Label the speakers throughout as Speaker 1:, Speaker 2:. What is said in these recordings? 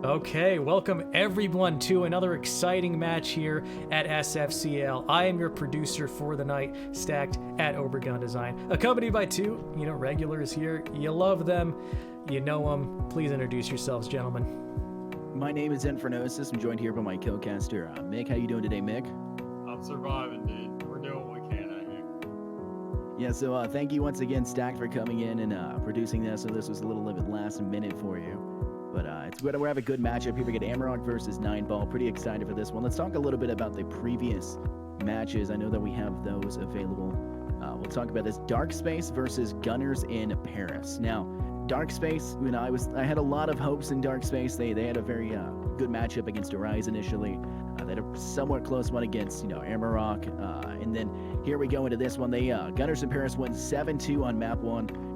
Speaker 1: Okay, welcome everyone to another exciting match here at SFCL. I am your producer for the night, Stacked at Obergun Design, accompanied by two, regulars here. You love them, you know them. Please introduce yourselves, gentlemen.
Speaker 2: My name is Infernosis. I'm joined here by my co-caster, Mick. How you doing today, Mick?
Speaker 3: I'm surviving, dude. We're doing what we can out here.
Speaker 2: Yeah, so thank you once again, Stacked, for coming in and producing this. So this was a little bit last minute for you. But it's good. We have a good matchup here. We get Amarok versus 9ball. Pretty excited for this one. Let's talk a little bit about the previous matches. I know that we have those available. We'll talk about this Dark Space versus Gunners in Paris. Now, Dark Space, I had a lot of hopes in Dark Space. They had a very good matchup against Arise initially. They had a somewhat close one against Amarok. And then here we go into this one. They Gunners in Paris won 7-2 on map 1.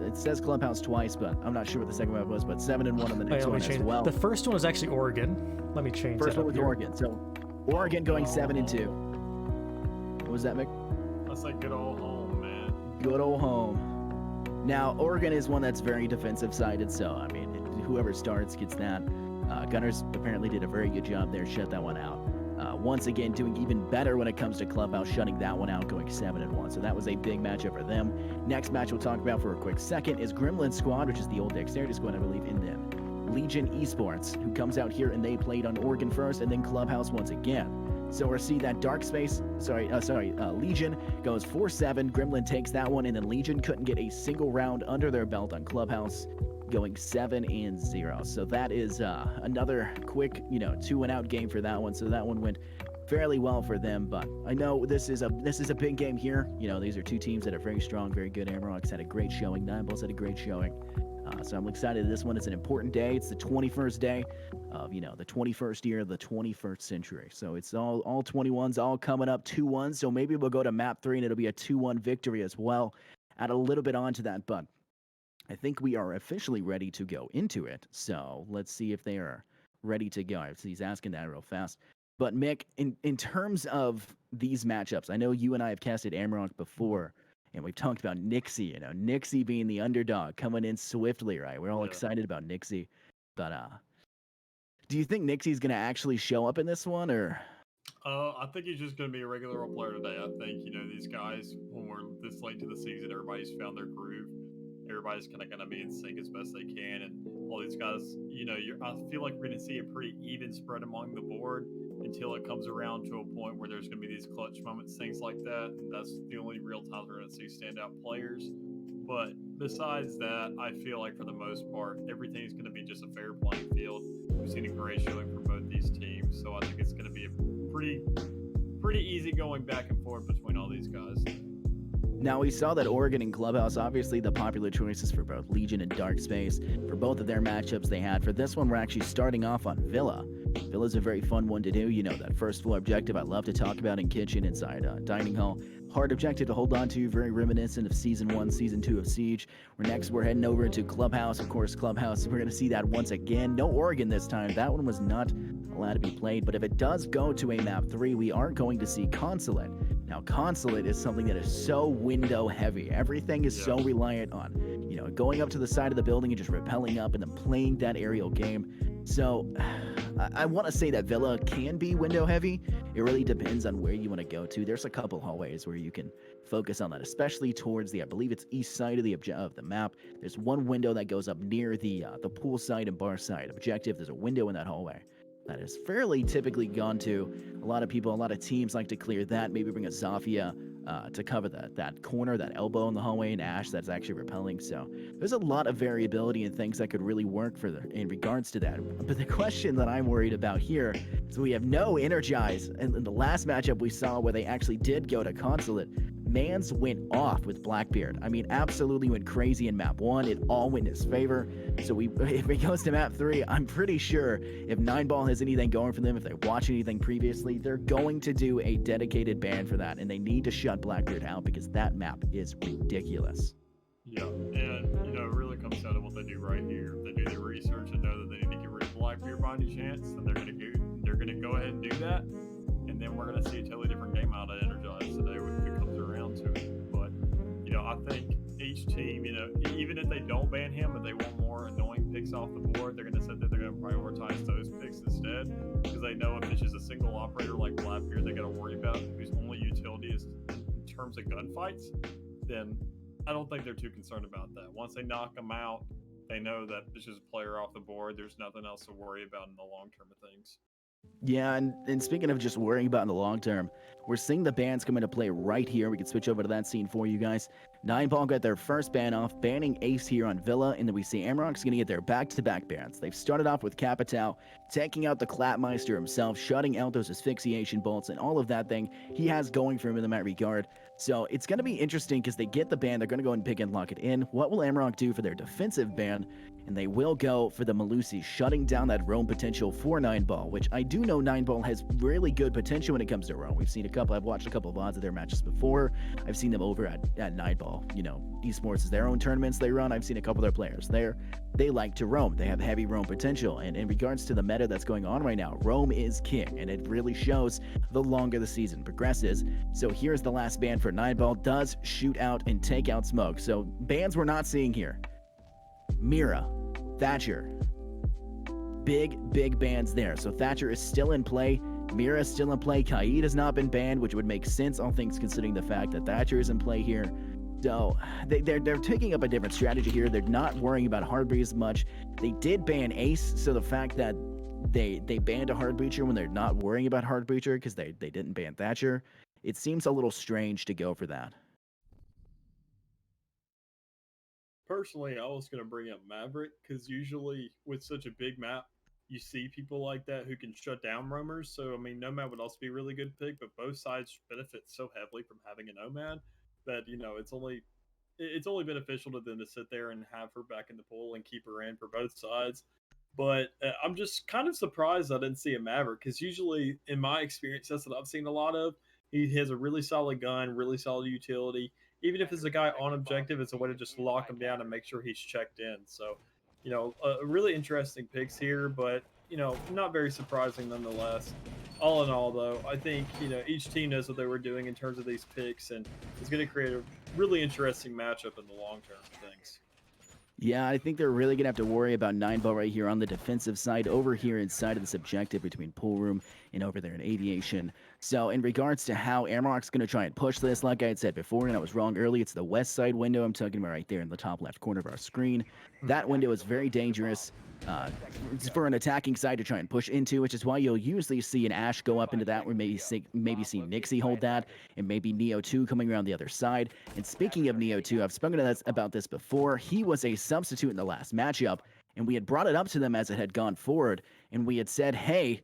Speaker 2: It says Clubhouse twice, but I'm not sure what the second map was, but 7-1 on the next one as well.
Speaker 1: The first one was actually Oregon. Let me change
Speaker 2: First
Speaker 1: that
Speaker 2: one was
Speaker 1: here.
Speaker 2: Oregon. So Oregon going 7-2. What was that, Mick?
Speaker 3: That's like good old home, man.
Speaker 2: Good old home. Now, Oregon is one that's very defensive-sided, so, whoever starts gets that. Gunners apparently did a very good job there, shut that one out. Once again, doing even better when it comes to Clubhouse, shutting that one out, going 7-1. So that was a big matchup for them. Next match we'll talk about for a quick second is Gremlin Squad, which is the old Dexterity Squad, I believe, in them. Legion Esports, who comes out here and they played on Oregon first, and then Clubhouse once again. So we'll see that Legion goes 4-7. Gremlin takes that one, and then Legion couldn't get a single round under their belt on Clubhouse, going 7-0. So that is another quick, 2-and-out game for that one. So that one went fairly well for them. But I know this is a big game here. These are two teams that are very strong, very good. Amarok's had a great showing. 9ball's had a great showing. So I'm excited. This one is an important day. It's the 21st day of, the 21st year of the 21st century. So it's all 21s, all coming up 2-1. So maybe we'll go to map 3 and it'll be a 2-1 victory as well. Add a little bit onto that, but I think we are officially ready to go into it. So let's see if they are ready to go. He's asking that real fast. But Mick, in terms of these matchups, I know you and I have casted Amarok before, and we've talked about Nixie, Nixie being the underdog, coming in swiftly, right? We're all excited about Nixie. But do you think Nixie's going to actually show up in this one, or?
Speaker 3: I think he's just going to be a regular role player today. I think, these guys, when we're this late to the season, everybody's found their groove. Everybody's kind of going to be in sync as best they can. And all these guys, I feel like we're going to see a pretty even spread among the board until it comes around to a point where there's going to be these clutch moments, things like that. And that's the only real times we're going to see standout players. But besides that, I feel like for the most part, everything's going to be just a fair playing field. We've seen a great showing from both these teams. So I think it's going to be a pretty easy going back and forth between all these guys.
Speaker 2: Now, we saw that Oregon and Clubhouse, obviously the popular choices for both Legion and Dark Space. For both of their matchups they had. For this one, we're actually starting off on Villa. Villa's a very fun one to do. That first floor objective I love to talk about in kitchen, inside dining hall. Hard objective to hold on to, very reminiscent of Season 1, Season 2 of Siege. We're heading over into Clubhouse. Of course, Clubhouse, we're going to see that once again. No Oregon this time. That one was not allowed to be played. But if it does go to a map 3, we are going to see Consulate. Now, Consulate is something that is so window heavy. Everything is so reliant on, going up to the side of the building and just rappelling up and then playing that aerial game. So I want to say that Villa can be window heavy. It really depends on where you want to go to. There's a couple hallways where you can focus on that, especially towards I believe it's east side of the map. There's one window that goes up near the pool side and bar side objective. There's a window in that hallway that is fairly typically gone to. A lot of teams like to clear that, maybe bring a Zafia to cover that corner, that elbow in the hallway, and Ash that's actually repelling. So there's a lot of variability and things that could really work in regards to that. But the question that I'm worried about here is we have no Energize. And in the last matchup we saw where they actually did go to Consulate, Mans went off with Blackbeard. Absolutely went crazy in map 1. It all went in his favor. So if it goes to map 3, I'm pretty sure if 9ball has anything going for them, if they watch anything previously, they're going to do a dedicated ban for that, and they need to shut Blackbeard out because that map is ridiculous.
Speaker 3: Yeah, and it really comes down to what they do right here. If they do their research and know that they need to get rid of Blackbeard by any chance, then they're gonna go ahead and do that, and then we're gonna see a totally different game out of Energize today if it comes around to it. But I think each team, even if they don't ban him, but they want more annoying picks off the board, they're gonna sit there. They're going to prioritize those picks instead, because they know if it's just a single operator like Blackbeard they got to worry about, whose only utility is in terms of gunfights, then I don't think they're too concerned about that. Once they knock them out, they know that it's just a player off the board. There's nothing else to worry about in the long term of things.
Speaker 2: Yeah, and speaking of just worrying about in the long term, we're seeing the bans come into play right here. We can switch over to that scene for you guys. 9ball got their first ban off, banning Ace here on Villa, and then we see Amarok's going to get their back-to-back bans. They've started off with Capital, taking out the Clapmeister himself, shutting out those asphyxiation bolts, and all of that thing he has going for him in that regard. So it's going to be interesting because they get the ban, they're going to go and pick and lock it in. What will Amarok do for their defensive ban? And they will go for the Malusi, shutting down that roam potential for 9ball, which I do know 9ball has really good potential when it comes to roam. I've watched a couple of odds of their matches before. I've seen them over at 9ball. You know, Esports is their own tournaments they run. I've seen a couple of their players there. They like to roam. They have heavy roam potential. And in regards to the meta that's going on right now, roam is king, and it really shows the longer the season progresses. So here's the last ban for 9ball. Does shoot out and take out smoke. So bans we're not seeing here. Mira, Thatcher, big bans there. So Thatcher is still in play. Mira is still in play. Kaid has not been banned, which would make sense, all things considering the fact that Thatcher is in play here. So they're taking up a different strategy here. They're not worrying about Heartbreach as much. They did ban Ace, so the fact that they banned a Heartbreacher when they're not worrying about Heartbreacher because they didn't ban Thatcher, it seems a little strange to go for that.
Speaker 3: Personally, I was going to bring up Maverick, because usually with such a big map, you see people like that who can shut down roamers. So, I mean, Nomad would also be a really good pick, but both sides benefit so heavily from having a Nomad that, you know, it's only beneficial to them to sit there and have her back in the pool and keep her in for both sides. But I'm just kind of surprised I didn't see a Maverick, because usually, in my experience, that's what I've seen a lot of. He has a really solid gun, really solid utility. Even if it's a guy on objective, it's a way to just lock him down and make sure he's checked in. So, you know, really interesting picks here, but, you know, not very surprising nonetheless. All in all, though, I think, you know, each team knows what they were doing in terms of these picks, and it's going to create a really interesting matchup in the long term of things.
Speaker 2: Yeah, I think they're really going to have to worry about 9ball right here on the defensive side, over here inside of this objective between Pool Room and over there in Aviation. So in regards to how Amarok's going to try and push this, like I had said before, and I was wrong early, it's the west side window I'm talking about right there in the top left corner of our screen. That window is very dangerous for an attacking side to try and push into, which is why you'll usually see an Ashe go up into that, where maybe see Nixie hold that, and maybe Neo 2 coming around the other side. And speaking of Neo 2, I've spoken about this before. He was a substitute in the last matchup, and we had brought it up to them as it had gone forward, and we had said, hey,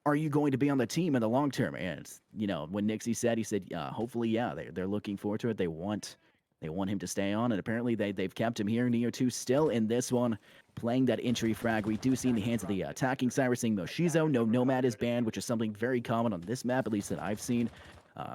Speaker 2: are you going to be on the team in the long term? And, you know, when Nixie said, he said, hopefully, yeah, they're looking forward to it. They want him to stay on, and apparently they've kept him here. Neo 2 still in this one, playing that entry frag. We do see in the hands of the attacking side, we're seeing Moshizo. No Nomad is banned, which is something very common on this map, at least that I've seen.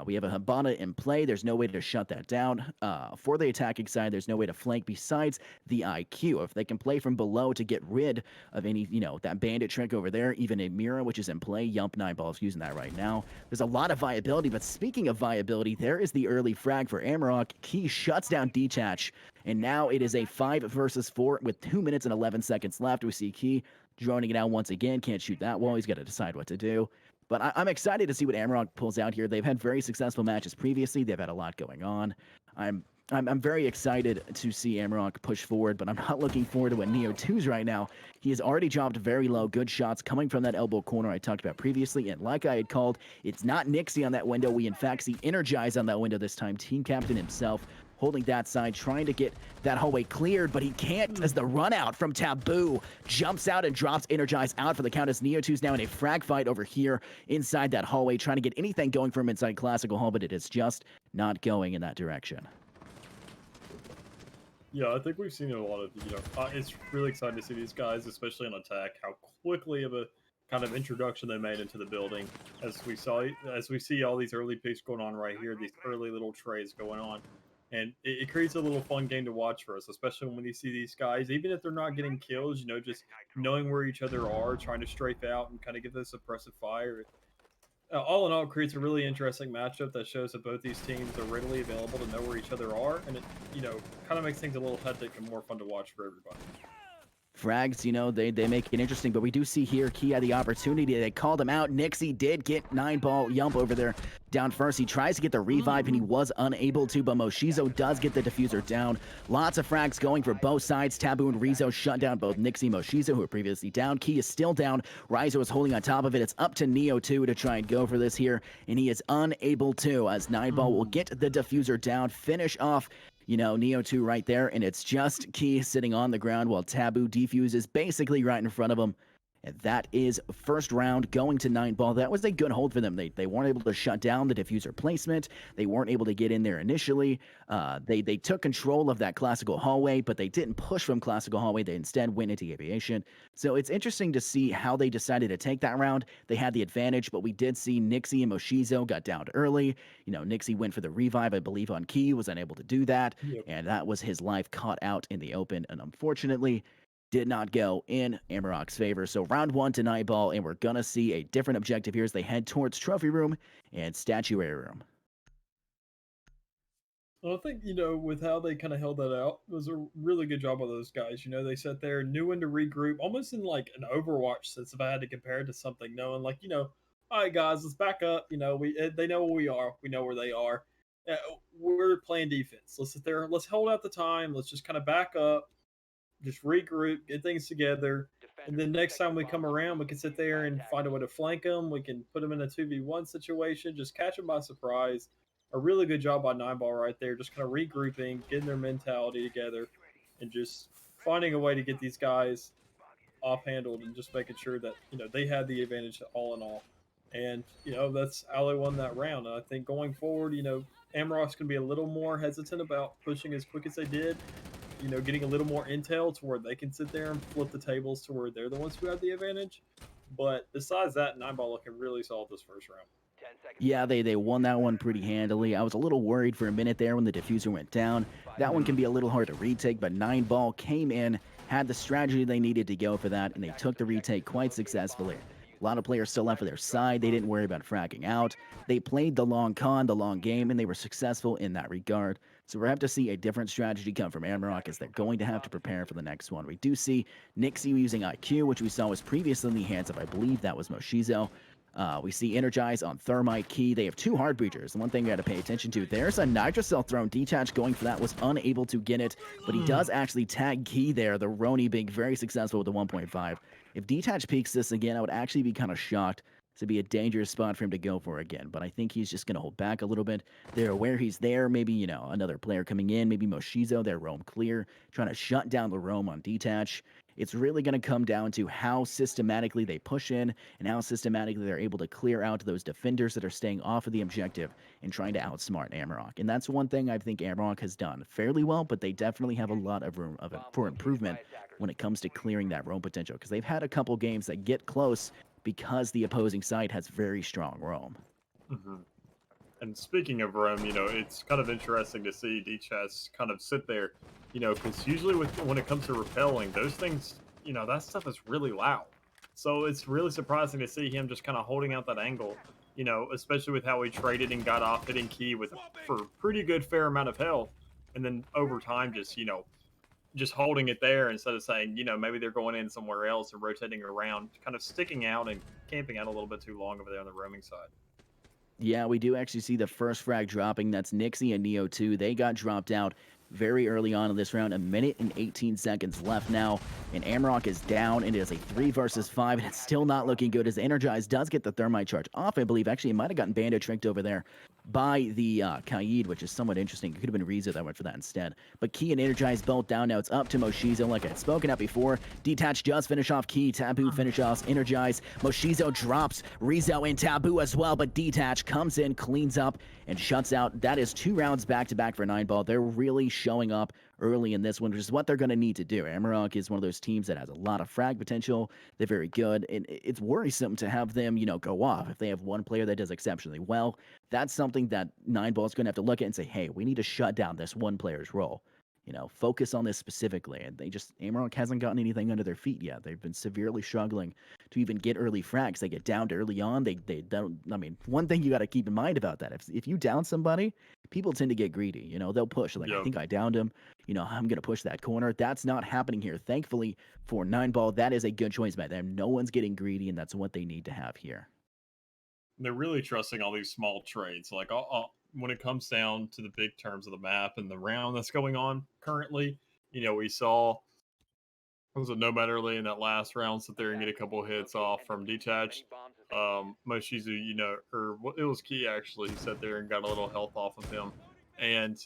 Speaker 2: We have a Hibana in play. There's no way to shut that down. For the attacking side, there's no way to flank besides the IQ. If they can play from below to get rid of any, you know, that bandit trick over there, even a Mira, which is in play. Yump 9ball is using that right now. There's a lot of viability, but speaking of viability, there is the early frag for Amarok. Key shuts down Detach, and now it is a 5 versus 4 with 2 minutes and 11 seconds left. We see Key droning it out once again. Can't shoot that wall. He's got to decide what to do. But I'm excited to see what Amarok pulls out here. They've had very successful matches previously. They've had a lot going on. I'm very excited to see Amarok push forward, but I'm not looking forward to what Neo 2's right now. He has already dropped very low. Good shots coming from that elbow corner I talked about previously. And like I had called, it's not Nixie on that window. We, in fact, see Energize on that window this time. Team captain himself holding that side, trying to get that hallway cleared, but he can't as the run out from Taboo jumps out and drops Energize out for the count as Neo 2's now in a frag fight over here inside that hallway, trying to get anything going from inside Classical Hall, but it is just not going in that direction.
Speaker 3: Yeah, I think we've seen a lot of, you know, it's really exciting to see these guys, especially on attack, how quickly of a kind of introduction they made into the building. As we see all these early picks going on right here, these early little trades going on. And it creates a little fun game to watch for us, especially when you see these guys, even if they're not getting kills, you know, just knowing where each other are, trying to strafe out and kind of give this suppressive fire. All in all, it creates a really interesting matchup that shows that both these teams are readily available to know where each other are, and it, you know, kind of makes things a little hectic and more fun to watch for everybody.
Speaker 2: frags, they make it interesting, but we do see here Key had the opportunity. They called him out. Nixie did get 9-ball Yump over there down first. He tries to get the revive, and he was unable to, but Moshizo does get the diffuser down. Lots of frags going for both sides. Taboo and Rizzo shut down both Nixie and Moshizo, who were previously down. Key is still down. Rizo is holding on top of it. It's up to Neo 2 to try and go for this here, and he is unable to, as 9-ball will get the diffuser down, finish off Neo 2 right there, and it's just Key sitting on the ground while Taboo defuses basically right in front of him. And that is first round going to 9-ball. That was a good hold for them. They weren't able to shut down the diffuser placement. They weren't able to get in there initially. They took control of that classical hallway, but they didn't push from classical hallway. They instead went into aviation. So it's interesting to see how they decided to take that round. They had the advantage, but we did see Nixie and Moshizo got downed early. Nixie went for the revive, I believe, on Key, was unable to do that.
Speaker 3: Yep.
Speaker 2: And that was his life caught out in the open. And unfortunately, did not go in Amarok's favor. So round 1 to 9-ball, and we're going to see a different objective here as they head towards Trophy Room and Statuary Room.
Speaker 3: Well, I think, with how they kind of held that out, it was a really good job of those guys. They sat there, knew when to regroup, almost in like an Overwatch sense, if I had to compare it to something, knowing like, all right, guys, let's back up. They know where we are. We know where they are. We're playing defense. Let's sit there. Let's hold out the time. Let's just kind of back up. Just regroup, get things together, and then next time we come around, we can sit there and find a way to flank them. We can put them in a 2v1 situation, just catch them by surprise. A really good job by 9-ball right there, just kind of regrouping, getting their mentality together, and just finding a way to get these guys off-handled and just making sure that, they had the advantage all in all. And, that's how they won that round. And I think going forward, Amarok's going to be a little more hesitant about pushing as quick as they did. Getting a little more intel to where they can sit there and flip the tables to where they're the ones who have the advantage. But besides that, 9-ball looking really solid this first round.
Speaker 2: Yeah, they won that one pretty handily. I was a little worried for a minute there when the diffuser went down. That one can be a little hard to retake, but 9-ball came in, had the strategy they needed to go for that, and they took the retake quite successfully. A lot of players still left for their side. They didn't worry about fragging out. They played the long con, the long game, and they were successful in that regard. So we're going to have to see a different strategy come from Amarok as they're going to have to prepare for the next one. We do see Nixie using IQ, which we saw was previously in the hands of, I believe that was Moshizo. We see Energize on Thermite Key. They have 2 Hard Breachers. The one thing we got to pay attention to, there's a Nitrocell thrown. Detach going for that, was unable to get it, but he does actually tag Key there. The Roni being very successful with the 1.5. If Detach peeks this again, I would actually be kind of shocked. To be a dangerous spot for him to go for again, but I think he's just going to hold back a little bit. They're aware he's there. Maybe, another player coming in, maybe Moshizo, they're roam clear, trying to shut down the roam on Detach. It's really going to come down to how systematically they push in and how systematically they're able to clear out those defenders that are staying off of the objective and trying to outsmart Amarok. And that's one thing I think Amarok has done fairly well, but they definitely have a lot of room for improvement when it comes to clearing that roam potential, because they've had a couple games that get close because the opposing side has very strong roam.
Speaker 3: Mm-hmm. And speaking of roam, it's kind of interesting to see D-Chess kind of sit there, because usually when it comes to repelling, those things, that stuff is really loud. So it's really surprising to see him just kind of holding out that angle, especially with how he traded and got off hitting Key for a pretty good fair amount of health. And then over time, just holding it there instead of saying, maybe they're going in somewhere else and rotating around, kind of sticking out and camping out a little bit too long over there on the roaming side.
Speaker 2: Yeah, we do actually see the first frag dropping. That's Nixie and Neo 2. They got dropped out very early on in this round. 1 minute and 18 seconds left now, and Amarok is down, and it is a 3 versus 5, and it's still not looking good as Energize does get the Thermite charge off, I believe. Actually, it might have gotten Bandit tricked over there by the Kaid, which is somewhat interesting. It could have been Rizzo that went for that instead. But Key and Energize both down. Now it's up to Moshizo, like I had spoken at before. Detach does finish off Key. Taboo finish off Energize. Moshizo drops Rizzo and Taboo as well, but Detach comes in, cleans up, and shuts out. That is 2 rounds back-to-back for 9-ball. They're really showing up early in this one, which is what they're going to need to do. Amarok is one of those teams that has a lot of frag potential. They're very good, and it's worrisome to have them, go off. If they have one player that does exceptionally well, that's something that 9-ball is going to have to look at and say, hey, we need to shut down this one player's role. Focus on this specifically. And Amarok hasn't gotten anything under their feet yet. They've been severely struggling to even get early frags. They get downed early on. They don't, one thing you got to keep in mind about that, if you down somebody, people tend to get greedy. You know, they'll push. Like, I
Speaker 3: Yeah.
Speaker 2: think I downed him. You know, I'm going to push that corner. That's not happening here. Thankfully for 9 ball, that is a good choice by them. No one's getting greedy, and that's what they need to have here.
Speaker 3: They're really trusting all these small trades. Like, when it comes down to the big terms of the map and the round that's going on currently, we saw was a nomad early in that last round sit there and get a couple of hits off from detached. Moshizu, it was Key actually. He sat there and got a little health off of him. And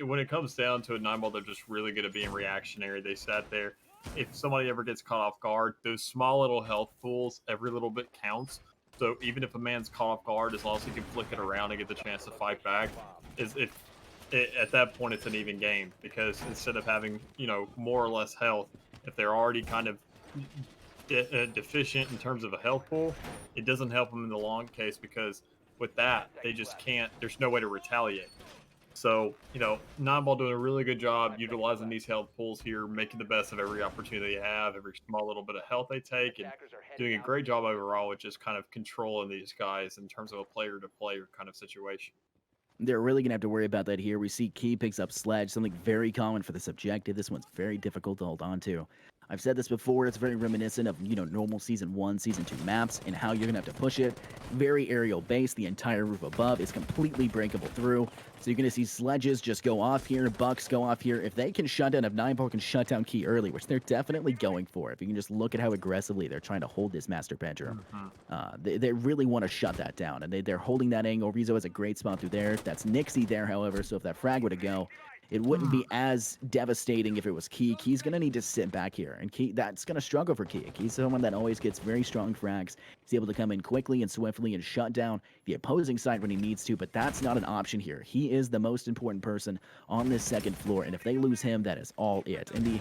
Speaker 3: when it comes down to a 9 ball, they're just really good at being reactionary. They sat there. If somebody ever gets caught off guard, those small little health pools, every little bit counts. So even if a man's caught off guard, as long as he can flick it around and get the chance to fight back, at that point it's an even game because instead of having more or less health, if they're already kind of deficient in terms of a health pool, it doesn't help them in the long case because with that they just can't. There's no way to retaliate. So 9 ball doing a really good job utilizing these health pools here, making the best of every opportunity they have, every small little bit of health they take, and doing a great job overall with just kind of controlling these guys in terms of a player-to-player kind of situation.
Speaker 2: They're really going to have to worry about that here. We see Key picks up Sledge, something very common for this objective. This one's very difficult to hold on to. I've said this before, it's very reminiscent of, normal Season 1, Season 2 maps and how you're going to have to push it. Very aerial base. The entire roof above is completely breakable through. So you're going to see Sledges just go off here, Bucks go off here. If they can shut down, if 9ball can shut down Key early, which they're definitely going for, if you can just look at how aggressively they're trying to hold this master bedroom, they really want to shut that down. And they're holding that angle. Rizzo has a great spot through there. That's Nixie there, however, so if that frag were to go, it wouldn't be as devastating if it was Key. Key's going to need to sit back here, and Key, that's going to struggle for Key. Key's someone that always gets very strong frags. He's able to come in quickly and swiftly and shut down the opposing side when he needs to, but that's not an option here. He is the most important person on this second floor, and if they lose him, that is all it. And the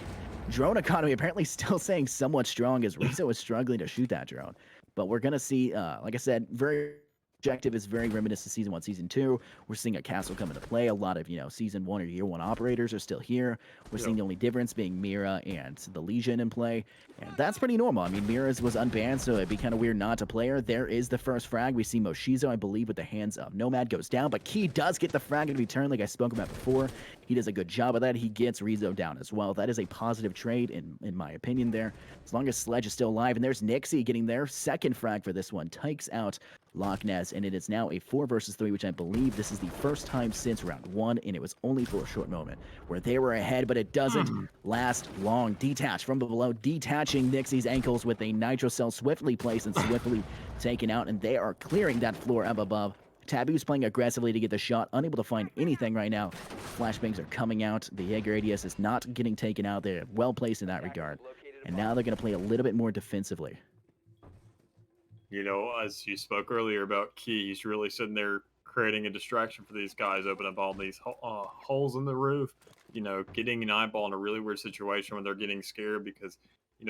Speaker 2: drone economy apparently still saying somewhat strong as Rizzo is struggling to shoot that drone. But we're going to see, like I said, very objective is very reminiscent of Season 1, Season 2. We're seeing a castle come into play. A lot of, Season 1 or Year 1 operators are still here. We're seeing the only difference being Mira and the Legion in play. And that's pretty normal. I mean, Mira's was unbanned, so it'd be kind of weird not to play her. There is the first frag. We see Moshizo, I believe, with the hands up. Nomad goes down, but Key does get the frag in return, like I spoke about before. He does a good job of that. He gets Rizzo down as well. That is a positive trade, in my opinion, there. As long as Sledge is still alive. And there's Nixie getting their second frag for this one. Takes out Loch Ness, and it is now a 4 versus 3, which I believe this is the first time since round 1, and it was only for a short moment where they were ahead, but it doesn't last long. Detach from below, detaching Nixie's ankles with a nitro cell swiftly placed and swiftly taken out, and they are clearing that floor up above. Taboo's playing aggressively to get the shot, unable to find anything right now. Flashbangs are coming out. The Jaeger ADS is not getting taken out. They're well placed in that regard, and now they're going to play a little bit more defensively.
Speaker 3: As you spoke earlier about Key, he's really sitting there creating a distraction for these guys, opening up all these holes in the roof, getting 9ball in a really weird situation when they're getting scared because,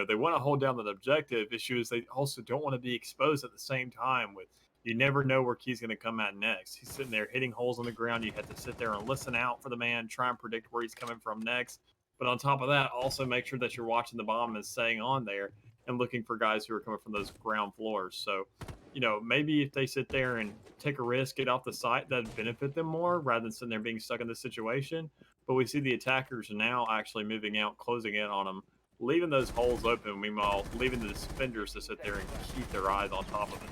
Speaker 3: they want to hold down that objective. Issue is they also don't want to be exposed at the same time with, you never know where Key's going to come at next. He's sitting there hitting holes in the ground. You have to sit there and listen out for the man, try and predict where he's coming from next. But on top of that, also make sure that you're watching the bomb and staying on there and looking for guys who are coming from those ground floors. So, maybe if they sit there and take a risk, get off the site, that'd benefit them more rather than sitting there being stuck in this situation. But we see the attackers now actually moving out, closing in on them, leaving those holes open, meanwhile leaving the defenders to sit there and keep their eyes on top of it.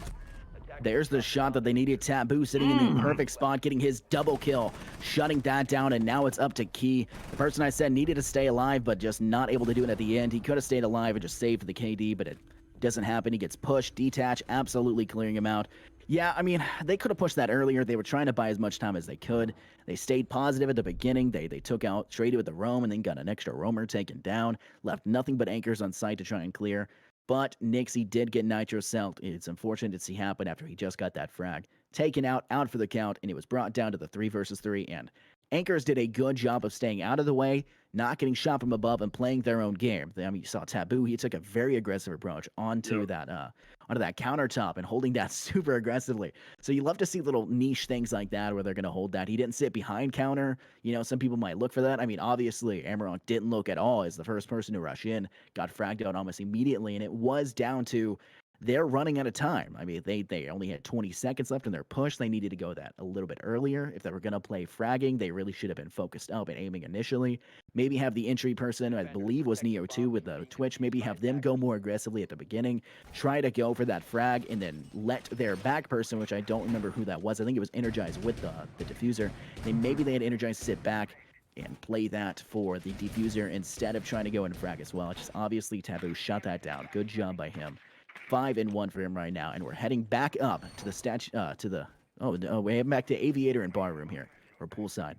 Speaker 2: There's the shot that they needed. Taboo sitting in the perfect spot, getting his double kill, shutting that down, and now it's up to Key. The person I said needed to stay alive, but just not able to do it at the end. He could have stayed alive and just saved the KD, but it doesn't happen. He gets pushed, detach, absolutely clearing him out. Yeah, I mean, they could have pushed that earlier. They were trying to buy as much time as they could. They stayed positive at the beginning. They took out, traded with the roam, and then got an extra roamer taken down. Left nothing but anchors on site to try and clear. But Nixie did get nitro celled. It's unfortunate to see happen after he just got that frag. Taken out for the count, and it was brought down to the 3 versus 3, and Anchors did a good job of staying out of the way, not getting shot from above, and playing their own game. I mean, you saw Taboo, he took a very aggressive approach onto that countertop and holding that super aggressively. So you love to see little niche things like that where they're going to hold that. He didn't sit behind counter. You know, some people might look for that. I mean, obviously, Amarok didn't look at all as the first person to rush in, got fragged out almost immediately, and it was down to they're running out of time. I mean, they only had 20 seconds left in their push. They needed to go that a little bit earlier. If they were going to play fragging, they really should have been focused up and aiming initially. Maybe have the entry person, who I believe was Neo 2 with the Twitch, maybe have them go more aggressively at the beginning, try to go for that frag, and then let their back person, which I don't remember who that was, I think it was Energized with the diffuser, maybe they had Energized sit back and play that for the diffuser instead of trying to go and frag as well. Just obviously Taboo shut that down. Good job by him. 5-1 for him right now, and we're heading back up to the we're heading back to Aviator and Barroom here, or poolside.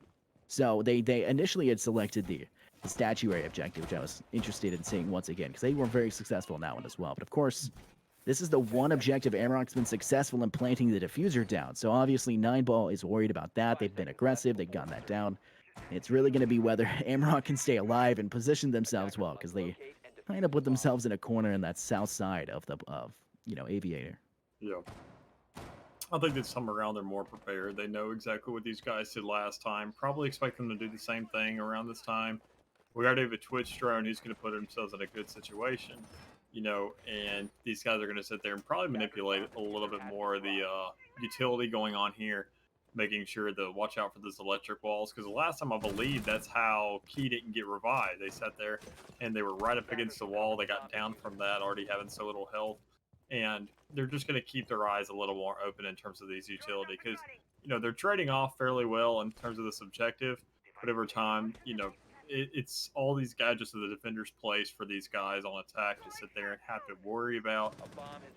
Speaker 2: So they initially had selected the statuary objective, which I was interested in seeing once again, because they were very successful in that one as well. But of course, this is the one objective Amarok's been successful in planting the diffuser down. So obviously 9ball is worried about that. They've been aggressive. They've gotten that down. It's really going to be whether Amarok can stay alive and position themselves well, because they kind of put themselves in a corner in that south side of Aviator.
Speaker 3: Yeah. I think this time around they're more prepared. They know exactly what these guys did last time. Probably expect them to do the same thing around this time. We already have a Twitch drone who's going to put themselves in a good situation, and these guys are going to sit there and probably manipulate a little bit more of the utility going on here, making sure to watch out for those electric walls, because the last time I believe that's how Key didn't get revived. They sat there and they were right up against the wall. They got down from that, already having so little health, and they're just going to keep their eyes a little more open in terms of these utility, because they're trading off fairly well in terms of this objective, but over time, it's all these gadgets that the defenders place for these guys on attack to sit there and have to worry about.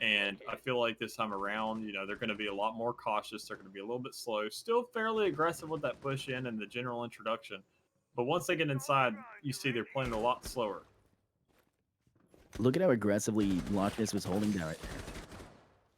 Speaker 3: And I feel like this time around, they're going to be a lot more cautious. They're going to be a little bit slow, still fairly aggressive with that push in and the general introduction. But once they get inside, you see they're playing a lot slower.
Speaker 2: Look at how aggressively Loch Ness was holding down right there.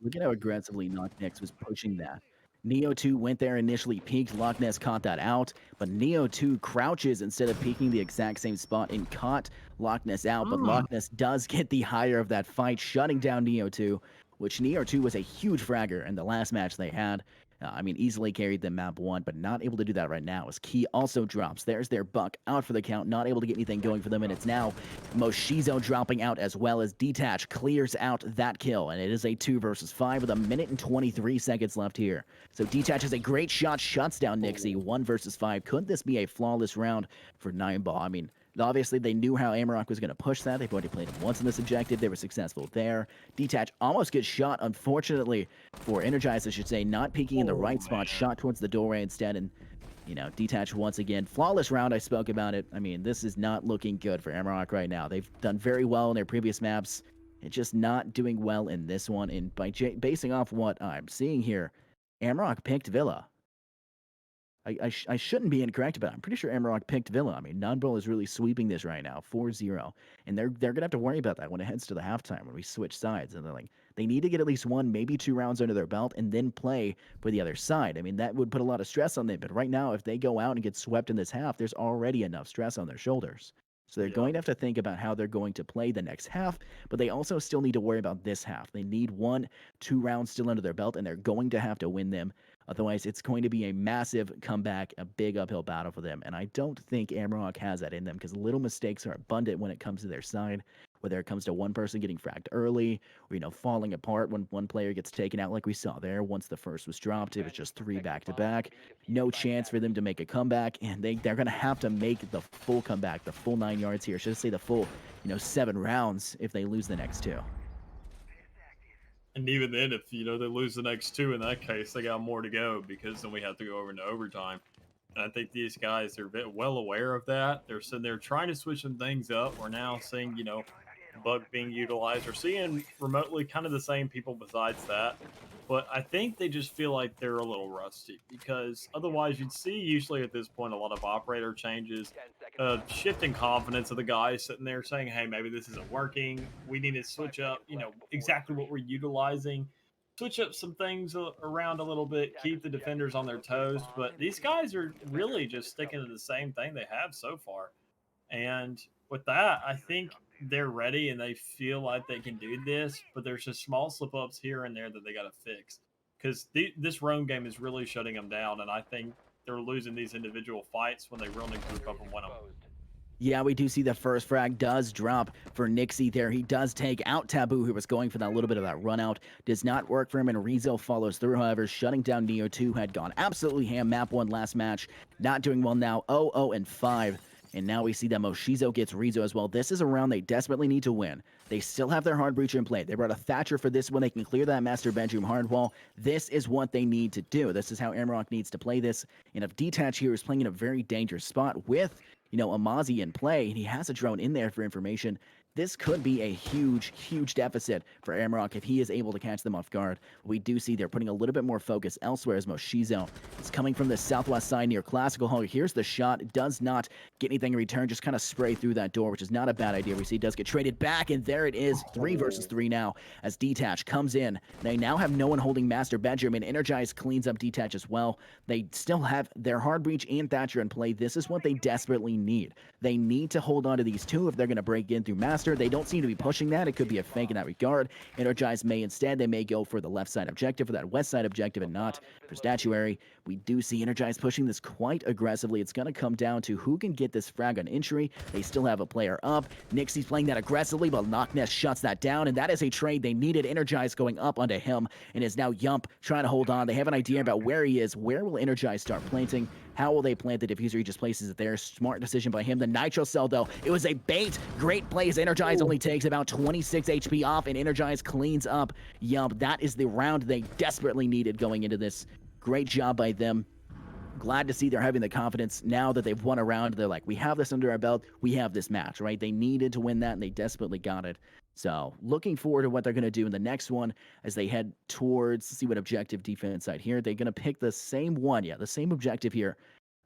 Speaker 2: Look at how aggressively Loch Ness was pushing that. Neo 2 went there initially, peeked, Loch Ness caught that out, but Neo 2 crouches instead of peeking the exact same spot and caught Loch Ness out, but Loch Ness does get the higher of that fight, shutting down Neo 2, which Neo 2 was a huge fragger in the last match they had. Easily carried them map 1, but not able to do that right now as Key also drops. There's their Buck out for the count, not able to get anything going for them, and it's now Moshizo dropping out as well as Detach clears out that kill, and it is a 2 versus 5 with 1 minute and 23 seconds left here. So Detach has a great shot, shuts down Nixie, 1 versus 5. Could this be a flawless round for 9ball? Obviously, they knew how Amarok was going to push that. They've already played him once in this objective. They were successful there. Detach almost gets shot, unfortunately, for Energized, I should say, not peeking in the right spot, shot towards the doorway instead, and, Detach once again. Flawless round, I spoke about it. This is not looking good for Amarok right now. They've done very well in their previous maps. It's just not doing well in this one, and basing off what I'm seeing here, Amarok picked Villa. I shouldn't be incorrect, but I'm pretty sure Amarok picked Villa. 9ball is really sweeping this right now, 4-0. And they're going to have to worry about that when it heads to the halftime, when we switch sides. And they need to get at least 1, maybe 2 rounds under their belt and then play for the other side. That would put a lot of stress on them. But right now, if they go out and get swept in this half, there's already enough stress on their shoulders. So they're going to have to think about how they're going to play the next half, but they also still need to worry about this half. They need 1, 2 rounds still under their belt, and they're going to have to win them. Otherwise, it's going to be a massive comeback, a big uphill battle for them. And I don't think Amarok has that in them, because little mistakes are abundant when it comes to their side, whether it comes to one person getting fragged early or, falling apart when one player gets taken out like we saw there. Once the first was dropped, it was just 3 back-to-back. No chance for them to make a comeback, and they're going to have to make the full comeback, the full 9 yards here. Should I say the full, 7 rounds if they lose the next 2.
Speaker 3: And even then, if they lose the next 2, in that case, they got more to go, because then we have to go over into overtime. And I think these guys are well aware of that. They're sitting there trying to switch some things up. We're now seeing, Bug being utilized. We're seeing remotely kind of the same people besides that. But I think they just feel like they're a little rusty, because otherwise you'd see usually at this point a lot of operator changes, shifting confidence of the guys sitting there saying, hey, maybe this isn't working. We need to switch up, exactly what we're utilizing. Switch up some things around a little bit, keep the defenders on their toes. But these guys are really just sticking to the same thing they have so far. And with that, I think they're ready and they feel like they can do this, but there's just small slip ups here and there that they got to fix, because this roam game is really shutting them down. And I think they're losing these individual fights when they really need to group up and win them.
Speaker 2: Yeah, we do see the first frag does drop for Nixie there. He does take out Taboo, who was going for that little bit of that run out. Does not work for him, and Rizzo follows through, however, shutting down Neo 2, had gone absolutely ham. Map 1 last match. Not doing well now, 0-0-5. And now we see that Moshizo gets Rizzo as well. This is a round they desperately need to win. They still have their hard breacher in play. They brought a Thatcher for this one. They can clear that master bedroom hard wall. This is what they need to do. This is how Amarok needs to play this. And if Detach here is playing in a very dangerous spot with Amazi in play, and he has a drone in there for information, this could be a huge, huge deficit for Amarok if he is able to catch them off guard. We do see they're putting a little bit more focus elsewhere as Moshizo is coming from the southwest side near Classical Hall. Here's the shot. It does not get anything in return, just kind of spray through that door, which is not a bad idea. We see it does get traded back, and there it is, 3 versus 3 now as Detach comes in. They now have no one holding Master Bedroom, and Energize cleans up Detach as well. They still have their Hard Breach and Thatcher in play. This is what they desperately need. They need to hold on to these two if they're going to break in through Master. They don't seem to be pushing that. It could be a fake in that regard. Energize may instead, they may go for the left side objective, for that west side objective, and not for Statuary. We do see Energize pushing this quite aggressively. It's going to come down to who can get this frag on entry. They still have a player up. Nixie's playing that aggressively, but Loch shuts that down, and that is a trade they needed. Energize going up onto him, and is now Yump trying to hold on. They have an idea about where he is. Where will Energize start planting? How will they plant the diffuser? He just places it there. Smart decision by him. The Nitro Cell, though, it was a bait. Great plays. Energize only takes about 26 HP off, and Energize cleans up Yump. That is the round they desperately needed going into this. Great job by them. Glad to see they're having the confidence now that they've won a round. They're like, we have this under our belt. We have this match, right? They needed to win that, and they desperately got it. So looking forward to what they're going to do in the next one as they head towards, see what objective defense side here. They're going to pick the same one. Yeah, the same objective here.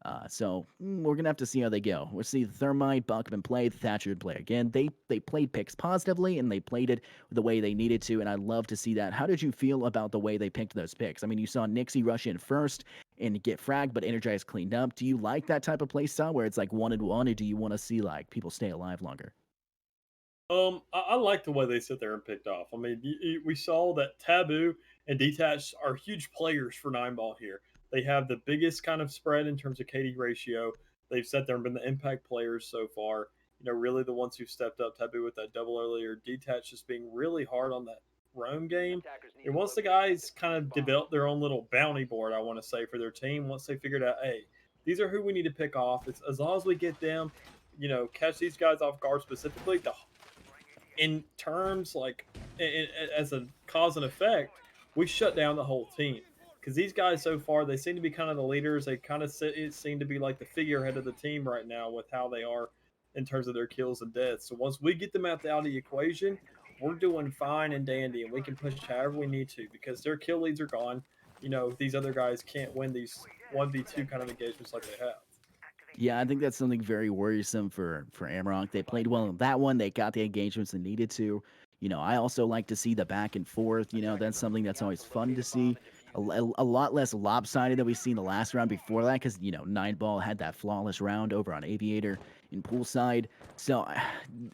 Speaker 2: We're going to have to see how they go. We'll see the Thermite, Buckman play, the Thatcher play again. They played picks positively, and they played it the way they needed to, and I love to see that. How did you feel about the way they picked those picks? I mean, you saw Nixie rush in first and get fragged, but Energize cleaned up. Do you like that type of play style where it's like 1-1, or do you want to see like people stay alive longer?
Speaker 3: I like the way they sit there and picked off. I mean, we saw that Taboo and Detached are huge players for 9 ball here. They have the biggest kind of spread in terms of KD ratio. They've sat there and been the impact players so far. Really the ones who've stepped up. Taboo with that double earlier. Detached just being really hard on that roam game. And once the guys kind of developed their own little bounty board, I want to say, for their team, once they figured out, hey, these are who we need to pick off. It's, as long as we get them, catch these guys off guard specifically, in terms like as a cause and effect, we shut down the whole team because these guys so far they seem to be kind of the leaders. They kind of seem to be like the figurehead of the team right now with how they are in terms of their kills and deaths. So once we get them out of the equation, we're doing fine and dandy, and we can push however we need to because their kill leads are gone. These other guys can't win these 1v2 kind of engagements like they have.
Speaker 2: Yeah, I think that's something very worrisome for Amarok. They played well in that one. They got the engagements they needed to. I also like to see the back and forth. That's something that's always fun to see. A lot less lopsided than we seen the last round before that because, 9ball had that flawless round over on Aviator in poolside. So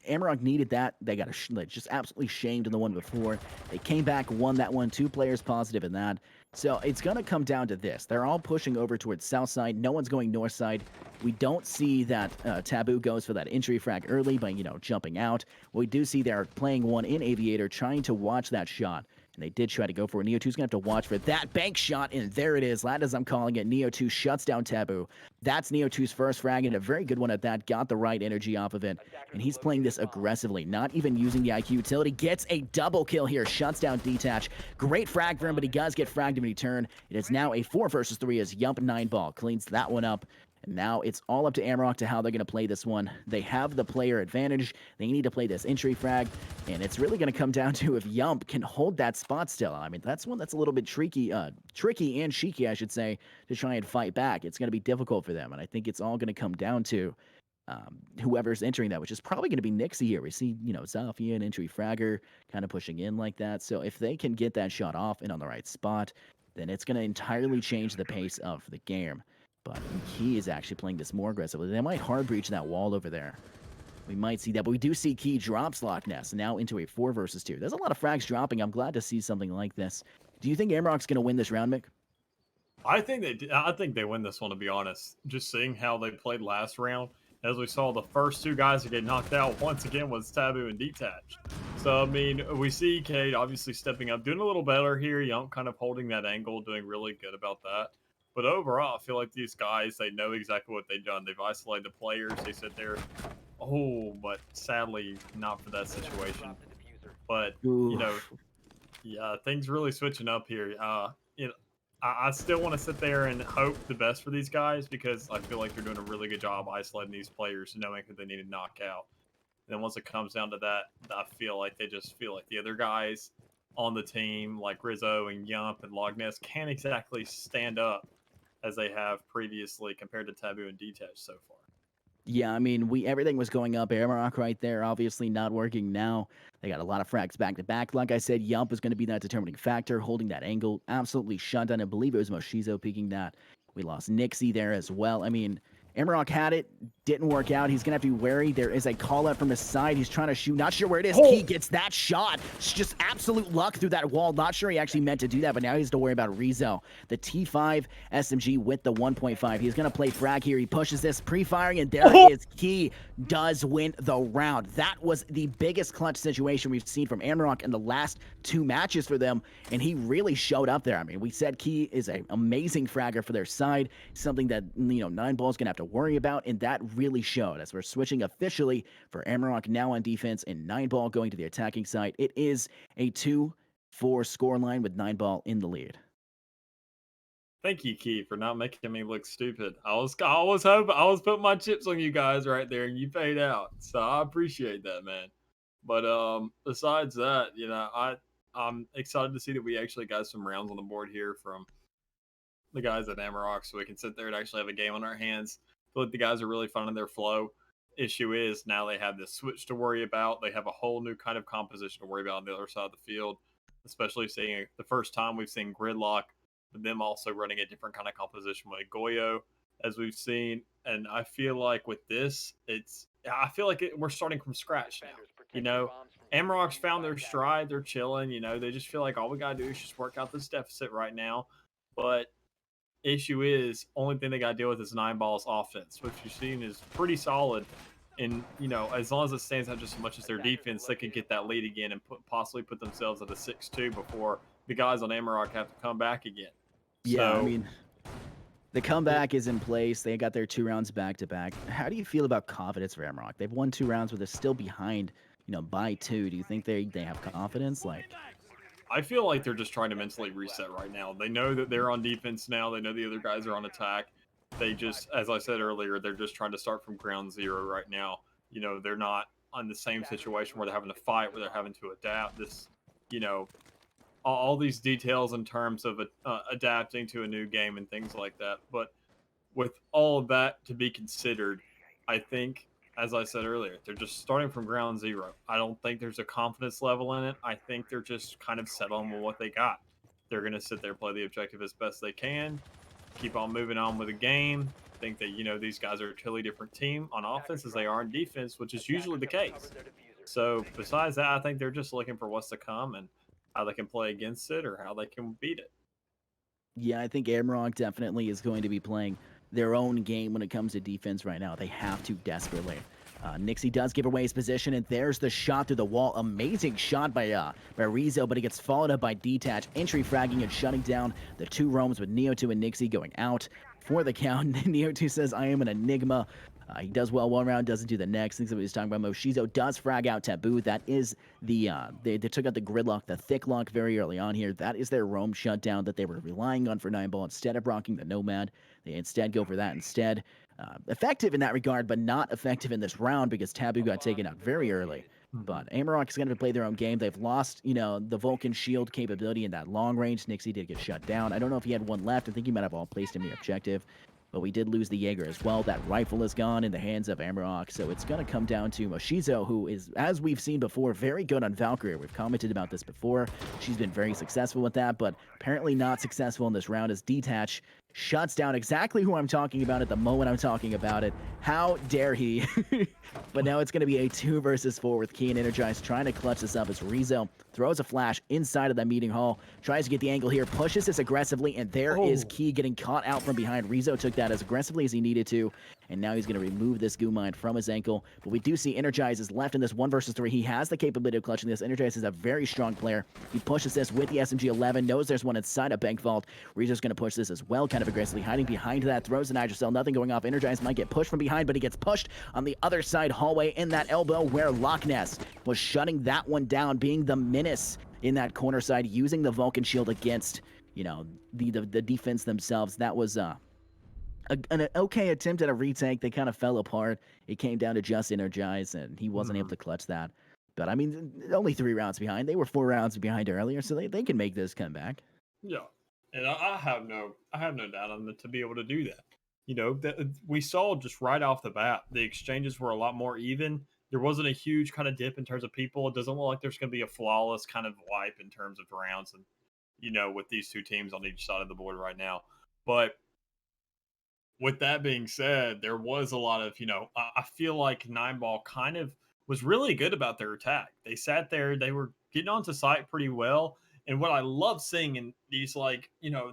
Speaker 2: Amarok needed that. They got just absolutely shamed in the one before. They came back, won that one. 2 players positive in that. So it's going to come down to this. They're all pushing over towards south side. No one's going north side. We don't see that Taboo goes for that entry frag early by, jumping out. We do see they're playing one in Aviator, trying to watch that shot. And they did try to go for it. Neo 2's going to have to watch for that bank shot, and there it is. That as I'm calling it. Neo 2 shuts down Taboo. That's Neo 2's first frag, and a very good one at that. Got the right energy off of it. And he's playing this aggressively, not even using the IQ utility. Gets a double kill here. Shuts down Detach. Great frag for him, but he does get fragged in return. It is now a 4 versus 3 as Yump 9ball cleans that one up. And now it's all up to Amarok to how they're going to play this one. They have the player advantage. They need to play this entry frag. And it's really going to come down to if Yump can hold that spot still. I mean, that's one that's a little bit tricky and cheeky, I should say, to try and fight back. It's going to be difficult for them. And I think it's all going to come down to whoever's entering that, which is probably going to be Nixie here. We see, Zafia, an entry fragger, kind of pushing in like that. So if they can get that shot off and on the right spot, then it's going to entirely change the pace of the game. But Key is actually playing this more aggressively. They might hard breach that wall over there. We might see that, but we do see Key drops Loch Ness now into a 4 versus 2. There's a lot of frags dropping. I'm glad to see something like this. Do you think Amarok's going to win this round, Mick?
Speaker 3: I think they win this one, to be honest. Just seeing how they played last round as we saw, the first two guys to get knocked out once again was Taboo and Detached. So, I mean, we see Cade obviously stepping up, doing a little better here. Yump kind of holding that angle, doing really good about that. But overall, I feel like these guys, they know exactly what they've done. They've isolated the players. They sit there, oh, but sadly, not for that situation. But, you know,
Speaker 2: Oof.
Speaker 3: yeah, things really switching up here. You know, I still want to sit there and hope the best for these guys because I feel like they're doing a really good job isolating these players, knowing who they need to knock out. And then once it comes down to that, I feel like they just feel like the other guys on the team, like Rizzo and Yump and Logness, can't exactly stand up as they have previously compared to Taboo and Detach so far.
Speaker 2: Yeah, I mean, everything was going up. Amarok right there, obviously not working now. They got a lot of frags back to back. Like I said, Yump is going to be that determining factor, holding that angle, absolutely shut down. I believe it was Moshizo peeking that. We lost Nixie there as well. I mean, Amarok had it, didn't work out. He's going to have to be wary. There is a call out from his side. He's trying to shoot. Not sure where it is.
Speaker 3: Oh.
Speaker 2: He gets that shot. It's just absolute luck through that wall. Not sure he actually meant to do that, but now he has to worry about Rizzo. The T5 SMG with the 1.5. He's going to play frag here. He pushes this pre-firing, and there it is. Key does win the round. That was the biggest clutch situation we've seen from Amarok in the last 2 matches for them, and he really showed up there. I mean, we said Key is an amazing fragger for their side, something that, you know, 9ball's going to have to worry about, and that really showed as we're switching officially for Amarok now on defense and 9ball going to the attacking side. It is a 2-4 scoreline with 9ball in the lead.
Speaker 3: Thank you, Key, for not making me look stupid. I was hoping I was putting my chips on you guys right there, and you paid out. So I appreciate that, man. But besides that, you know, I'm excited to see that we actually got some rounds on the board here from the guys at Amarok, so we can sit there and actually have a game on our hands. I feel like the guys are really finding their flow. Issue is now they have this switch to worry about. They have a whole new kind of composition to worry about on the other side of the field, especially seeing the first time we've seen Gridlock, but them also running a different kind of composition with Goyo, as we've seen. And I feel like with this, we're starting from scratch now. You know, Amarok's found their stride. They're chilling. You know, they just feel like all we got to do is just work out this deficit right now. But issue is, only thing they got to deal with is 9ball's offense, which you've seen is pretty solid. And, you know, as long as it stands out just as much as their defense, they could get that lead again and possibly put themselves at a 6-2 before the guys on Amarok have to come back again.
Speaker 2: Yeah, I mean, the comeback is in place. They got their 2 rounds back to back. How do you feel about confidence for Amarok? They've won 2 rounds, but they're still behind, you know, by 2. Do you think they have confidence? Like,
Speaker 3: I feel like they're just trying to mentally reset right now. They know that they're on defense now. They know the other guys are on attack. They just, as I said earlier, they're just trying to start from ground zero right now. You know, they're not on the same situation where they're having to fight, where they're having to adapt. This, you know, all these details in terms of adapting to a new game and things like that. But with all of that to be considered, I think, as I said earlier, they're just starting from ground zero. I don't think there's a confidence level in it. I think they're just kind of settling with what they got. They're going to sit there, play the objective as best they can, keep on moving on with the game. Think that, you know, these guys are a totally different team on offense as they are in defense, which is usually the case. So besides that, I think they're just looking for what's to come and how they can play against it or how they can beat it.
Speaker 2: yeah, I think Amarok definitely is going to be playing their own game when it comes to defense right now. They have to desperately. Nixie does give away his position, and there's the shot through the wall. Amazing shot by Rizzo, but he gets followed up by Detach, entry fragging and shutting down the 2 roams with Neo2 and Nixie going out for the count. Neo2 says, I am an enigma. He does well 1 round, doesn't do the next. Things that we was talking about. Moshizo does frag out Taboo. That is the they took out the Gridlock, the thick lock very early on here. That is their roam shutdown that they were relying on for 9ball. Instead of rocking the Nomad, they instead go for that instead. Effective in that regard, but not effective in this round because Taboo got taken out very early. But Amarok is going to play their own game. They've lost, you know, the Vulcan shield capability in that long range. Nixie did get shut down. I don't know if he had 1 left. I think he might have all placed him the objective. But we did lose the Jaeger as well. That rifle is gone in the hands of Amarok. So it's going to come down to Moshizo, who is, as we've seen before, very good on Valkyrie. We've commented about this before. She's been very successful with that, but apparently not successful in this round as Detach shuts down exactly who I'm talking about at the moment I'm talking about it. How dare he? But now it's going to be a 2 versus 4 with Key and Energized trying to clutch this up as Rizzo throws a flash inside of that meeting hall, tries to get the angle here, pushes this aggressively, and there is Key getting caught out from behind. Rizzo took that that as aggressively as he needed to, and now he's going to remove this goo mine from his ankle. But we do see Energize is left in this 1 versus 3. He has the capability of clutching this. Energize is a very strong player. He pushes this with the SMG-11, knows there's one inside a bank vault. Rezo's going to push this as well, kind of aggressively, hiding behind that, throws an Hydrocell, nothing going off. Energize might get pushed from behind, but he gets pushed on the other side hallway in that elbow where Loch Ness was shutting that one down, being the menace in that corner side, using the Vulcan shield against, the defense themselves. That was an okay attempt at a retake. They kind of fell apart. It came down to just Energize, and he wasn't able to clutch that. But, I mean, only 3 rounds behind. They were 4 rounds behind earlier, so they can make this comeback.
Speaker 3: Yeah, and I have no doubt on them to be able to do that. That we saw just right off the bat, the exchanges were a lot more even. There wasn't a huge kind of dip in terms of people. It doesn't look like there's going to be a flawless kind of wipe in terms of rounds, and with these 2 teams on each side of the board right now. But with that being said, there was a lot of, I feel like Nineball kind of was really good about their attack. They sat there, they were getting onto site pretty well. And what I love seeing in these,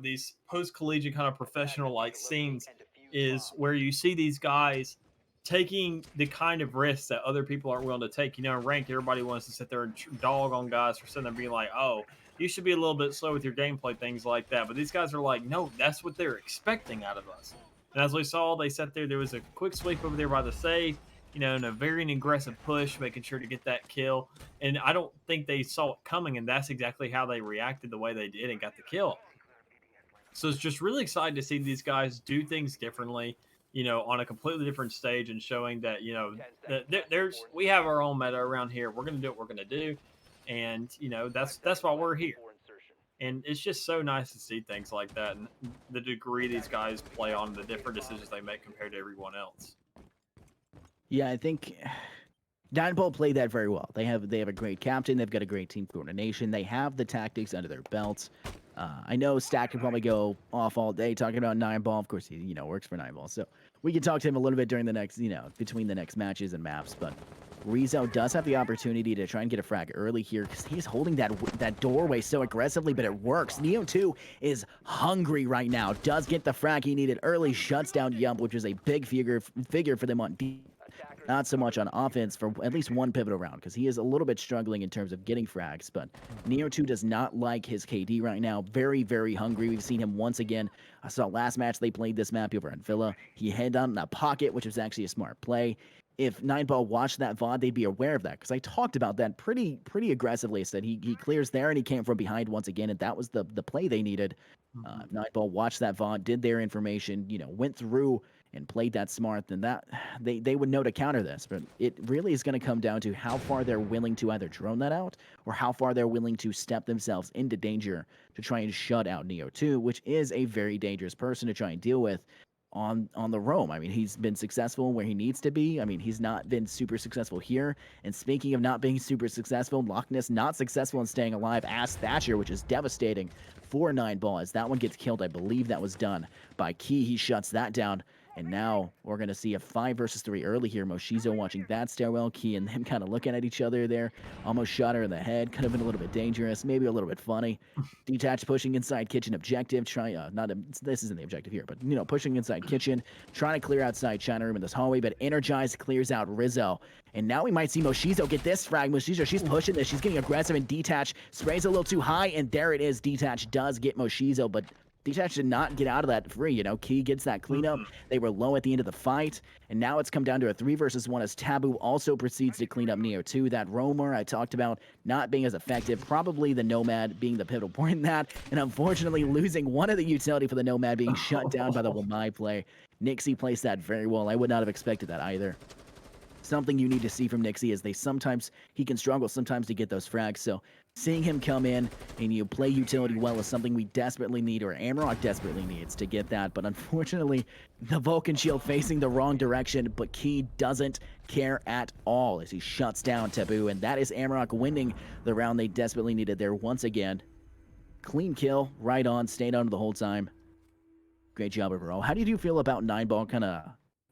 Speaker 3: these post-collegiate kind of professional scenes is where you see these guys taking the kind of risks that other people aren't willing to take. In ranked, everybody wants to sit there and dog on guys for sitting there being like, oh, you should be a little bit slow with your gameplay, things like that. But these guys are like, no, that's what they're expecting out of us. And as we saw, they sat there. There was a quick sweep over there by the safe, and a very aggressive push, making sure to get that kill. And I don't think they saw it coming, and that's exactly how they reacted the way they did and got the kill. So it's just really exciting to see these guys do things differently, on a completely different stage, and showing that, we have our own meta around here. We're going to do what we're going to do. And, that's why we're here. And it's just so nice to see things like that, and the degree these guys play on the different decisions they make compared to everyone else.
Speaker 2: Yeah, I think Nineball played that very well. They have a great captain. They've got a great team coordination. They have the tactics under their belts. I know Stack can probably go off all day talking about Nineball. Of course, he works for Nineball, so we can talk to him a little bit during the next, between the next matches and maps. But Rezo does have the opportunity to try and get a frag early here because he's holding that doorway so aggressively, but it works. Neo 2 is hungry right now. Does get the frag he needed early, shuts down Yump, which is a big figure for them on defense. Not so much on offense for at least one pivotal round, because he is a little bit struggling in terms of getting frags. But Neo 2 does not like his KD right now. Very, very hungry. We've seen him once again. I saw last match they played this map over at Villa. He head down in a pocket, which was actually a smart play. If Nineball watched that VOD, they'd be aware of that, because I talked about that pretty aggressively. I said he clears there and he came from behind once again, and that was the play they needed. Nineball watched that VOD, did their information, went through and played that smart, then that they would know to counter this. But it really is going to come down to how far they're willing to either drone that out or how far they're willing to step themselves into danger to try and shut out Neo 2, which is a very dangerous person to try and deal with on the roam. I mean, he's been successful where he needs to be. I mean, he's not been super successful here. And speaking of not being super successful, Loch Ness not successful in staying alive as Thatcher, which is devastating for Nineball as that one gets killed. I believe that was done by Key. He shuts that down. And now we're going to see a 5 versus 3 early here. Moshizo watching that stairwell. Key and them kind of looking at each other there. Almost shot her in the head. Could have been a little bit dangerous. Maybe a little bit funny. Detach pushing inside kitchen objective. This isn't the objective here, but, pushing inside kitchen. Trying to clear outside China room in this hallway, but Energize clears out Rizzo. And now we might see Moshizo get this frag. Moshizo, she's pushing this. She's getting aggressive, and Detach sprays a little too high, and there it is. Detach does get Moshizo, but Detach did not get out of that free. Key gets that cleanup. They were low at the end of the fight, and now it's come down to a 3 versus 1 as Taboo also proceeds to clean up Neo 2. That roamer I talked about not being as effective, probably the Nomad being the pivotal point in that, and unfortunately losing one of the utility for the Nomad being shut down by the Wamai play. Nixie placed that very well. I would not have expected that either. Something you need to see from Nixie is he can struggle sometimes to get those frags, so seeing him come in and play utility well is something we desperately need, or Amarok desperately needs to get that. But unfortunately, the Vulcan shield facing the wrong direction, but Key doesn't care at all as he shuts down Taboo, and that is Amarok winning the round they desperately needed there once again. Clean kill, right on, stayed on the whole time. Great job overall. How did you feel about Nineball kind of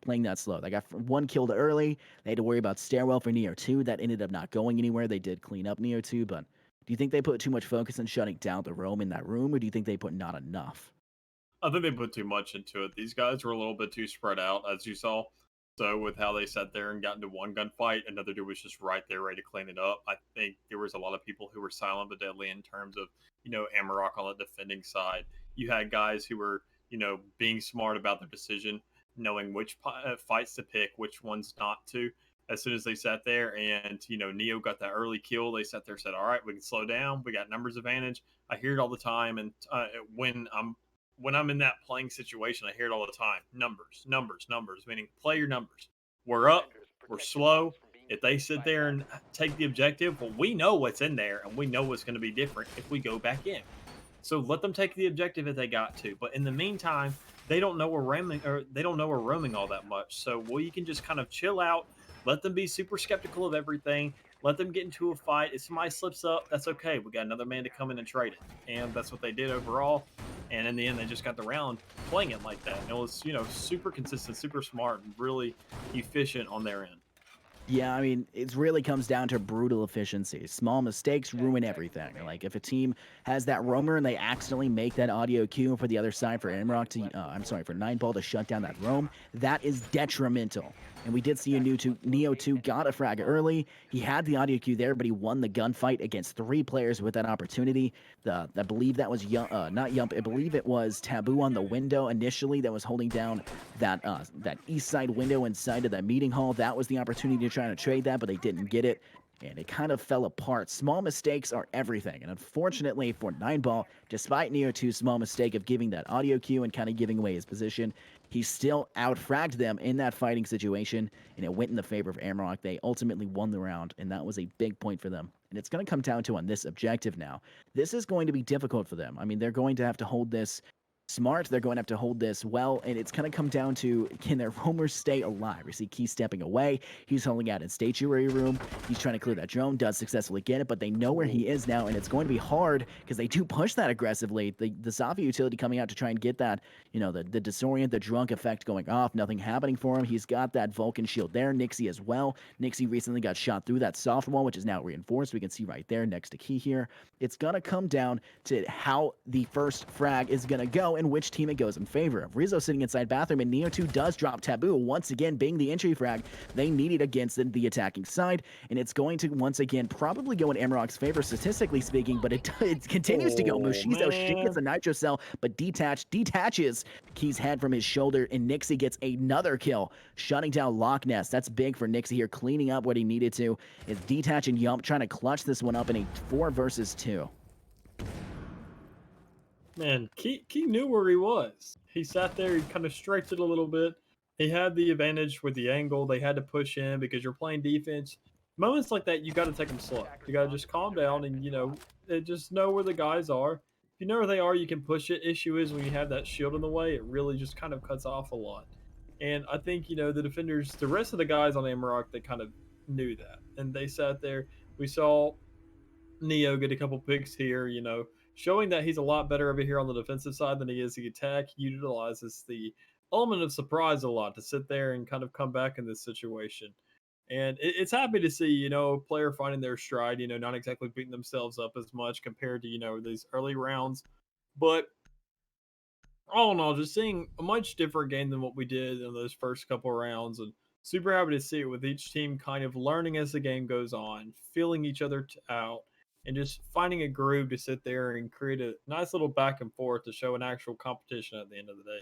Speaker 2: playing that slow? They got 1 killed early. They had to worry about stairwell for Neo 2. That ended up not going anywhere. They did clean up Neo 2, but do you think they put too much focus on shutting down the roam in that room, or do you think they put not enough?
Speaker 3: I think they put too much into it. These guys were a little bit too spread out, as you saw. So with how they sat there and got into one gunfight, another dude was just right there ready to clean it up. I think there was a lot of people who were silent but deadly in terms of, Amarok on the defending side. You had guys who were, being smart about their decision, knowing which fights to pick, which ones not to. As soon as they sat there and, Neo got that early kill, they sat there and said, all right, we can slow down. We got numbers advantage. I hear it all the time. And when I'm in that playing situation, I hear it all the time. Numbers, numbers, numbers, meaning play your numbers. We're up, we're slow. If they sit there and take the objective, well, we know what's in there and we know what's going to be different if we go back in. So let them take the objective if they got to. But in the meantime, they don't know we're roaming all that much. So you can just kind of chill out, let them be super skeptical of everything, let them get into a fight. If somebody slips up, that's okay. We got another man to come in and trade it. And that's what they did overall. And in the end, they just got the round playing it like that. And it was, super consistent, super smart, and really efficient on their end.
Speaker 2: Yeah, I mean, it really comes down to brutal efficiency. Small mistakes ruin everything. Like if a team has that roamer and they accidentally make that audio cue for the other side for Amarok for 9ball to shut down that roam, that is detrimental. And we did see Neo 2 got a frag early. He had the audio cue there, but he won the gunfight against 3 players with that opportunity. I believe that was not Yump. I believe it was Taboo on the window initially that was holding down that east side window inside of that meeting hall. That was the opportunity to try to trade that, but they didn't get it. And it kind of fell apart. Small mistakes are everything. And unfortunately for 9ball, despite Neo 2's small mistake of giving that audio cue and kind of giving away his position, he still out-fragged them in that fighting situation, and it went in the favor of Amarok. They ultimately won the round, and that was a big point for them. And it's going to come down to on this objective now. This is going to be difficult for them. I mean, they're going to have to hold this smart. They're going to have to hold this well, and it's going to come down to, can their roamers stay alive? We see Key stepping away. He's holding out in statuary room. He's trying to clear that drone, does successfully get it, but they know where he is now, and it's going to be hard because they do push that aggressively. The Zafia utility coming out to try and get that, the disorient, the drunk effect going off, nothing happening for him. He's got that Vulcan shield there. Nixie as well. Nixie recently got shot through that soft wall, which is now reinforced. We can see right there next to Key here. It's going to come down to how the first frag is going to go and which team it goes in favor of. Rizzo sitting inside bathroom, and Neo 2 does drop Taboo, once again being the entry frag they needed against the attacking side, and it's going to once again probably go in Amarok's favor statistically speaking, but it continues to go. Mushizo, she gets a nitro cell, but detaches Key's head from his shoulder, and Nixie gets another kill, shutting down Loch Ness. That's big for Nixie here, cleaning up what he needed to. It's Detach and Yump trying to clutch this one up in a 4 versus 2.
Speaker 3: Man, Key knew where he was. He sat there, he kind of stretched it a little bit. He had the advantage with the angle. They had to push in because you're playing defense. Moments like that, you got to take them slow. You got to just calm down and, just know where the guys are. If you know where they are, you can push it. Issue is when you have that shield in the way, it really just kind of cuts off a lot. And I think, the defenders, the rest of the guys on Amarok, they kind of knew that. And they sat there. We saw Neo get a couple picks here, showing that he's a lot better over here on the defensive side than he is the attack. He utilizes the element of surprise a lot to sit there and kind of come back in this situation. And it's happy to see, a player finding their stride, not exactly beating themselves up as much compared to, these early rounds. But all in all, just seeing a much different game than what we did in those first couple rounds. And super happy to see it with each team kind of learning as the game goes on, feeling each other out, and just finding a groove to sit there and create a nice little back and forth to show an actual competition at the end of the day.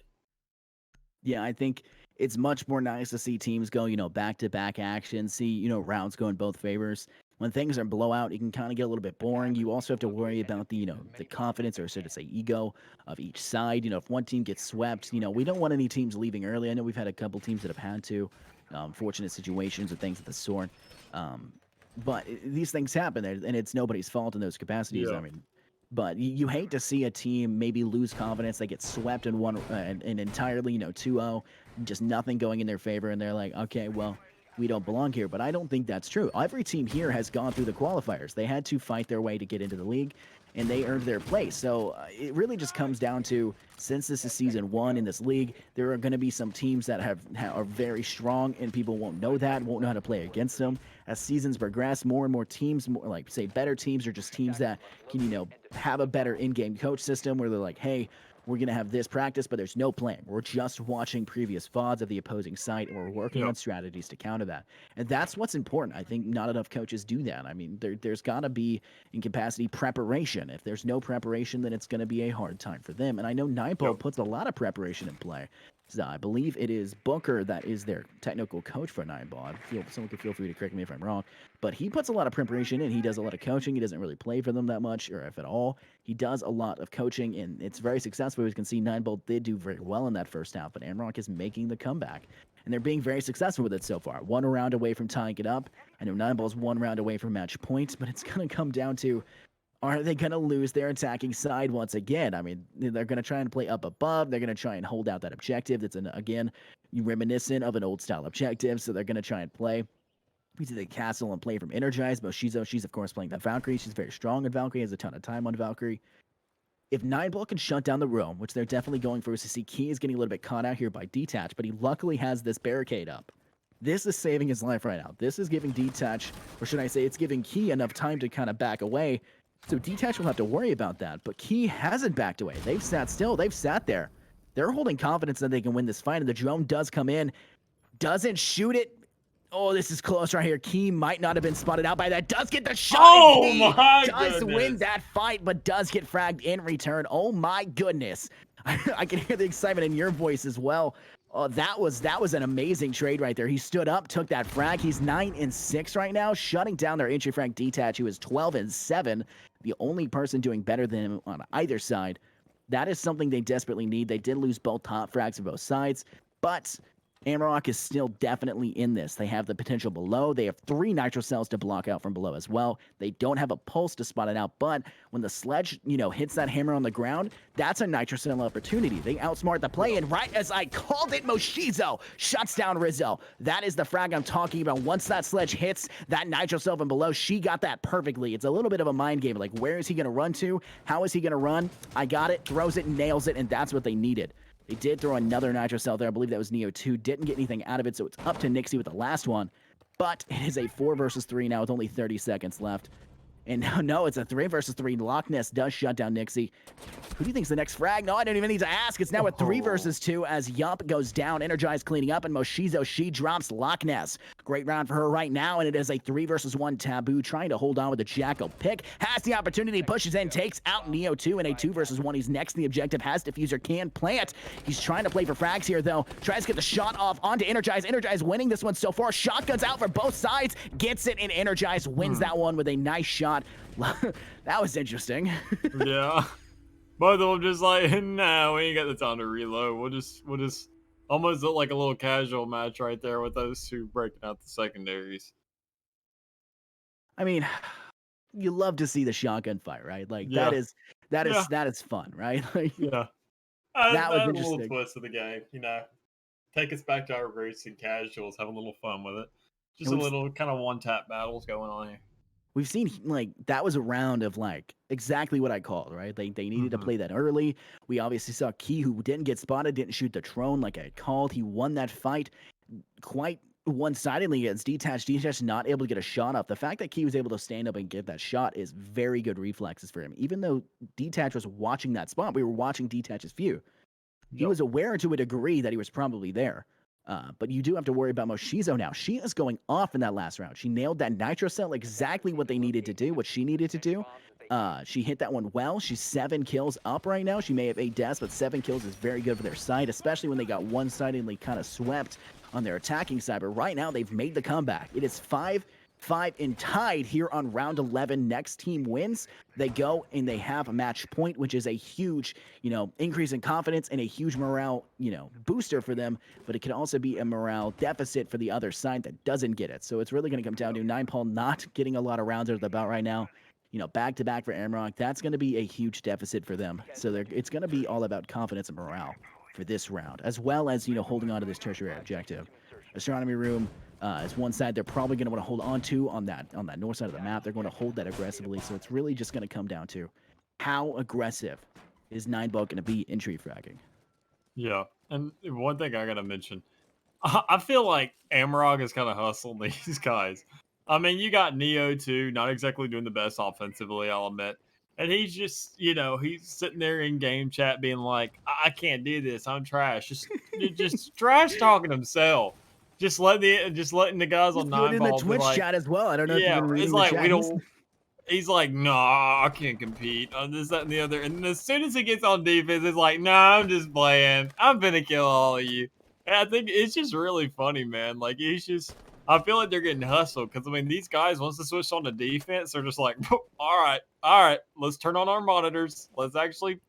Speaker 2: Yeah, I think it's much more nice to see teams go, back-to-back action, see, rounds go in both favors. When things are blowout, it can kind of get a little bit boring. You also have to worry about the, the confidence or so to say ego of each side. If one team gets swept, we don't want any teams leaving early. I know we've had a couple teams that have had to, fortunate situations or things of the sort. But these things happen, and it's nobody's fault in those capacities.
Speaker 3: Yeah.
Speaker 2: I mean, but you hate to see a team maybe lose confidence. They get swept in one and entirely, 2-0, just nothing going in their favor, and they're like, okay, well, we don't belong here. But I don't think that's true. Every team here has gone through the qualifiers. They had to fight their way to get into the league, and they earned their place. So it really just comes down to, since this is season 1 in this league, there are going to be some teams that are very strong, and people won't know how to play against them. As seasons progress, more and more teams, more like, say, better teams, or just teams that can, have a better in-game coach system where they're like, hey, we're going to have this practice, but there's no plan. We're just watching previous VODs of the opposing side, and we're working on strategies to counter that. And that's what's important. I think not enough coaches do that. I mean, there's got to be, in capacity, preparation. If there's no preparation, then it's going to be a hard time for them. And I know Nineball puts a lot of preparation in play. So I believe it is Booker that is their technical coach for Nineball. Someone could feel free to correct me if I'm wrong. But he puts a lot of preparation in. He does a lot of coaching. He doesn't really play for them that much, or if at all. He does a lot of coaching, and it's very successful. As you can see, Nineball did do very well in that first half, but Amarok is making the comeback. And they're being very successful with it so far. 1 round away from tying it up. I know Nineball's 1 round away from match point, but it's going to come down to, are they going to lose their attacking side once again? I mean, they're going to try and play up above. They're going to try and hold out that objective. That's, again, reminiscent of an old-style objective, so they're going to try and play into the castle and play from Energize. Moshizo, she's, of course, playing the Valkyrie. She's very strong in Valkyrie, has a ton of time on Valkyrie. If Nineball can shut down the room, which they're definitely going for, to see Key is getting a little bit caught out here by Detach, but he luckily has this barricade up. This is saving his life right now. This is giving Detach, or should I say, it's giving Key enough time to kind of back away. So Detach will have to worry about that, but Key hasn't backed away. They've sat still. They've sat there. They're holding confidence that they can win this fight, and the drone does come in. Doesn't shoot it. Oh, this is close right here. Key might not have been spotted out by that. Does get the shot.
Speaker 3: Oh,
Speaker 2: Key
Speaker 3: my
Speaker 2: does
Speaker 3: goodness.
Speaker 2: win that fight, but does get fragged in return. Oh, my goodness. I can hear the excitement in your voice as well. Oh, that was an amazing trade right there. He stood up, took that frag. He's 9-6 right now, shutting down their entry frag Detach, who is 12-7. The only person doing better than him on either side. That is something they desperately need. They did lose both top frags on both sides, but Amarok is still definitely in this. They have the potential below. They have 3 nitro cells to block out from below as well. They don't have a pulse to spot it out, but when the sledge, hits that hammer on the ground, that's a nitro cell opportunity. They outsmart the play, and right as I called it, Moshizo shuts down Rizzo. That is the frag I'm talking about. Once that sledge hits that nitro cell from below, she got that perfectly. It's a little bit of a mind game. Like, where is he going to run to? How is he going to run? I got it, throws it, nails it, and that's what they needed. They did throw another nitro cell there. I believe that was Neo 2. Didn't get anything out of it, so it's up to Nixie with the last one. But it is a 4 versus 3 now with only 30 seconds left. And no, it's a 3 versus 3. Loch Ness does shut down Nixie. Who do you think's the next frag? No, I don't even need to ask. It's now a 3 versus 2 as Yump goes down. Energize cleaning up, and Moshizo, she drops Loch Ness. Great round for her right now, and it is a 3 versus 1 Taboo trying to hold on with the Jackal pick. Has the opportunity, pushes in, takes out Neo 2 in a 2 versus 1. He's next in the objective, has Diffuser, can plant. He's trying to play for frags here, though. Tries to get the shot off onto Energize. Energize winning this one so far. Shotguns out for both sides. Gets it, and Energize wins that one with a nice shot. That was interesting.
Speaker 3: Yeah. Both of them just like, nah, we ain't got the time to reload. We'll just almost look like a little casual match right there with those two breaking out the secondaries.
Speaker 2: I mean, you love to see the shotgun fight, right? Like that is fun, right? Like,
Speaker 3: Yeah.
Speaker 2: that was
Speaker 3: a
Speaker 2: interesting.
Speaker 3: little twist of the game, Take us back to our roots and casuals, have a little fun with it. Just a little kind of one-tap battles going on here.
Speaker 2: We've seen, like, that was a round of, like, exactly what I called, right? They needed to play that early. We obviously saw Key, who didn't get spotted, didn't shoot the Trone like I had called. He won that fight quite one-sidedly against Detach. Detach not able to get a shot off. The fact that Key was able to stand up and get that shot is very good reflexes for him. Even though Detach was watching that spot, we were watching Detach's view. He was aware to a degree that he was probably there. But you do have to worry about Moshizo now. She is going off in that last round. She nailed that nitro cell, exactly what they needed to do, what she needed to do. She hit that one well. She's 7 kills up right now. She may have 8 deaths, but 7 kills is very good for their side, especially when they got one-sidedly kind of swept on their attacking side. But right now, they've made the comeback. It is 5-5 and tied here on round 11. Next team wins. They go and they have a match point, which is a huge, increase in confidence and a huge morale, booster for them. But it can also be a morale deficit for the other side that doesn't get it. So it's really going to come down to Nineball not getting a lot of rounds under the belt right now. Back-to-back for Amarok, that's going to be a huge deficit for them. So it's going to be all about confidence and morale for this round, as well as, holding on to this tertiary objective. Astronomy Room is one side they're probably going to want to hold on to on that north side of the map. They're going to hold that aggressively. So it's really just going to come down to how aggressive is Nineball going to be in tree fragging.
Speaker 3: Yeah, and one thing I got to mention, I feel like Amarok is kind of hustling these guys. I mean, you got Neo too, not exactly doing the best offensively, I'll admit. And he's just, he's sitting there in game chat being like, I can't do this. I'm trash. Just trash talking himself. Just letting the guys
Speaker 2: He's
Speaker 3: on
Speaker 2: doing it
Speaker 3: nine
Speaker 2: in the
Speaker 3: ball be
Speaker 2: Twitch
Speaker 3: like,
Speaker 2: chat as well. I don't know if you've
Speaker 3: yeah,
Speaker 2: been
Speaker 3: it's
Speaker 2: reading the
Speaker 3: like we
Speaker 2: chat.
Speaker 3: don't. He's like, nah, I can't compete on this, that, and the other. And as soon as he gets on defense, it's like, nah, I'm just playing. I'm gonna kill all of you. And I think it's just really funny, man. Like he's just. I feel like they're getting hustled because I mean these guys once they switch on to defense, they're just like, all right, let's turn on our monitors. Let's play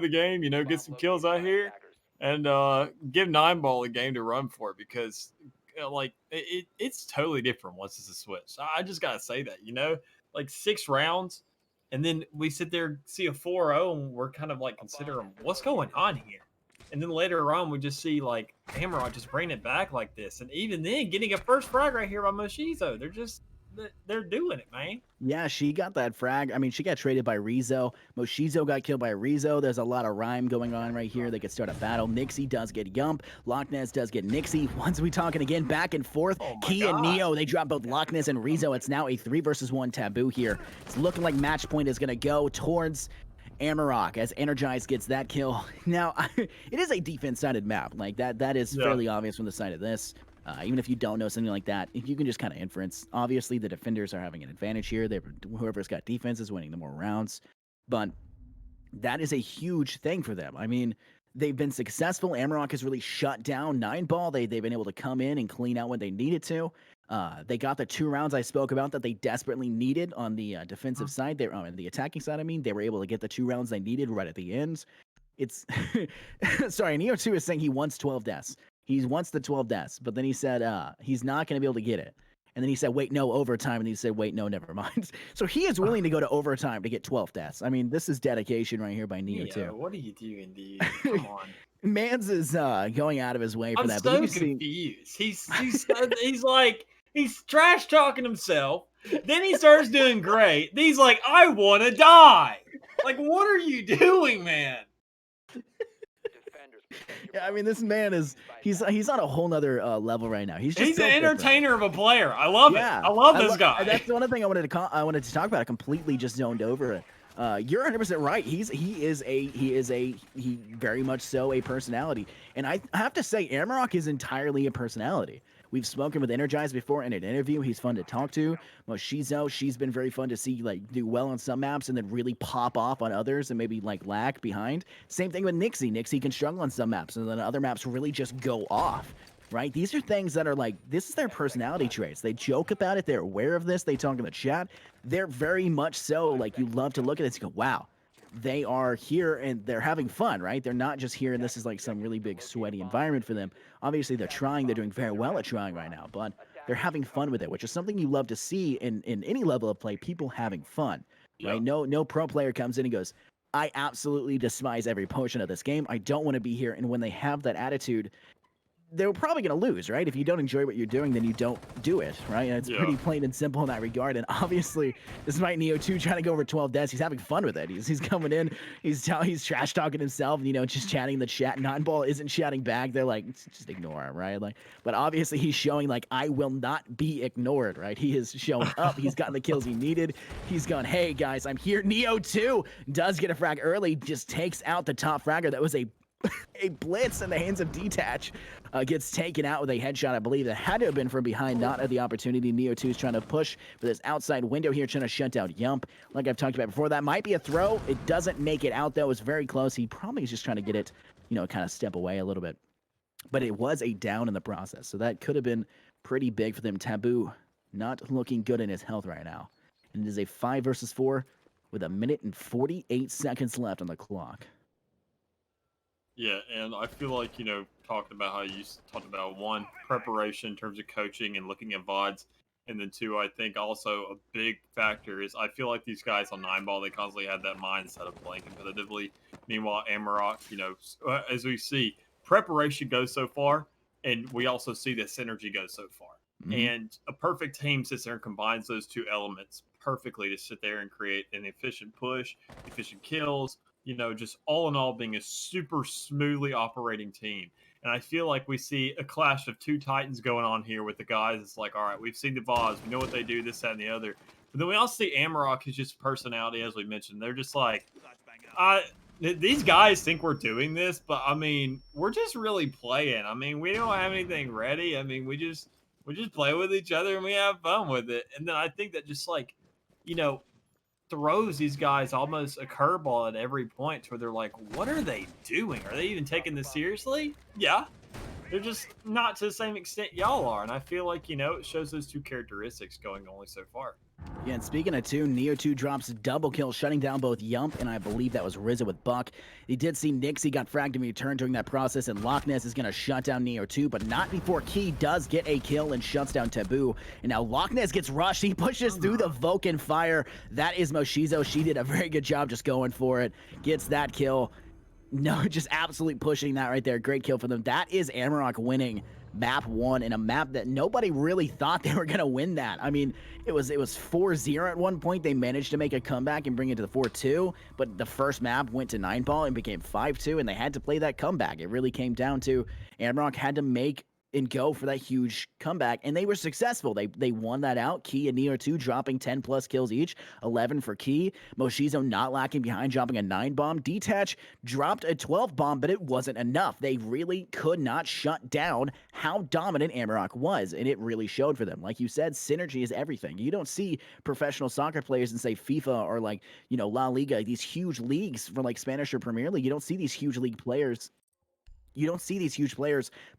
Speaker 3: the game. Get some kills out here, and give Nine Ball a game to run for because like it's totally different once it's a switch. I just gotta say that like 6 rounds, and then we sit there see a 4-0, and we're kind of like considering what's going on here. And then later on, we just see like Amarok just bringing it back like this, and even then getting a first frag right here by Moshizo. They're doing it, man.
Speaker 2: Yeah, she got that frag. I mean, she got traded by Rizzo. Moshizo got killed by Rizzo. There's a lot of rhyme going on right here. They could start a battle. Nixie does get Yump. Loch Ness does get Nixie. Once we talking again, back and forth.
Speaker 3: Oh my
Speaker 2: Key and
Speaker 3: God.
Speaker 2: Neo, they drop both Loch Ness and Rizzo. It's now a 3 versus 1 taboo here. It's looking like match point is going to go towards Amarok as Energize gets that kill. Now, it is a defense-sided map. Like, that is fairly obvious from the side of this. Even if you don't know something like that, if you can just kind of inference, obviously the defenders are having an advantage here. Whoever's got defense is winning the more rounds, but that is a huge thing for them. I mean, they've been successful. Amarok has really shut down Nine Ball. They've been able to come in and clean out when they needed to. They got the 2 rounds I spoke about that they desperately needed on the defensive side. They on the attacking side. I mean, they were able to get the 2 rounds they needed right at the end. It's sorry, Neo2 is saying he wants 12 deaths. He wants the 12 deaths, but then he said he's not going to be able to get it. And then he said, wait, no, overtime. And he said, wait, no, never mind. So he is willing to go to overtime to get 12 deaths. I mean, this is dedication right here by Neo2.
Speaker 3: What are you doing, dude? Come on.
Speaker 2: Mans is going out of his way for
Speaker 3: I'm
Speaker 2: that.
Speaker 3: so confused. He's trash talking himself. Then he starts doing great. Then he's like, I want to die. Like, what are you doing, man?
Speaker 2: Yeah, I mean, this man is he's on a whole nother level right now. He's
Speaker 3: an
Speaker 2: so
Speaker 3: entertainer of a player. I love it. I love this guy.
Speaker 2: That's the one thing I wanted to talk about. I completely just zoned over it. You're 100% right. He very much so a personality, and I have to say, Amarok is entirely a personality. We've spoken with Energize before in an interview. He's fun to talk to. Moshizo, she's been very fun to see do well on some maps and then really pop off on others and maybe lag behind. Same thing with Nixie. Nixie can struggle on some maps and then other maps really just go off. Right? These are things that are this is their personality traits. They joke about it. They're aware of this. They talk in the chat. They're very much so you love to look at this and go, wow, they are here and they're having fun, right? They're not just here and this is some really big sweaty environment for them. Obviously, they're trying. They're doing very well at trying right now, but they're having fun with it, which is something you love to see in any level of play, people having fun, right? No pro player comes in and goes, I absolutely despise every portion of this game. I don't want to be here. And when they have that attitude, they're probably going to lose, right? If you don't enjoy what you're doing, then you don't do it, right? And it's pretty plain and simple in that regard. And obviously, despite Neo2 trying to go over 12 deaths, he's having fun with it. He's coming in, he's trash talking himself, just chatting in the chat. Nine Ball isn't chatting back. They're like, just ignore him, right? But obviously he's showing I will not be ignored, right? He is showing up. He's gotten the kills he needed. He's gone, hey guys, I'm here. Neo2 does get a frag early, just takes out the top fragger. That was a blitz in the hands of Detach. Gets taken out with a headshot. I believe that had to have been from behind, not at the opportunity. Neo2 is trying to push for this outside window here, trying to shut down Yump. Like I've talked about before, that might be a throw. It doesn't make it out, though. It's very close. He probably is just trying to get it, kind of step away a little bit. But it was a down in the process, so that could have been pretty big for them. Taboo not looking good in his health right now. And it is a 5 versus 4 with 1 minute and 48 seconds left on the clock.
Speaker 3: Yeah, and I feel like, talking about how you talked about 1, preparation in terms of coaching and looking at VODs, and then 2, I think also a big factor is I feel like these guys on 9 Ball, they constantly have that mindset of playing competitively. Meanwhile, Amarok, as we see, preparation goes so far, and we also see that synergy goes so far. Mm-hmm. And a perfect team sits there and combines those 2 elements perfectly to sit there and create an efficient push, efficient kills, just all in all being a super smoothly operating team. And I feel like we see a clash of 2 titans going on here with the guys. It's like, all right, we've seen the VODs. We know what they do, this, that, and the other. But then we also see Amarok, who's just personality, as we mentioned. They're just like, these guys think we're doing this, but I mean, we're just really playing. I mean, we don't have anything ready. I mean, we just play with each other and we have fun with it. And then I think that just like, you know, throws these guys almost a curveball at every point to where they're like, what are they doing? Are they even taking this seriously? Yeah. They're just not to the same extent y'all are. And I feel like, you know, it shows those two characteristics going only so far.
Speaker 2: Yeah, and speaking of two, Neo 2 drops double kill, shutting down both Yump and I believe that was RZA with Buck. He did see Nixie got fragged in return during that process, and Loch Ness is going to shut down Neo 2, but not before Key does get a kill and shuts down Taboo. And now Loch Ness gets rushed. He pushes through the Vulcan fire. That is Moshizo. She did a very good job just going for it. Gets that kill. No, just absolutely pushing that right there. Great kill for them. That is Amarok winning map 1 in a map that nobody really thought they were going to win that. I mean, it was 4-0 at one point. They managed to make a comeback and bring it to the 4-2, but the first map went to 9-ball and became 5-2, and they had to play that comeback. It really came down to Amarok had to make and go for that huge comeback, and they were successful. They won that out. Key and Neo 2 dropping 10 plus kills each, 11 for Key. Moshizo not lacking behind, dropping a 9 bomb. Detach dropped a 12 bomb, but it wasn't enough. They really could not shut down how dominant Amarok was, and it really showed for them. Like you said, synergy is everything. You don't see professional soccer players in, say, FIFA or like, you know, La Liga, these huge leagues for like Spanish or Premier League. You don't see these huge league players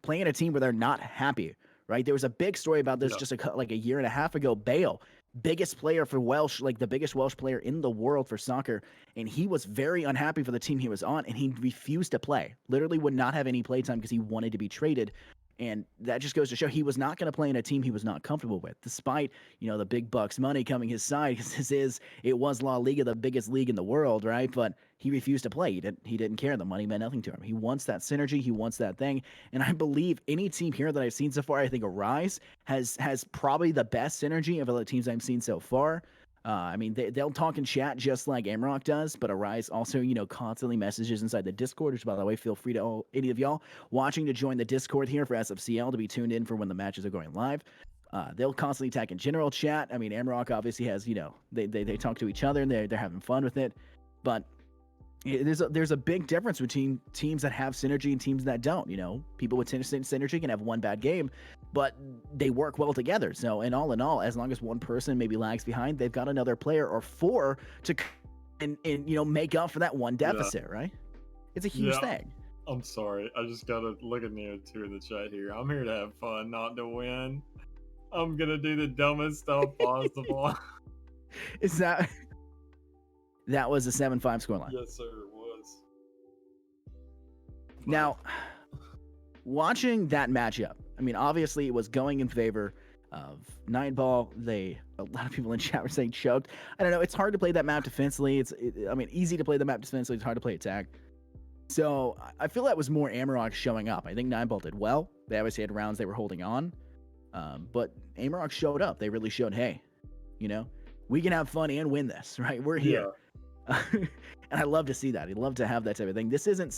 Speaker 2: playing a team where they're not happy, right? There was a big story about this just like a year and a half ago. Bale, biggest player for Welsh, like the biggest Welsh player in the world for soccer, and he was very unhappy for the team he was on, and he refused to play. Literally would not have any playtime because he wanted to be traded. And that just goes to show he was not going to play in a team he was not comfortable with, despite, you know, the big bucks money coming his side, because it was La Liga, the biggest league in the world, right? But he refused to play. He didn't care. The money meant nothing to him. He wants that synergy. He wants that thing. And I believe any team here that I've seen so far, I think Arise has probably the best synergy of all the teams I've seen so far. I mean, they'll talk in chat just like Amarok does, but Arise also, you know, constantly messages inside the Discord, which, by the way, feel free to any of y'all watching to join the Discord here for SFCL to be tuned in for when the matches are going live. They'll constantly tag in general chat. I mean, Amarok obviously has, you know, they talk to each other and they're having fun with it, but there's a big difference between teams that have synergy and teams that don't. You know, people with synergy can have one bad game, but they work well together. So, in all, as long as one person maybe lags behind, they've got another player or four to and you know, make up for that one deficit, right? It's a huge thing.
Speaker 3: I'm sorry. I just gotta look at Neo 2 in the chat here. I'm here to have fun, not to win. I'm gonna do the dumbest stuff possible.
Speaker 2: Is that was a 7-5 scoreline?
Speaker 3: Yes, sir, it was.
Speaker 2: Now, watching that matchup, I mean, obviously it was going in favor of 9-ball. A lot of people in chat were saying choked. I don't know. It's hard to play that map defensively. I mean, easy to play the map defensively. It's hard to play attack. So I feel that was more Amarok showing up. I think 9-ball did well. They obviously had rounds they were holding on. But Amarok showed up. They really showed, hey, you know, we can have fun and win this, right? We're here. Yeah. And I love to see that. I'd love to have that type of thing. This isn't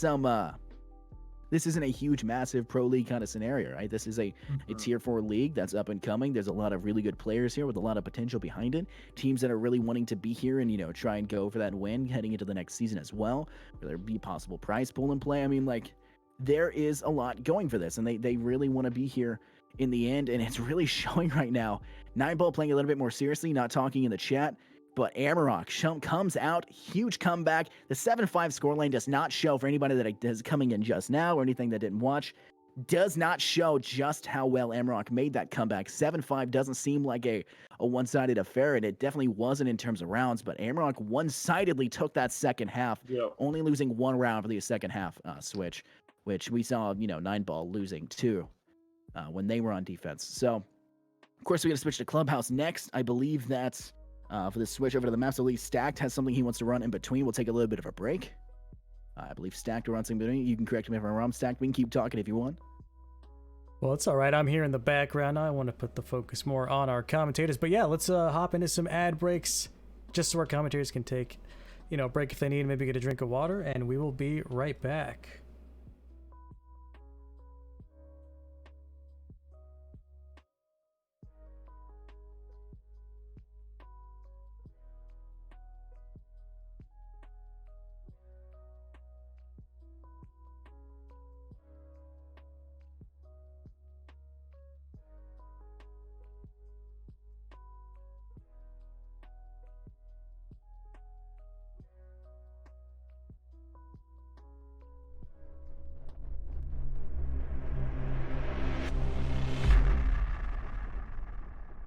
Speaker 2: a huge, massive pro league kind of scenario, right? This is a tier 4 league that's up and coming. There's a lot of really good players here with a lot of potential behind it. Teams that are really wanting to be here and, you know, try and go for that win heading into the next season as well. Will there be possible prize pool in play? I mean, like, there is a lot going for this, and they really want to be here in the end, and it's really showing right now. 9-ball playing a little bit more seriously, not talking in the chat. But Amarok comes out, huge comeback. The 7-5 scoreline does not show, for anybody that is coming in just now or anything that didn't watch, does not show just how well Amarok made that comeback. 7-5 doesn't seem like a one-sided affair, and it definitely wasn't in terms of rounds, but Amarok one-sidedly took that second half, only losing one round for the second half switch, which we saw, you know, 9-ball losing two when they were on defense. So, of course, we're going to switch to Clubhouse next. I believe that's for the switch over to the maps. I believe Stacked has something he wants to run in between. We'll take a little bit of a break. I believe Stacked will run something in between. You can correct me if I'm wrong, Stacked. We can keep talking if you want.
Speaker 1: Well, it's all right. I'm here in the background. I want to put the focus more on our commentators. But yeah, let's hop into some ad breaks just so our commentators can take, you know, a break if they need, maybe get a drink of water, and we will be right back.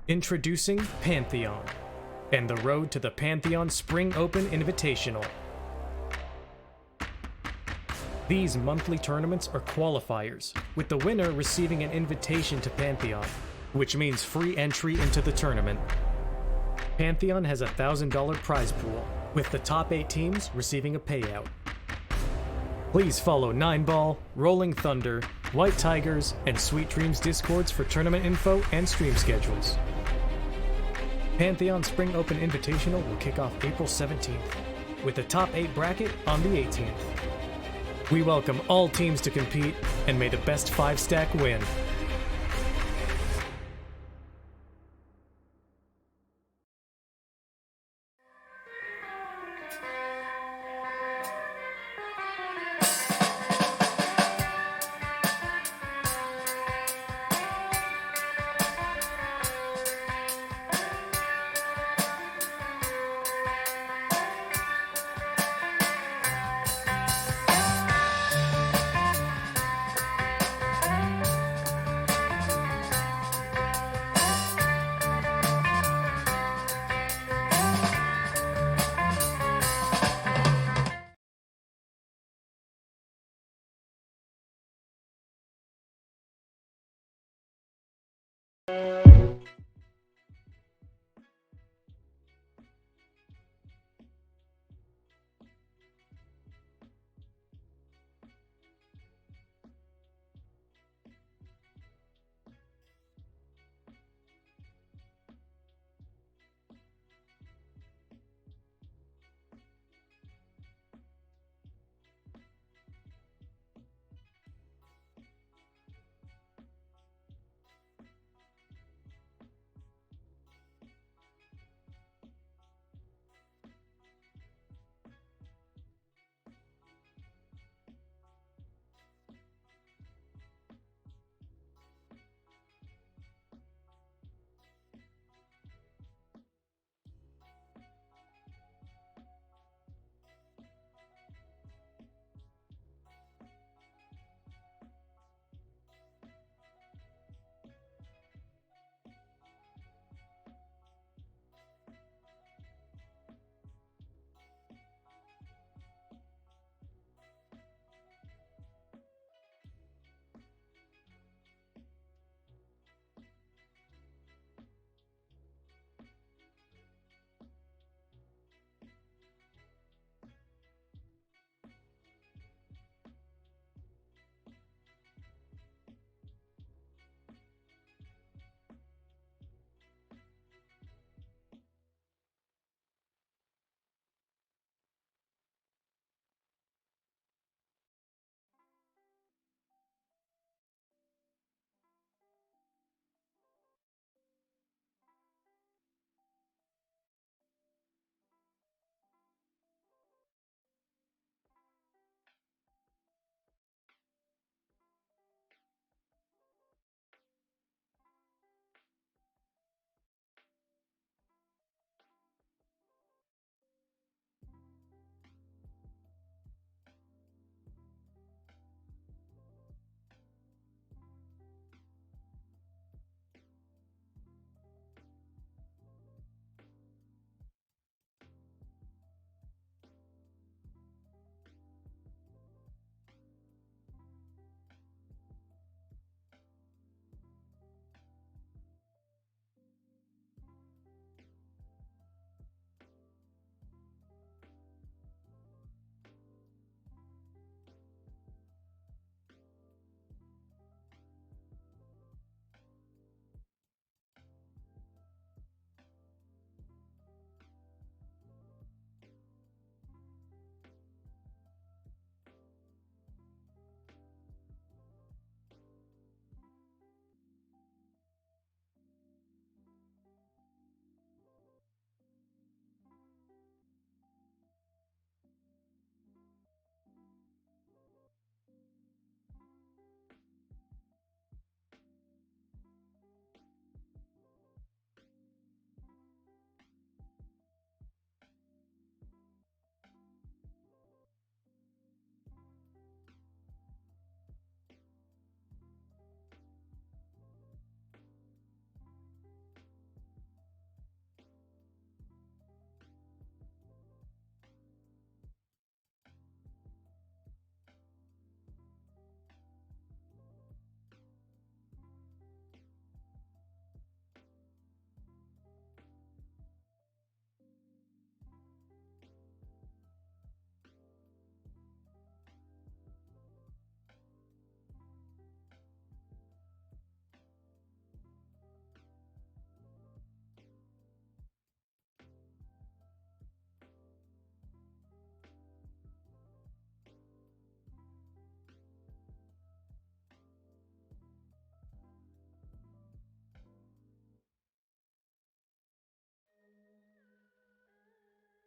Speaker 1: Introducing Pantheon, and the road to the Pantheon Spring Open Invitational. These monthly tournaments are qualifiers, with the winner receiving an invitation to Pantheon, which means free entry into the tournament. Pantheon has a $1,000 prize pool, with the top 8 teams receiving a payout. Please follow 9ball, Rolling Thunder, White Tigers, and Sweet Dreams Discords for tournament info and stream schedules. Pantheon Spring Open Invitational will kick off April 17th, with the top 8 bracket on the 18th. We welcome all teams to compete, and may the best 5-stack win.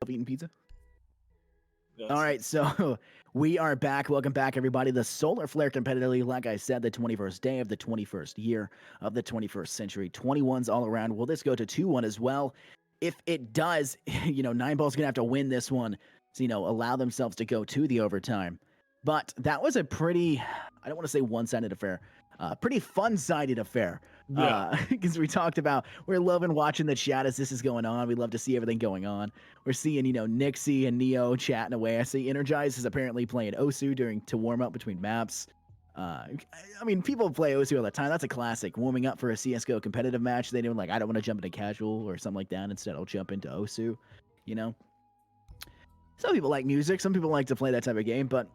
Speaker 2: love eating pizza.
Speaker 3: Yes.
Speaker 2: All right, so we are back. Welcome back, everybody. The Solar Flare Competitive League, like I said, the 21st day of the 21st year of the 21st century. 21s all around. Will this go to 2-1 as well? If it does, Nine Ball's going to have to win this one to, allow themselves to go to the overtime. But that was a pretty, I don't want to say one-sided affair, pretty fun-sided affair.
Speaker 3: Yeah.
Speaker 2: Because we talked about, we're loving watching the chat as this is going on. We love to see everything going on. We're seeing, Nixie and Neo chatting away. I see Energize is apparently playing Osu to warm up between maps. People play Osu all the time. That's a classic. Warming up for a CSGO competitive match. They do I don't want to jump into casual or something like that. Instead, I'll jump into Osu, Some people like music. Some people like to play that type of game, but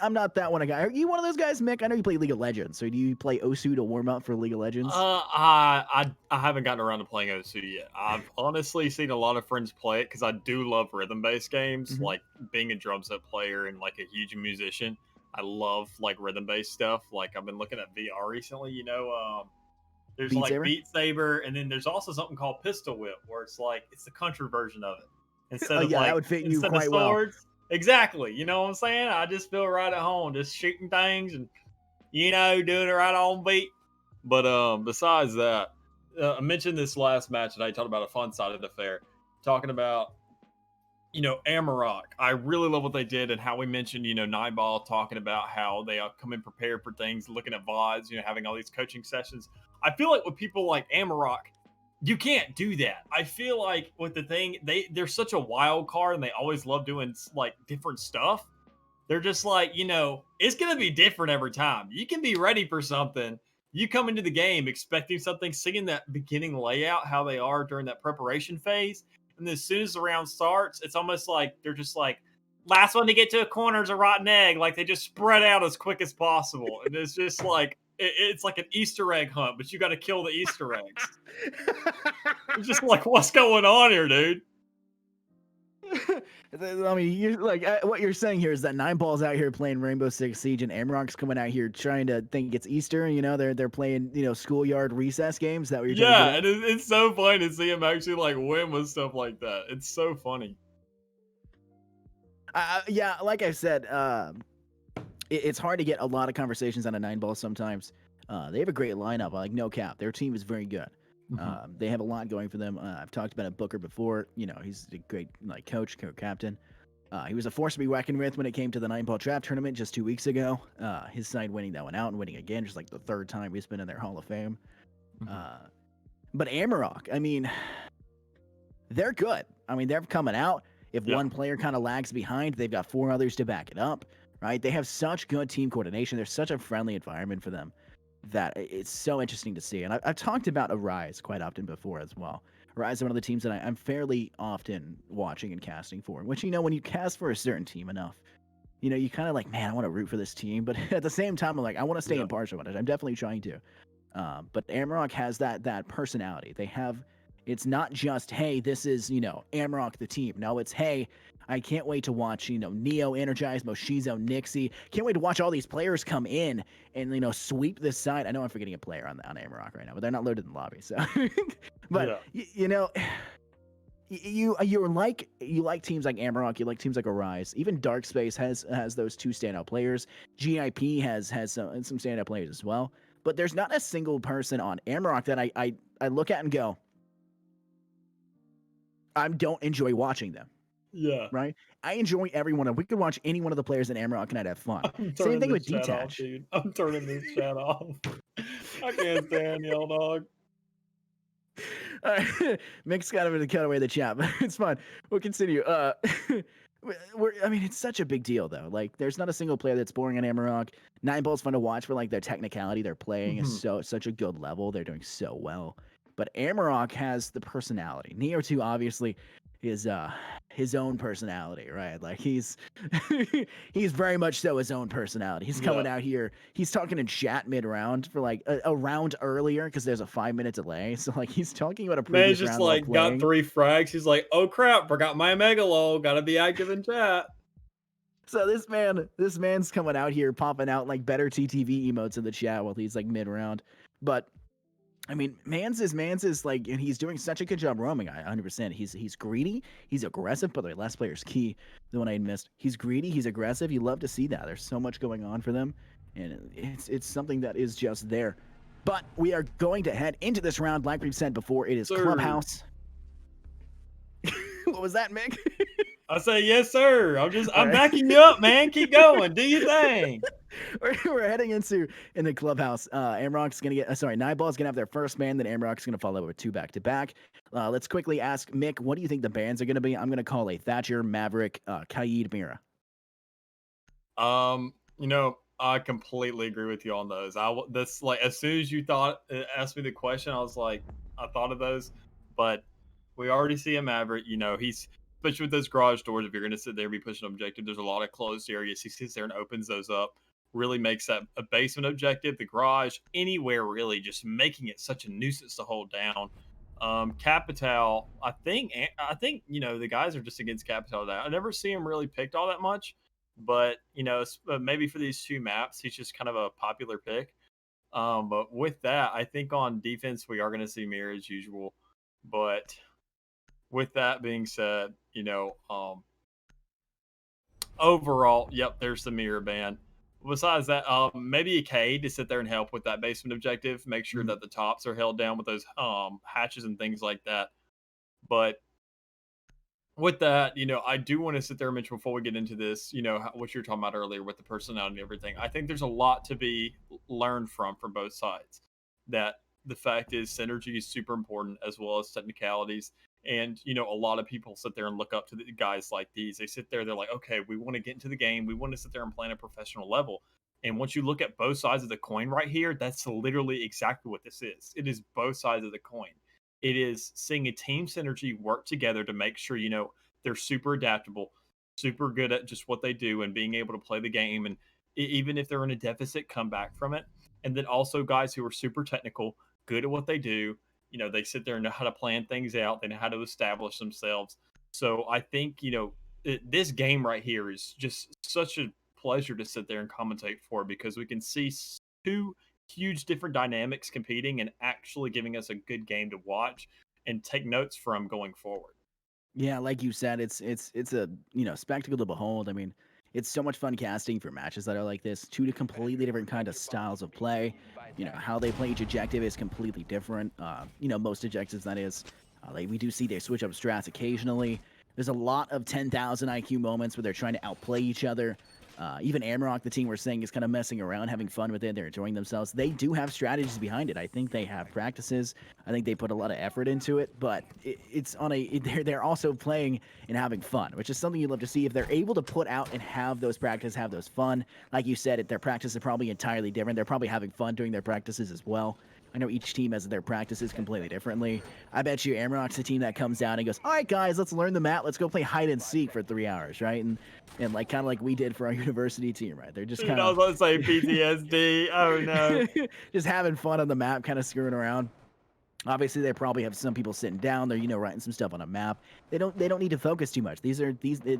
Speaker 2: I'm not that one guy. Are you one of those guys, Mick? I know you play League of Legends. So do you play Osu to warm up for League of Legends?
Speaker 3: I haven't gotten around to playing Osu yet. I've honestly seen a lot of friends play it because I do love rhythm-based games.
Speaker 2: Mhm.
Speaker 3: Like being a drum set player and like a huge musician, I love like rhythm-based stuff. Like I've been looking at VR recently. There's
Speaker 2: Beat
Speaker 3: like
Speaker 2: Saber?
Speaker 3: Beat Saber, and then there's also something called Pistol Whip, where it's the country version of it. Instead of
Speaker 2: that would fit you
Speaker 3: instead of
Speaker 2: quite well.
Speaker 3: swords. Exactly. You know what I'm saying? I just feel right at home, just shooting things and doing it right on beat. But besides that, I mentioned this last match that I talked about a fun side of the fair, talking about Amarok. I really love what they did and how we mentioned Nine Ball talking about how they come in prepared for things, looking at VODs, having all these coaching sessions. I feel like with people like Amarok, you can't do that. I feel like with the thing, they're such a wild card and they always love doing like different stuff. They're just it's going to be different every time. You can be ready for something. You come into the game expecting something, seeing that beginning layout, how they are during that preparation phase. And then as soon as the round starts, it's almost like they're just last one to get to a corner is a rotten egg. Like they just spread out as quick as possible. And it's just it's like an Easter egg hunt, but you got to kill the Easter eggs. It's just what's going on here, dude?
Speaker 2: You're what you're saying here is that Nine Ball's out here playing Rainbow Six Siege, and Amarok's coming out here trying to think it's Easter. They're playing schoolyard recess games. Is that what you're trying to
Speaker 3: Yeah, and it's so funny to see him actually win with stuff like that. It's so funny.
Speaker 2: Yeah, like I said, it's hard to get a lot of conversations on a Nine Ball sometimes. They have a great lineup. No cap, their team is very good. They have a lot going for them. I've talked about Booker before. He's a great coach, co-captain. He was a force to be reckoned with when it came to the Nine Ball Draft tournament just 2 weeks ago. His side winning that one out and winning again, just the third time he's been in their Hall of Fame. But Amarok, they're good. They're coming out. If one player kind of lags behind, they've got 4 others to back it up, right? They have such good team coordination. There's such a friendly environment for them that it's so interesting to see. And I've talked about Arise quite often before as well. Arise is one of the teams that I'm fairly often watching and casting for, which, when you cast for a certain team enough, you kind of man, I want to root for this team. But at the same time, I'm I want to stay impartial on it. I'm definitely trying to. But Amarok has that personality. It's not just, hey, this is, Amarok the team. No, it's, hey, I can't wait to watch, Neo, Energize, Moshizo, Nixie. Can't wait to watch all these players come in and, sweep this side. I know I'm forgetting a player on Amarok right now, but they're not loaded in the lobby. So, but, you like teams like Amarok, you like teams like Arise. Even Dark Space has those 2 standout players. GIP has some standout players as well. But there's not a single person on Amarok that I look at and go, I don't enjoy watching them.
Speaker 3: Yeah.
Speaker 2: Right? I enjoy every one of them. We could watch any one of the players in Amarok and I'd have fun.
Speaker 3: Same
Speaker 2: thing with
Speaker 3: chat
Speaker 2: Detach.
Speaker 3: off, dude. I'm turning this chat off. I can't stand y'all, dog.
Speaker 2: Mick's kind of going to cut away the chat, but it's fine. We'll continue. It's such a big deal, though. There's not a single player that's boring on Amarok. Nine Ball's fun to watch for, their technicality. They're playing is such a good level. They're doing so well. But Amarok has the personality. Neo 2, obviously, is his own personality, right? He's he's very much so his own personality. He's coming out here. He's talking in chat mid-round for a round earlier because there's a 5-minute delay. So he's talking about a previous
Speaker 3: Man's just
Speaker 2: round
Speaker 3: got 3 frags. He's like, oh crap, forgot my Megalo. Gotta be active in chat.
Speaker 2: So this man's coming out here popping out better TTV emotes in the chat while he's mid-round. But I mean, Mans is like, and he's doing such a good job roaming. 100%. He's greedy. He's aggressive. But the last player's key, the one I missed. He's greedy. He's aggressive. You love to see that. There's so much going on for them, and it's something that is just there. But we are going to head into this round, like we've said before. It is
Speaker 3: Sir.
Speaker 2: Clubhouse. What was that, Mick?
Speaker 3: I say yes, sir. I'm backing you up, man. Keep going. Do your thing.
Speaker 2: We're heading into in the Clubhouse. Amarok's gonna get Nightball's gonna have their first ban, then Amarok's gonna follow with 2 back-to-back. Let's quickly ask Mick, what do you think the bans are gonna be? I'm gonna call a Thatcher, Maverick, Kaid, Mira.
Speaker 3: I completely agree with you on those. This like as soon as you asked me the question, I was like, I thought of those, but we already see a Maverick. He's especially with those garage doors. If you're going to sit there and be pushing objective, there's a lot of closed areas. He sits there and opens those up. Really makes that a basement objective, the garage, anywhere really, just making it such a nuisance to hold down. Capital, I think the guys are just against Capital now. I never see him really picked all that much. But maybe for these 2 maps, he's just kind of a popular pick. But with that, I think on defense we are going to see Mirror as usual. But with that being said, overall, yep, there's the Mirror ban. Besides that, maybe a Cade to sit there and help with that basement objective, make sure that the tops are held down with those hatches and things like that. But with that, I do want to sit there and mention before we get into this, what you were talking about earlier with the personality and everything. I think there's a lot to be learned from both sides. That the fact is synergy is super important as well as technicalities. And, a lot of people sit there and look up to the guys like these. They sit there, they're like, okay, we want to get into the game. We want to sit there and play on a professional level. And once you look at both sides of the coin right here, that's literally exactly what this is. It is both sides of the coin. It is seeing a team synergy work together to make sure, they're super adaptable, super good at just what they do and being able to play the game. And even if they're in a deficit, come back from it. And then also guys who are super technical, good at what they do. They sit there and know how to plan things out. They know how to establish themselves. So I think, this game right here is just such a pleasure to sit there and commentate for because we can see 2 huge different dynamics competing and actually giving us a good game to watch and take notes from going forward.
Speaker 2: Yeah, like you said, it's a spectacle to behold. I mean, it's so much fun casting for matches that are like this. 2 completely different kind of styles of play. How they play each objective is completely different. Most objectives that is. Like we do see they switch up strats occasionally. There's a lot of 10,000 IQ moments where they're trying to outplay each other. Even Amarok, the team we're saying, is kind of messing around, having fun with it. They're enjoying themselves. They do have strategies behind it. I think they have practices. I think they put a lot of effort into it. But they're also playing and having fun, which is something you love to see. If they're able to put out and have those practices, have those fun, like you said, their practices are probably entirely different. They're probably having fun doing their practices as well. I know each team has their practices completely differently. I bet you Amarok's the team that comes down and goes, all right, guys, let's learn the map. Let's go play hide and seek for 3 hours, right? And like kind of like we did for our university team, right? They're just kind of...
Speaker 3: I was about to say PTSD. Oh, no.
Speaker 2: Just having fun on the map, kind of screwing around. Obviously, they probably have some people sitting down. They're, writing some stuff on a map. They don't need to focus too much.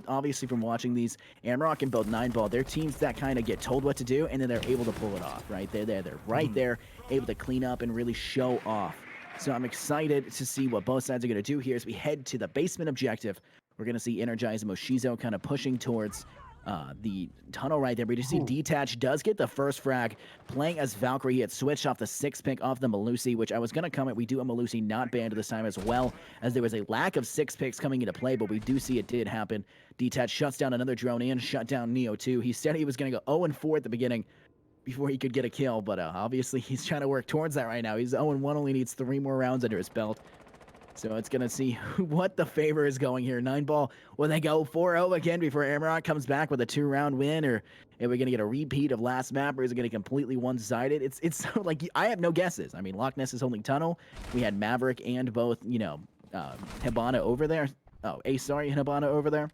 Speaker 2: Obviously from watching these, Amarok and both 9ball, they're teams that kind of get told what to do, and then they're able to pull it off, right? They're right there, able to clean up and really show off. So I'm excited to see what both sides are going to do here as we head to the basement objective. We're going to see Energize and Moshizo kind of pushing towards the tunnel right there. But you see Detach does get the first frag playing as Valkyrie. He had switched off the 6 pick off the Malusi, which I was going to comment. We do have Malusi not banned this time as well, as there was a lack of 6 picks coming into play, but we do see it did happen. Detach shuts down another drone and shut down Neo 2. He said he was going to go 0-4 at the beginning before he could get a kill, but obviously he's trying to work towards that right now. He's 0-1, only needs 3 more rounds under his belt. So it's going to see what the favor is going here. 9ball, will they go 4-0 again before Amarok comes back with a 2-round win? Or are we going to get a repeat of last map? Or is it going to be completely one-sided? It's like, I have no guesses. I mean, Loch Ness is holding tunnel. We had Maverick and both, Hibana over there. Hibana over there.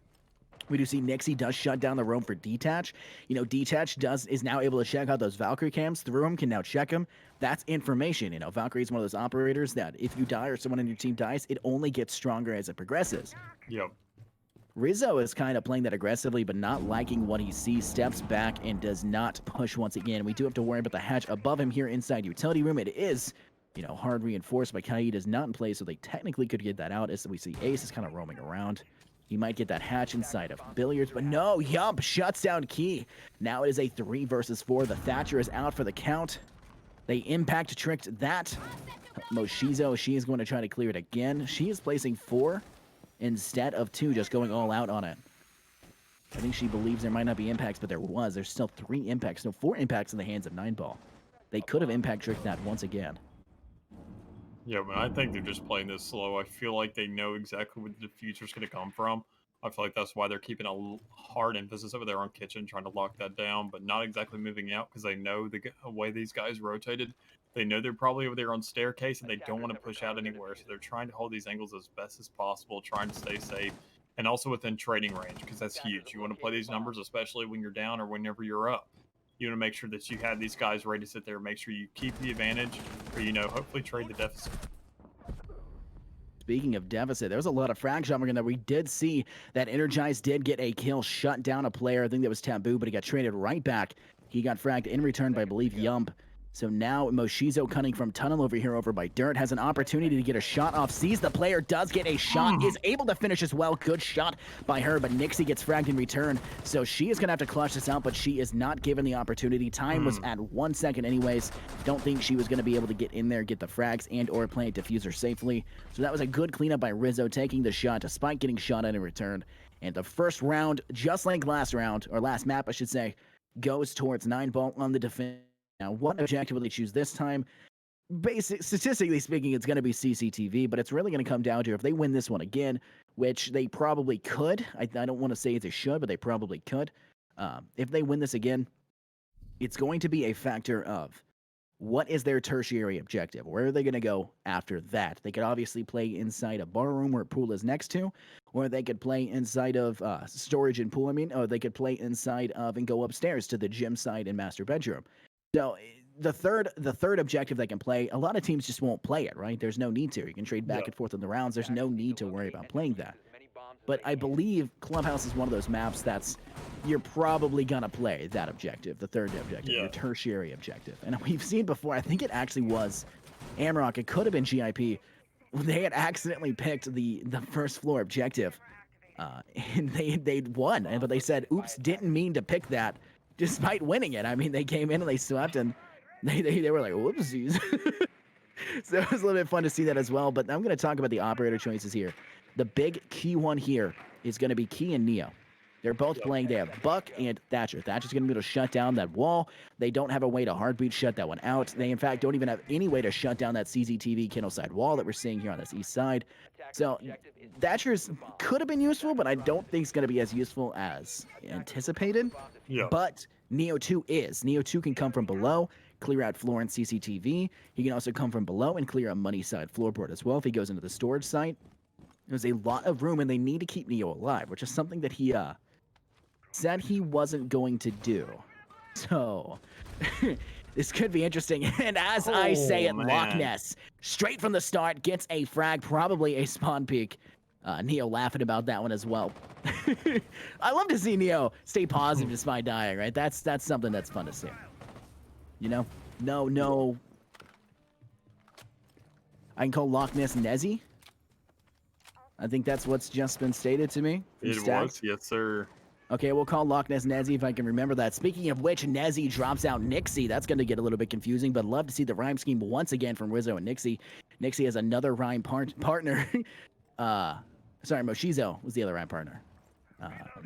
Speaker 2: We do see Nixie does shut down the roam for Detach. Detach is now able to check out those Valkyrie cams through him, can now check them. That's information. Valkyrie is one of those operators that if you die or someone in your team dies, it only gets stronger as it progresses.
Speaker 3: Yep.
Speaker 2: Rizzo is kind of playing that aggressively, but not liking what he sees, steps back and does not push once again. We do have to worry about the hatch above him here inside utility room. It is hard reinforced, but Kaid is not in place, so they technically could get that out. As we see Ace is kind of roaming around. He might get that hatch inside of Billiards, but no, Yump shuts down Key. Now it is a 3 versus 4. The Thatcher is out for the count. They impact tricked that. Moshizo, she is going to try to clear it again. She is placing 4 instead of 2, just going all out on it. I think she believes there might not be impacts, but there was. There's still 3 impacts, no 4 impacts in the hands of 9ball. They could have impact tricked that once again.
Speaker 3: Yeah, but I think they're just playing this slow. I feel like they know exactly where the future's going to come from. I feel like that's why they're keeping a hard emphasis over there on Kitchen, trying to lock that down, but not exactly moving out because they know the way these guys rotated. They know they're probably over there on Staircase, and they don't want to push out anywhere, so they're trying to hold these angles as best as possible, trying to stay safe, and also within trading range, because that's huge. You want to play these numbers, especially when you're down or whenever you're up. You want to make sure that you have these guys ready to sit there, make sure you keep the advantage, or, hopefully trade the deficit.
Speaker 2: Speaking of deficit, there was a lot of frag shot that we did see that Energize did get a kill, shut down a player. I think that was Taboo, but he got traded right back. He got fragged in return by, I believe, Yump. So now Moshizo cutting from Tunnel over here over by Dirt has an opportunity to get a shot off. Sees the player, does get a shot, is able to finish as well. Good shot by her, but Nixie gets fragged in return. So she is going to have to clutch this out, but she is not given the opportunity. Time was at 1 second anyways. Don't think she was going to be able to get in there, get the frags, and or plant diffuser safely. So that was a good cleanup by Rizzo, taking the shot despite getting shot at in return. And the first round, just like last round, or last map I should say, goes towards 9ball on the defense. Now, what objective will they choose this time? Statistically speaking, it's going to be CCTV, but it's really going to come down to if they win this one again, which they probably could. I don't want to say they should, but they probably could. If they win this again, it's going to be a factor of what is their tertiary objective? Where are they going to go after that? They could obviously play inside a bar room where pool is next to, or they could play inside of storage and pool, or they could play inside of and go upstairs to the gym side and master bedroom. So the third objective they can play, a lot of teams just won't play it, right? There's no need to. You can trade back and forth in the rounds. There's no need to worry about playing that. But I believe Clubhouse is one of those maps that's you're probably going to play that objective, the third objective, your tertiary objective. And we've seen before, I think it actually was Amarok. It could have been GIP. They had accidentally picked the first floor objective, and they'd won. But they said, oops, didn't mean to pick that. Despite winning it, I mean, they came in and they swept, and they were like, whoopsies. So it was a little bit fun to see that as well. But I'm going to talk about the operator choices here. The big key one here is going to be Key and Neo. They're both playing. They have Buck and Thatcher. Thatcher's going to be able to shut down that wall. They don't have a way to heartbeat shut that one out. They, in fact, don't even have any way to shut down that CCTV kennel side wall that we're seeing here on this east side. So Thatcher's could have been useful, but I don't think it's going to be as useful as anticipated.
Speaker 3: Yeah.
Speaker 2: But Neo 2 is. Neo 2 can come from below, clear out floor and CCTV. He can also come from below and clear a money side floorboard as well if he goes into the storage site. There's a lot of room, and they need to keep Neo alive, which is something that he said he wasn't going to do. So this could be interesting. And as I say it, Loch Ness, straight from the start, gets a frag, probably a spawn peek. Neo laughing about that one as well. I love to see Neo stay positive despite dying, right? That's something that's fun to see. No. I can call Loch Ness Nezzy. I think that's what's just been stated to me.
Speaker 3: It was, yes, sir.
Speaker 2: Okay, we'll call Loch Ness Nezzy if I can remember that. Speaking of which, Nezzy drops out Nixie. That's going to get a little bit confusing, but love to see the rhyme scheme once again from Rizzo and Nixie. Nixie has another rhyme partner. Sorry, Moshizo was the other rhyme partner.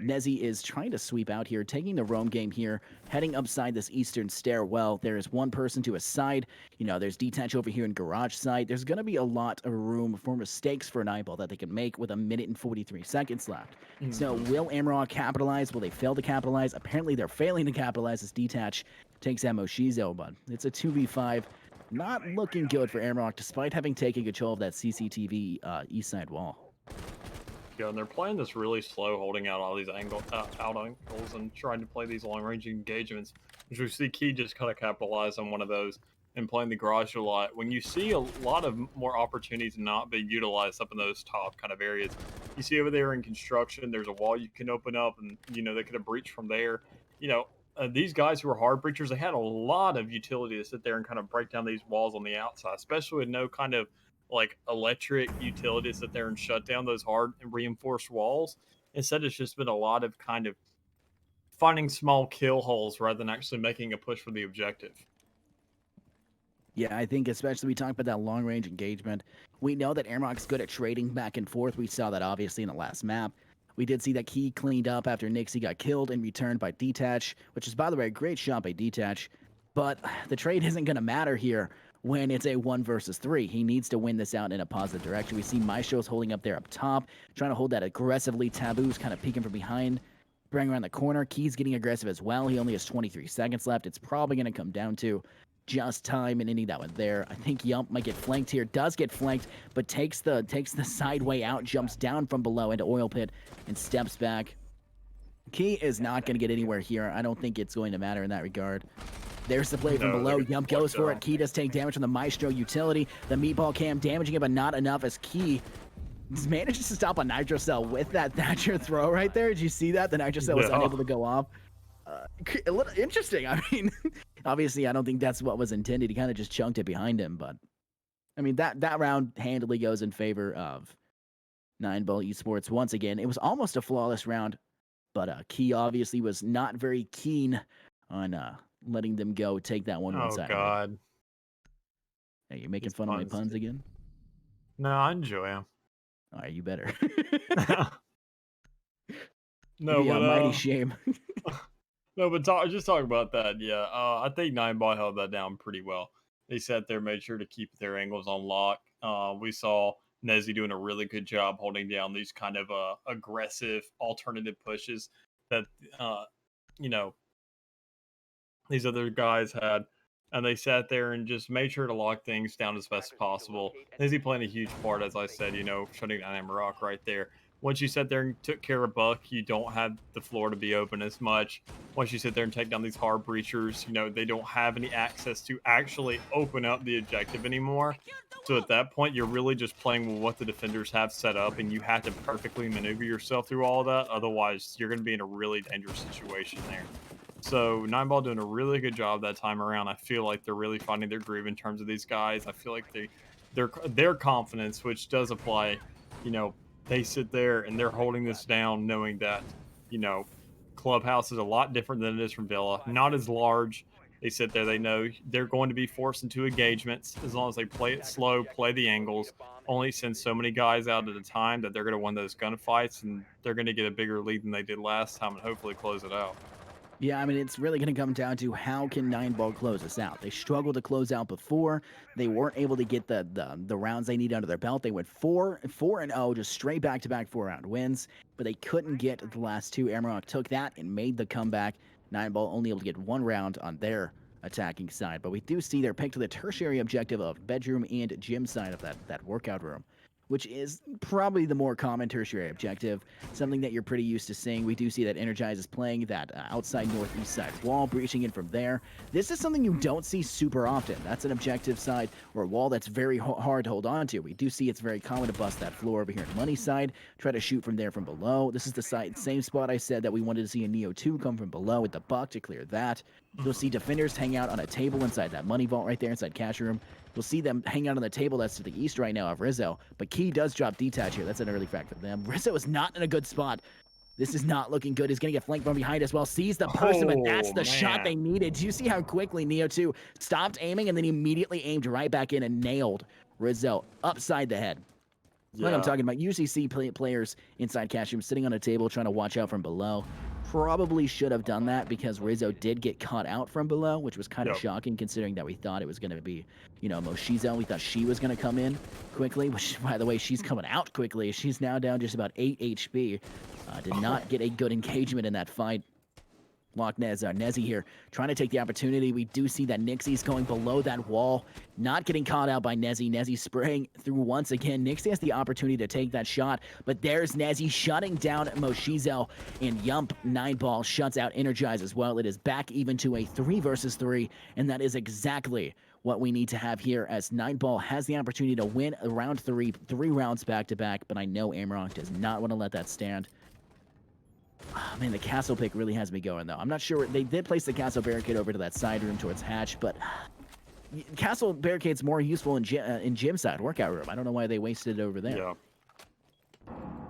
Speaker 2: Nezzy is trying to sweep out here, taking the roam game here, heading upside this eastern stairwell. There is one person to his side. There's detach over here in garage side. There's going to be a lot of room for mistakes for an eyeball that they can make with 1 minute and 43 seconds left. So will Amarok capitalize? Will they fail to capitalize? Apparently they're failing to capitalize as detach takes out Moshizo, but it's a 2v5. Not looking good for Amarok despite having taken control of that CCTV east side wall.
Speaker 3: Yeah, and they're playing this really slow, holding out all these out angles and trying to play these long-range engagements, which we see Key just kind of capitalize on one of those and playing the garage a lot. When you see a lot of more opportunities not being utilized up in those top kind of areas, you see over there in construction, there's a wall you can open up, and they could have breached from there. these guys who are hard breachers, they had a lot of utility to sit there and kind of break down these walls on the outside, especially with no kind of like electric utility to sit there and shut down those hard and reinforced walls. Instead, it's just been a lot of kind of finding small kill holes rather than actually making a push for the objective.
Speaker 2: Yeah, I think especially we talked about that long range engagement. We know that Amarok's good at trading back and forth. We saw that obviously in the last map. We did see that Key cleaned up after Nixie got killed and returned by Detach, which is, by the way, a great shot by Detach. But the trade isn't going to matter here when it's a 1 versus 3. He needs to win this out in a positive direction. We see Maestro's holding up there up top, trying to hold that aggressively. Taboo's kind of peeking from behind, bring around the corner. Key's getting aggressive as well. He only has 23 seconds left. It's probably going to come down to just time and ending that one there. I think Yump might get flanked here. Does get flanked, but takes the side way out, jumps down from below into Oil Pit, and steps back. Key is not going to get anywhere here. I don't think it's going to matter in that regard. There's the play from below. Yump goes for it. Key does take damage from the Maestro utility. The meatball cam damaging it, but not enough as Key manages to stop a Nitro Cell with that Thatcher throw right there. Did you see that? The Nitro Cell was unable to go off. A little interesting. I mean, obviously, I don't think that's what was intended. He kind of just chunked it behind him. But, I mean, that round handily goes in favor of 9ball Esports. Once again, it was almost a flawless round. But Key obviously was not very keen on letting them go take that one side.
Speaker 3: Oh, God.
Speaker 2: Hey, you're making fun of my puns again?
Speaker 3: No, I enjoy them.
Speaker 2: All right, you better.
Speaker 3: No,
Speaker 2: but mighty shame.
Speaker 3: No, but just talk about that. Yeah, I think 9ball held that down pretty well. They sat there, made sure to keep their angles on lock. We saw Nezzy doing a really good job holding down these kind of aggressive alternative pushes that you know these other guys had, and they sat there and just made sure to lock things down as best as possible. Nezzy playing a huge part, as I said, shutting down Amarok right there. Once you sit there and took care of Buck, you don't have the floor to be open as much. Once you sit there and take down these hard breachers, they don't have any access to actually open up the objective anymore. So at that point, you're really just playing with what the defenders have set up, and you have to perfectly maneuver yourself through all of that. Otherwise, you're going to be in a really dangerous situation there. So 9ball doing a really good job that time around. I feel like they're really finding their groove in terms of these guys. I feel like their confidence, which does apply, they sit there and they're holding this down knowing that, Clubhouse is a lot different than it is from Villa. Not as large. They sit there, they know they're going to be forced into engagements as long as they play it slow, play the angles, only send so many guys out at a time that they're going to win those gunfights, and they're going to get a bigger lead than they did last time and hopefully close it out.
Speaker 2: Yeah, I mean, it's really going to come down to how can 9ball close this out. They struggled to close out before. They weren't able to get the rounds they need under their belt. They went 4-0, just straight back-to-back 4-round wins, but they couldn't get the last two. Amarok took that and made the comeback. 9ball only able to get one round on their attacking side, but we do see their pick to the tertiary objective of bedroom and gym side of that workout room, which is probably the more common tertiary objective, something that you're pretty used to seeing. We do see that Energize is playing that outside northeast side wall, breaching in from there. This is something you don't see super often. That's an objective side or a wall that's very hard to hold on to. We do see it's very common to bust that floor over here in money side, try to shoot from there from below. This is the same spot I said that we wanted to see a Neo 2 come from below with the Buck to clear that. You'll see defenders hang out on a table inside that money vault right there inside cash room. You'll see them hang out on the table that's to the east right now of Rizzo, but Key does drop Detach here. That's an early frag for them. Rizzo is not in a good spot. This is not looking good. He's going to get flanked from behind as well. Sees the person, but that's the shot they needed. Do you see how quickly Neo 2 stopped aiming and then immediately aimed right back in and nailed Rizzo upside the head? Yeah. Like I'm talking about, UCC players inside cash room sitting on a table trying to watch out from below. Probably should have done that because Rizzo did get caught out from below, which was kind of shocking considering that we thought it was going to be, Moshizo. We thought she was going to come in quickly, which, by the way, she's coming out quickly. She's now down just about 8 HP. Did not get a good engagement in that fight. Lock Nezzy here, trying to take the opportunity. We do see that Nixie's going below that wall, not getting caught out by Nezzy. Nezzy spraying through once again. Nixie has the opportunity to take that shot, but there's Nezzy shutting down Moshizo, and Yump 9ball shuts out Energize as well. It is back even to a 3 versus 3, and that is exactly what we need to have here as 9ball has the opportunity to win round 3 rounds back-to-back, but I know Amarok does not want to let that stand. Oh, man, the castle pick really has me going, though. I'm not sure. They did place the castle barricade over to that side room towards hatch, but castle barricade's more useful in gym side workout room. I don't know why they wasted it over there.
Speaker 3: Yeah.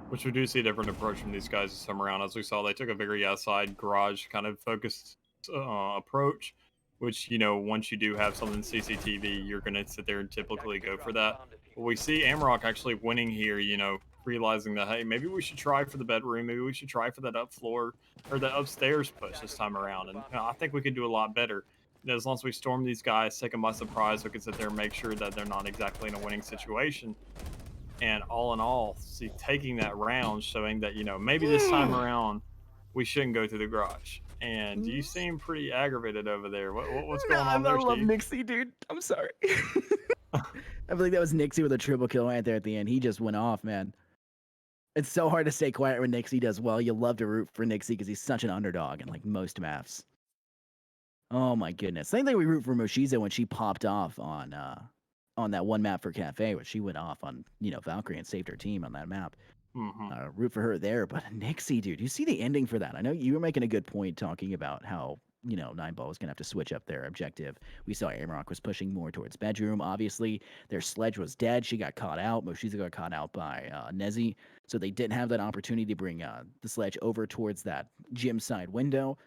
Speaker 3: Which we do see a different approach from these guys this time around. As we saw, they took a very outside garage kind of focused approach, which, you know, once you do have something CCTV, you're going to sit there and typically go for that. But we see Amarok actually winning here, you know, realizing that, hey, maybe we should try for the bedroom. Maybe we should try for that up floor or the upstairs push this time around. And you know, I think we could do a lot better. You know, as long as we storm these guys, take them by surprise, we can sit there and make sure that they're not exactly in a winning situation. And all in all, see, taking that round, showing that, you know, maybe this time around we shouldn't go through the garage. And you seem pretty aggravated over there. What's going on there,
Speaker 2: I love
Speaker 3: Steve?
Speaker 2: Nixie, dude. I'm sorry. I believe that was Nixie with a triple kill right there at the end. He just went off, man. It's so hard to stay quiet when Nixie does well. You love to root for Nixie because he's such an underdog in like most maps. Oh my goodness. Same thing we root for Moshiza when she popped off on that one map for Cafe, where she went off on, you know, Valkyrie and saved her team on that map. Root for her there. But Nixie, dude, you see the ending for that. I know you were making a good point talking about how, you know, 9ball was going to have to switch up their objective. We saw Amarok was pushing more towards bedroom. Obviously, their sledge was dead. She got caught out. Moshiza got caught out by Nezi. So they didn't have that opportunity to bring the sledge over towards that gym side window.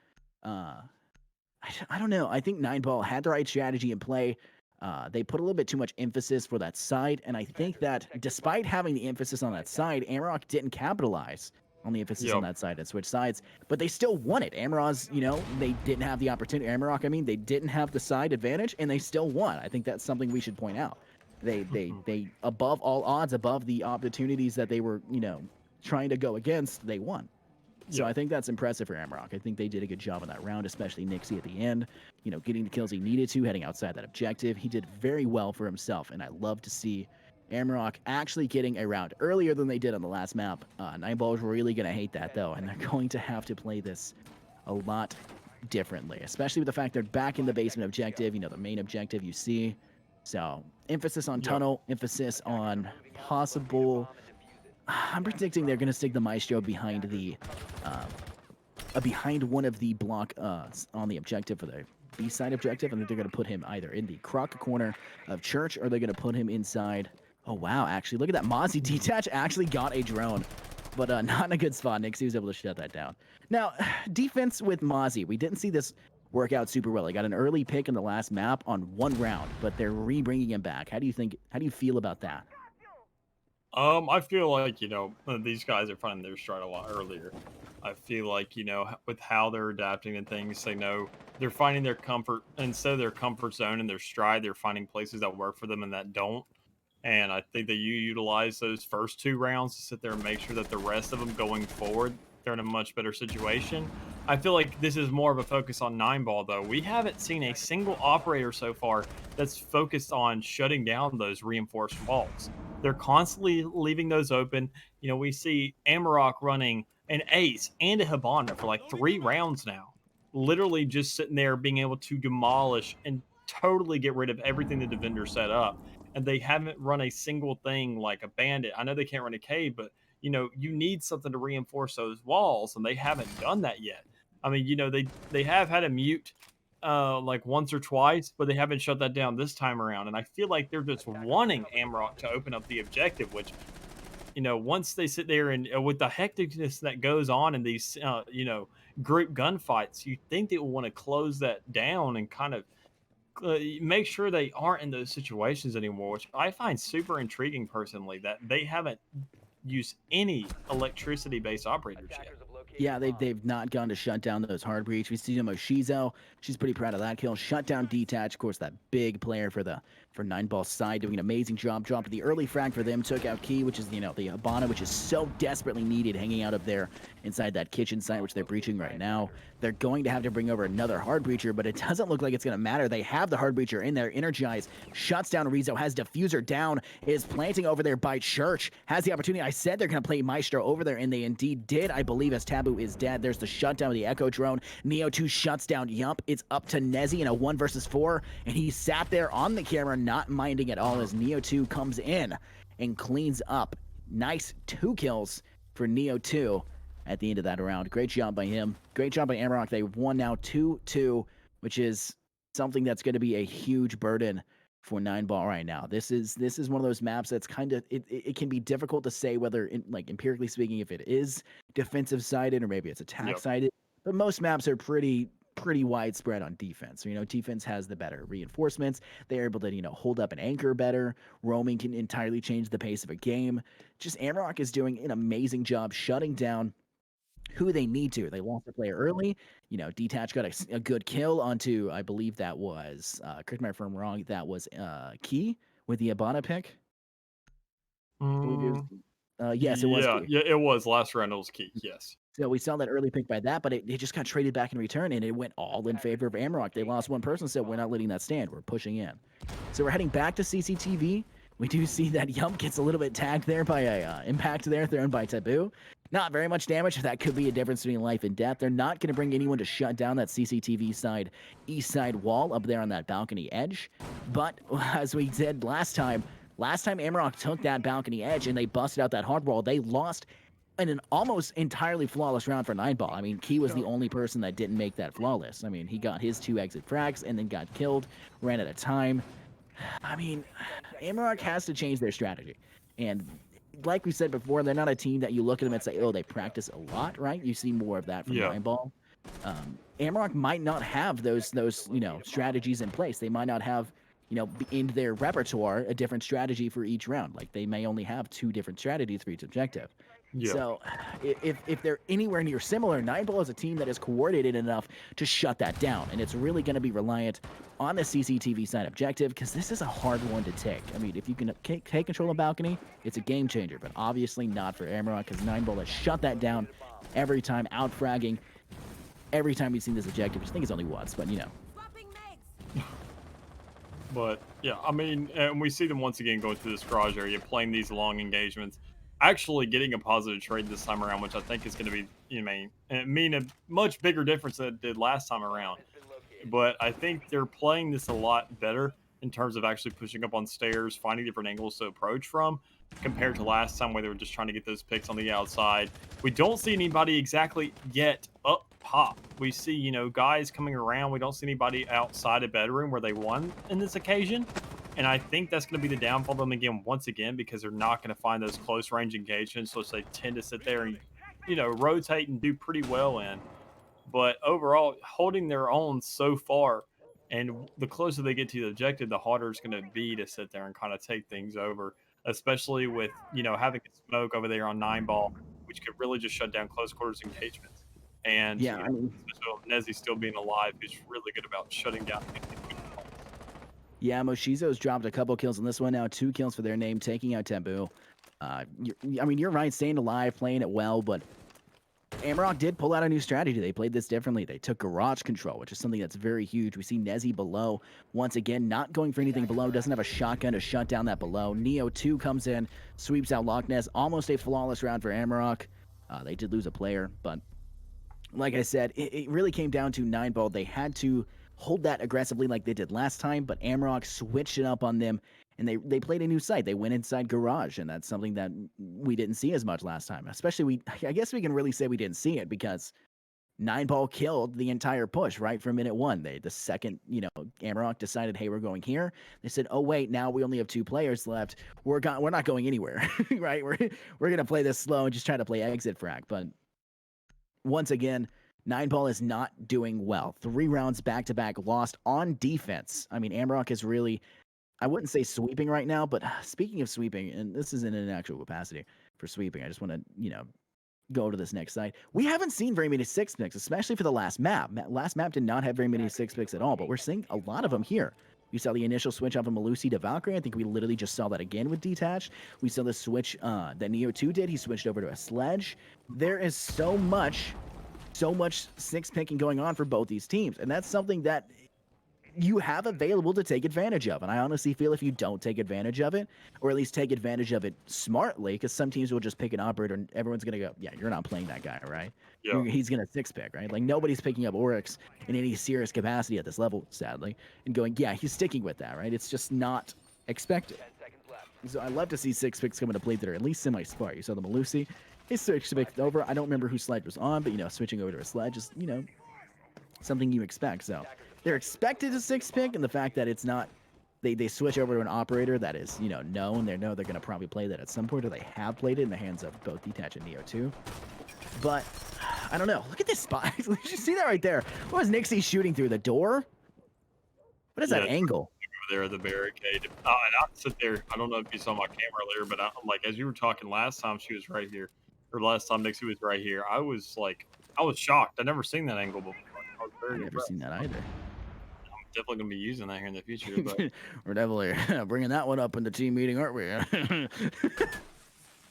Speaker 2: I don't know. I think 9ball had the right strategy in play. They put a little bit too much emphasis for that side, and I think that despite having the emphasis on that side, Amarok didn't capitalize on the emphasis on that side and switch sides, but they still won it. Amarok's, you know, they didn't have the opportunity. Amarok, I mean, they didn't have the side advantage, and they still won. I think that's something we should point out. They above all odds, above the opportunities that they were, you know, trying to go against, they won. So I think that's impressive for Amarok. I think they did a good job on that round, especially Nixie at the end, you know, getting the kills he needed to, heading outside that objective. He did very well for himself, and I love to see Amarok actually getting a round earlier than they did on the last map. 9ball is really going to hate that, though, and they're going to have to play this a lot differently, especially with the fact they're back in the basement objective, you know, the main objective you see. So emphasis on tunnel, emphasis on possible... I'm predicting they're going to stick the Maestro behind the behind one of the block on the objective for the B-side objective, and they're going to put him either in the croc corner of Church, or they're going to put him inside. Oh, wow, actually, look at that. Mozzie Detach actually got a drone, but not in a good spot. Nixie was able to shut that down. Now, defense with Mozzie. We didn't see this work out super well. He got an early pick in the last map on one round, but they're re-bringing him back. How do you feel about that?
Speaker 3: I feel like, you know, these guys are finding their stride a lot earlier. I feel like, you know, with how they're adapting and things, they know they're finding their comfort, instead of their comfort zone and their stride, they're finding places that work for them and that don't. And I think that you utilize those first 2 rounds to sit there and make sure that the rest of them going forward, they're in a much better situation. I feel like this is more of a focus on 9ball, though. We haven't seen a single operator so far that's focused on shutting down those reinforced walls. They're constantly leaving those open. You know, we see Amarok running an ace and a Hibana for like 3 rounds now. Literally just sitting there being able to demolish and totally get rid of everything the defender set up. And they haven't run a single thing like a bandit. I know they can't run a cave, but, you know, you need something to reinforce those walls, and they haven't done that yet. I mean, you know, they have had a mute like once or twice, but they haven't shut that down this time around. And I feel like they're just wanting Amarok to open up the objective, which, you know, once they sit there and with the hecticness that goes on in these, you know, group gunfights, you think they will want to close that down and kind of make sure they aren't in those situations anymore, which I find super intriguing personally, that they haven't used any electricity-based operators yet.
Speaker 2: Yeah, they've not gone to shut down those hard breach. We see Moshizo. She's pretty proud of that kill. Shut down Detach, of course, that big player for 9ball side, doing an amazing job. Dropped the early frag for them. Took out Key, which is, you know, the Hibana, which is so desperately needed, hanging out of there inside that kitchen site, which they're breaching right now. They're going to have to bring over another hard breacher, but it doesn't look like it's going to matter. They have the hard breacher in there. Energize, shuts down Rizzo, has diffuser down, is planting over there by Church, has the opportunity. I said they're going to play Maestro over there, and they indeed did, I believe, as Taboo is dead. There's the shutdown of the Echo drone. Neo 2 shuts down Yump. It's up to Nezi in a 1 versus 4, and he sat there on the camera, not minding at all, as Neo 2 comes in and cleans up. Nice 2 kills for Neo 2. at the end of that round. Great job by him. Great job by Amarok. They've won now 2-2, which is something that's going to be a huge burden for 9ball right now. This is one of those maps that's kind of it can be difficult to say whether like empirically speaking if it is defensive sided or maybe it's attack sided. But most maps are pretty widespread on defense. You know, defense has the better reinforcements. They're able to, hold up an anchor better. Roaming can entirely change the pace of a game. Just Amarok is doing an amazing job shutting down who they need to. They lost the player early. Detach got a good kill onto, I believe that was, correct me if I'm wrong, that was Key with the Abana pick. Yes, it was Key.
Speaker 3: Yeah, it was. Last round it was Key, yes.
Speaker 2: So we saw that early pick by that, but it just got traded back in return, and it went all in favor of Amarok. They lost one person, so we're not letting that stand. We're pushing in. So we're heading back to CCTV. We do see that Yump gets a little bit tagged there by a impact there thrown by Taboo. Not very much damage. That could be a difference between life and death. They're not going to bring anyone to shut down that CCTV side, east side wall up there on that balcony edge. But as we did last time Amarok took that balcony edge and they busted out that hard wall. They lost in an almost entirely flawless round for 9ball. I mean, Key was the only person that didn't make that flawless. I mean, he got his 2 exit frags and then got killed, ran out of time. I mean, Amarok has to change their strategy. And like we said before, they're not a team that you look at them and say, oh, they practice a lot, right? You see more of that from 9ball. Amarok might not have those strategies in place. They might not have, in their repertoire, a different strategy for each round. Like, they may only have 2 different strategies for each objective. Yeah. So if they're anywhere near similar, 9ball is a team that is coordinated enough to shut that down. And it's really going to be reliant on the CCTV side objective because this is a hard one to take. I mean, if you can take control of balcony, it's a game changer. But obviously not for Amarok because 9ball has shut that down every time, out-fragging every time we've seen this objective, which I think it's only once, but
Speaker 3: But yeah, I mean, and we see them once again going through this garage area, playing these long engagements, actually getting a positive trade this time around, which I think is going to be, mean a much bigger difference than it did last time around. But I think they're playing this a lot better in terms of actually pushing up on stairs, finding different angles to approach from, compared to last time where they were just trying to get those picks on the outside. We don't see anybody exactly yet up pop. We see, guys coming around. We don't see anybody outside a bedroom where they won in this occasion. And I think that's going to be the downfall of them once again, because they're not going to find those close range engagements, which they tend to sit there and, rotate and do pretty well in. But overall, holding their own so far, and the closer they get to the objective, the harder it's going to be to sit there and kind of take things over, especially with, having a smoke over there on 9ball, which could really just shut down close quarters engagements. And Nezzy still being alive is really good about shutting down.
Speaker 2: Yeah, Moshizo's dropped a couple kills in this one now, 2 kills for their name, taking out Taboo. You're right, staying alive, playing it well, but Amarok did pull out a new strategy. They played this differently. They took garage control, which is something that's very huge. We see Nezzy below, once again, not going for anything below, doesn't have a shotgun to shut down that below. Neo 2 comes in, sweeps out Loch Ness, almost a flawless round for Amarok. They did lose a player, but like I said, it really came down to 9ball. They had to hold that aggressively like they did last time, but Amarok switched it up on them, and they played a new site. They went inside garage, and that's something that we didn't see as much last time. Especially, I guess we can really say we didn't see it because 9ball killed the entire push right from minute 1. The second, Amarok decided, hey, we're going here. They said, oh wait, now we only have 2 players left. We're not going anywhere, right? We're gonna play this slow and just try to play exit frag. But once again, 9ball is not doing well. 3 rounds back-to-back lost on defense. I mean, Amarok is really, I wouldn't say sweeping right now, but speaking of sweeping, and this isn't an actual capacity for sweeping, I just want to, go to this next site. We haven't seen very many 6 picks, especially for the last map. Last map did not have very many 6 picks at all, but we're seeing a lot of them here. We saw the initial switch off of Malusi to Valkyrie. I think we literally just saw that again with Detached. We saw the switch that Neo 2 did. He switched over to a Sledge. There is so much 6 picking going on for both these teams, and that's something that you have available to take advantage of. And I honestly feel if you don't take advantage of it, or at least take advantage of it smartly, because some teams will just pick an operator and everyone's gonna go, yeah, you're not playing that guy, right? Yeah. He's gonna 6 pick, right? Like, nobody's picking up Oryx in any serious capacity at this level, sadly, and going, yeah, he's sticking with that, right? It's just not expected. So I love to see 6 picks come into play that are at least semi-smart. You saw the Malusi, He switched over. I don't remember who Sledge was on, but, switching over to a Sledge is, something you expect. So they're expected to 6-pick, and the fact that it's not, they switch over to an operator that is, known. They know they're going to probably play that at some point, or they have played it in the hands of both Detach and Neo 2. But I don't know. Look at this spot. Did you see that right there? What was Nixie shooting through the door? What is that angle?
Speaker 3: Over there at the barricade. And I sit there. I don't know if you saw my camera earlier, but I'm like, as you were talking last time, she was right here, or last time Nixie was right here. I was shocked. I'd never seen that angle before.
Speaker 2: I've never seen that either.
Speaker 3: I'm definitely gonna be using that here in the future. But
Speaker 2: we're definitely bringing that one up in the team meeting, aren't we?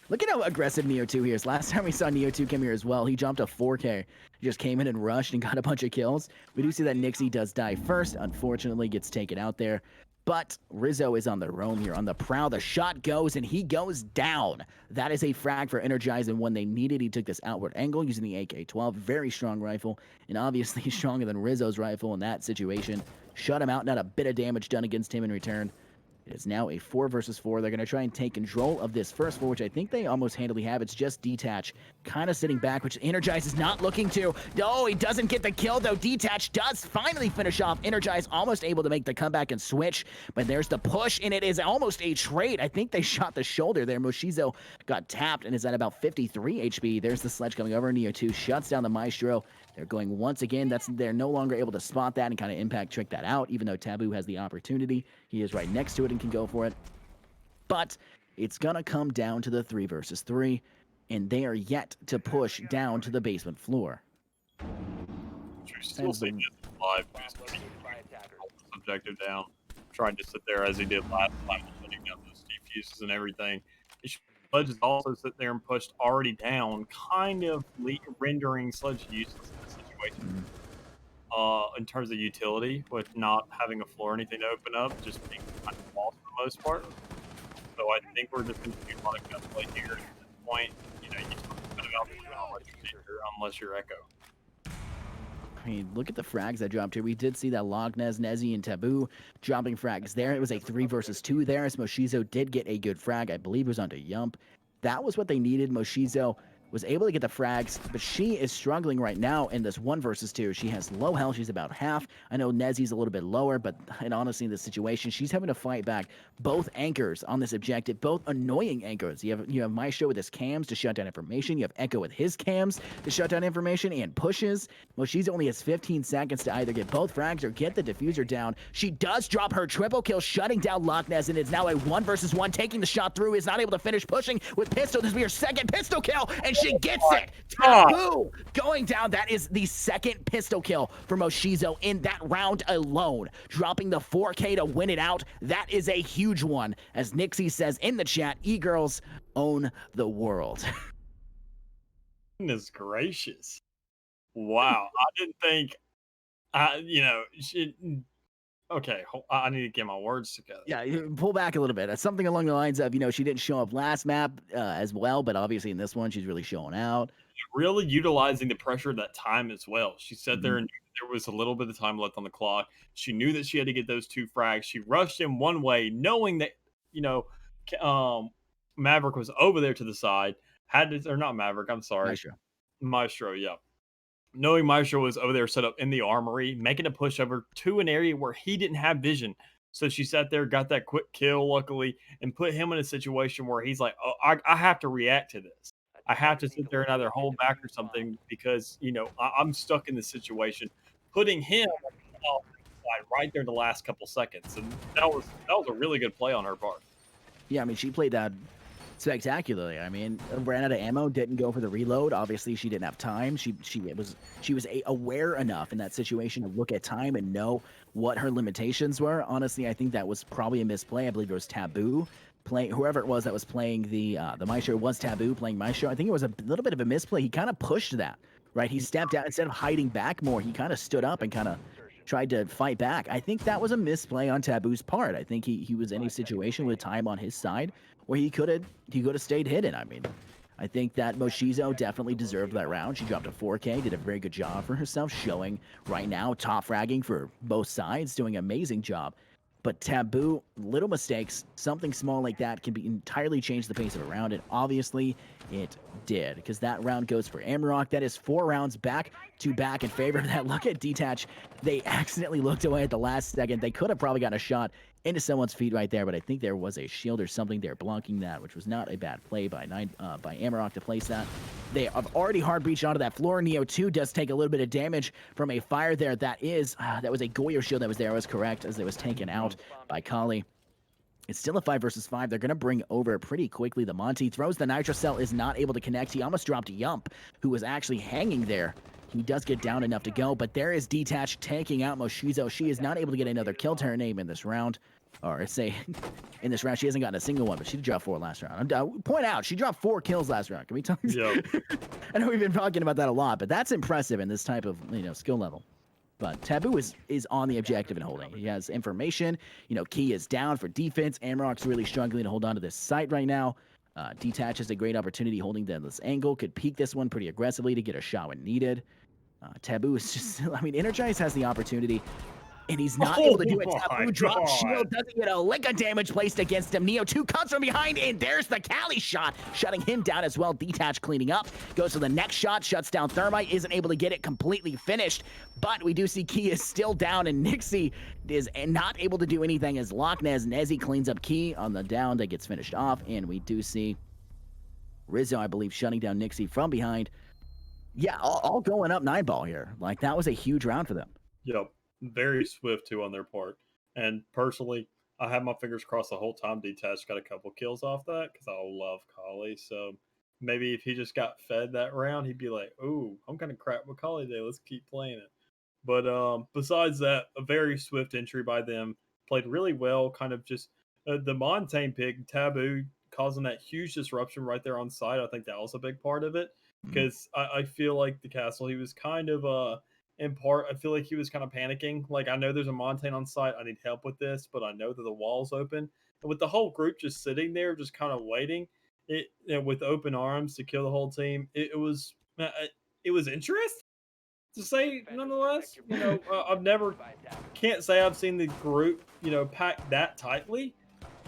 Speaker 2: Look at how aggressive Neo 2 here is. Last time we saw Neo 2 come here as well, he jumped a 4K. He just came in and rushed and got a bunch of kills. We do see that Nixie does die first. Unfortunately, gets taken out there. But Rizzo is on the roam here, on the prowl. The shot goes, and he goes down. That is a frag for Energize, and when they needed, he took this outward angle using the AK-12. Very strong rifle, and obviously stronger than Rizzo's rifle in that situation. Shut him out, not a bit of damage done against him in return. It is now a 4 versus 4. They're going to try and take control of this first 4, which I think they almost handily have. It's just Detach kind of sitting back, which Energize is not looking to. No, he doesn't get the kill, though. Detach does finally finish off. Energize almost able to make the comeback and switch, but there's the push, and it is almost a trade. I think they shot the shoulder there. Moshizo got tapped and is at about 53 HP. There's the Sledge coming over. Neo 2 shuts down the Maestro. They're going once again. They're no longer able to spot that and kind of impact trick that out, even though Taboo has the opportunity. He is right next to it and can go for it. But it's going to come down to the 3 versus 3, and they are yet to push down to the basement floor.
Speaker 3: Still seeing this live, subjective down, trying to sit there as he did last time, putting down those defuses and everything. Sledge also sit there and pushed already down, kind of rendering Sledge useless in this situation. In terms of utility, with not having a floor or anything to open up, just being kind of lost for the most part. So I think we're just going to do a lot of gunplay here at this point. You talk about unless you're Echo.
Speaker 2: I mean, look at the frags that dropped here. We did see that Lognez, Nezi, and Taboo dropping frags there. It was a 3 versus 2 there, as Moshizo did get a good frag. I believe it was onto Yump. That was what they needed. Moshizo was able to get the frags, but she is struggling right now in this 1 versus 2. She has low health. She's about half. I know Nezi's a little bit lower, but honestly, in this situation, she's having to fight back both anchors on this objective, both annoying anchors. You have Maestro with his cams to shut down information. You have Echo with his cams to shut down information and pushes. Moshizo only has 15 seconds to either get both frags or get the diffuser down. She does drop her triple kill, shutting down Lognez, and it's now a 1 versus 1, taking the shot through, is not able to finish pushing with pistol. This will be her second pistol kill, and she gets it. Taboo going down. That is the second pistol kill for Moshizo in that round alone, dropping the 4K to win it out. That is a huge one. As Nixie says in the chat, e-girls own the world.
Speaker 3: Goodness gracious. Wow. I didn't think, okay, I need to get my words together.
Speaker 2: Yeah, pull back a little bit. Something along the lines of, she didn't show up last map as well, but obviously in this one, she's really showing out.
Speaker 3: Really utilizing the pressure of that time as well. She sat there and there was a little bit of time left on the clock. She knew that she had to get those 2 frags. She rushed in one way, knowing that, Maverick was over there to the side. Or not Maverick, I'm sorry. Maestro, yeah. Knowing Maestro was over there set up in the armory, making a push over to an area where he didn't have vision. So she sat there, got that quick kill, luckily, and put him in a situation where he's like, oh, I have to react to this. I have to sit there and either hold back or something because, I'm stuck in this situation. Putting him right there in the last couple seconds. And that was a really good play on her part.
Speaker 2: Yeah, I mean, she played that spectacularly. I mean, ran out of ammo, didn't go for the reload. Obviously, she didn't have time. She was aware enough in that situation to look at time and know what her limitations were. Honestly, I think that was probably a misplay. I believe it was Taboo playing, whoever it was that was playing the Maestro was Taboo playing Maestro. I think it was a little bit of a misplay. He kind of pushed that, right? He stepped out instead of hiding back more. He kind of stood up and kind of tried to fight back. I think that was a misplay on Taboo's part. I think he was in a situation with time on his side where he could have stayed hidden. I mean, I think that Moshizo definitely deserved that round. She dropped a 4K, did a very good job for herself, showing right now top fragging for both sides, doing an amazing job. But Taboo, little mistakes, something small like that can be entirely change the pace of a round, and obviously it did, because that round goes for Amarok. That is 4 rounds back to back in favor of that. Look at Detach. They accidentally looked away at the last second. They could have probably gotten a shot into someone's feet right there, but I think there was a shield or something there blocking that, which was not a bad play by Amarok to place that. They have already hard breached onto that floor. Neo 2 does take a little bit of damage from a fire there. That was a Goyo shield that was there. I was correct, as it was taken out by Kali. It's still a 5 versus 5. They're going to bring over pretty quickly. The Monty throws the Nitro Cell, is not able to connect. He almost dropped Yump, who was actually hanging there. He does get down enough to go, but there is Detach taking out Moshizo. She is not able to get another kill to her name in this round. Or say, in this round, she hasn't gotten a single one, but she did drop 4 last round. Point out, she dropped 4 kills last round. Can we talk?
Speaker 3: Yep.
Speaker 2: I know we've been talking about that a lot, but that's impressive in this type of skill level. But Taboo is on the objective and holding. He has information. Key is down for defense. Amarok's really struggling to hold on to this site right now. Detach has a great opportunity holding this angle. Could peek this one pretty aggressively to get a shot when needed. Taboo is just, Energize has the opportunity, and he's not able to do it. Taboo drops shield, doesn't get a lick of damage placed against him. Neo 2 comes from behind, and there's the Cali shot, shutting him down as well. Detach cleaning up, goes to the next shot, shuts down Thermite, isn't able to get it completely finished, but we do see Key is still down, and Nixie is not able to do anything as Nezzy cleans up Key on the down that gets finished off, and we do see Rizzo, I believe, shutting down Nixie from behind. Yeah, all going up 9-ball here. That was a huge round for them.
Speaker 3: Yep. Very swift too on their part. And personally, I had my fingers crossed the whole time Detach got a couple kills off that, because I love Kali. So maybe if he just got fed that round, he'd be like, "Ooh, I'm kind of crap with Kali today. Let's keep playing it." But besides that, a very swift entry by them. Played really well. Kind of just the Montaigne pick, Taboo, causing that huge disruption right there on site. I think that was a big part of it, because I feel like the castle, he was kind of in part, I feel like he was kind of panicking. I know there's a Montaigne on site. I need help with this, but I know that the wall's open. And with the whole group just sitting there, just kind of waiting, with open arms to kill the whole team, it was interesting to say nonetheless. Can't say I've seen the group, packed that tightly,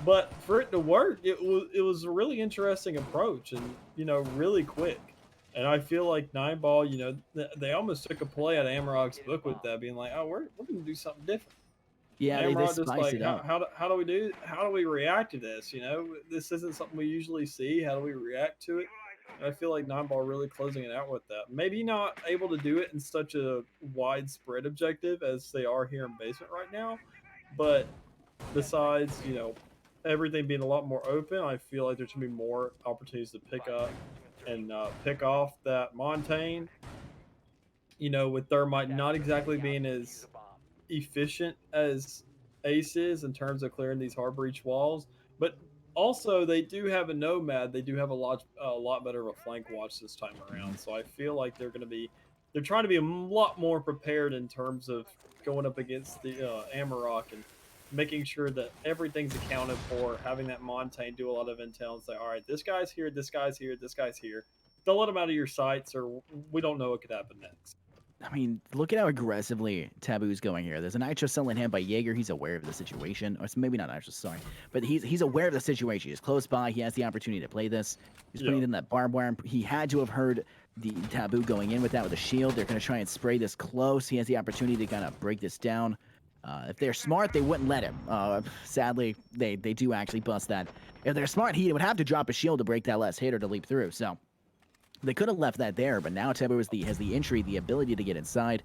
Speaker 3: but for it to work, it was a really interesting approach, and really quick. And I feel like 9-ball, they almost took a play out of Amarok's book with that, being like, "Oh, we're going to do something different."
Speaker 2: Yeah,
Speaker 3: Amarok
Speaker 2: they
Speaker 3: just
Speaker 2: spiced it up.
Speaker 3: how do we react to this? This isn't something we usually see. How do we react to it? And I feel like 9-ball really closing it out with that. Maybe not able to do it in such a widespread objective as they are here in basement right now, but besides, everything being a lot more open, I feel like there's going to be more opportunities to pick up and pick off that Montaigne, with Thermite not exactly being as efficient as Ace is in terms of clearing these hard breach walls. But also, they do have a Nomad. They do have a lot better of a flank watch this time around. So I feel like they're trying to be a lot more prepared in terms of going up against the Amarok, and making sure that everything's accounted for, having that Montaigne do a lot of intel and say, "All right, this guy's here, this guy's here, this guy's here. Don't let him out of your sights, or we don't know what could happen next."
Speaker 2: Look at how aggressively Taboo's going here. There's a Nitro Cell in hand by Jaeger. He's aware of the situation. Or maybe not Nitro, sorry. But he's aware of the situation. He's close by. He has the opportunity to play this. He's putting it in that barbed wire. He had to have heard the Taboo going in with that with a shield. They're going to try and spray this close. He has the opportunity to kind of break this down. If they're smart, they wouldn't let him. Sadly, they do actually bust that. If they're smart, he would have to drop a shield to break that last hit or to leap through. So they could have left that there, but now Taboo has the entry, the ability to get inside.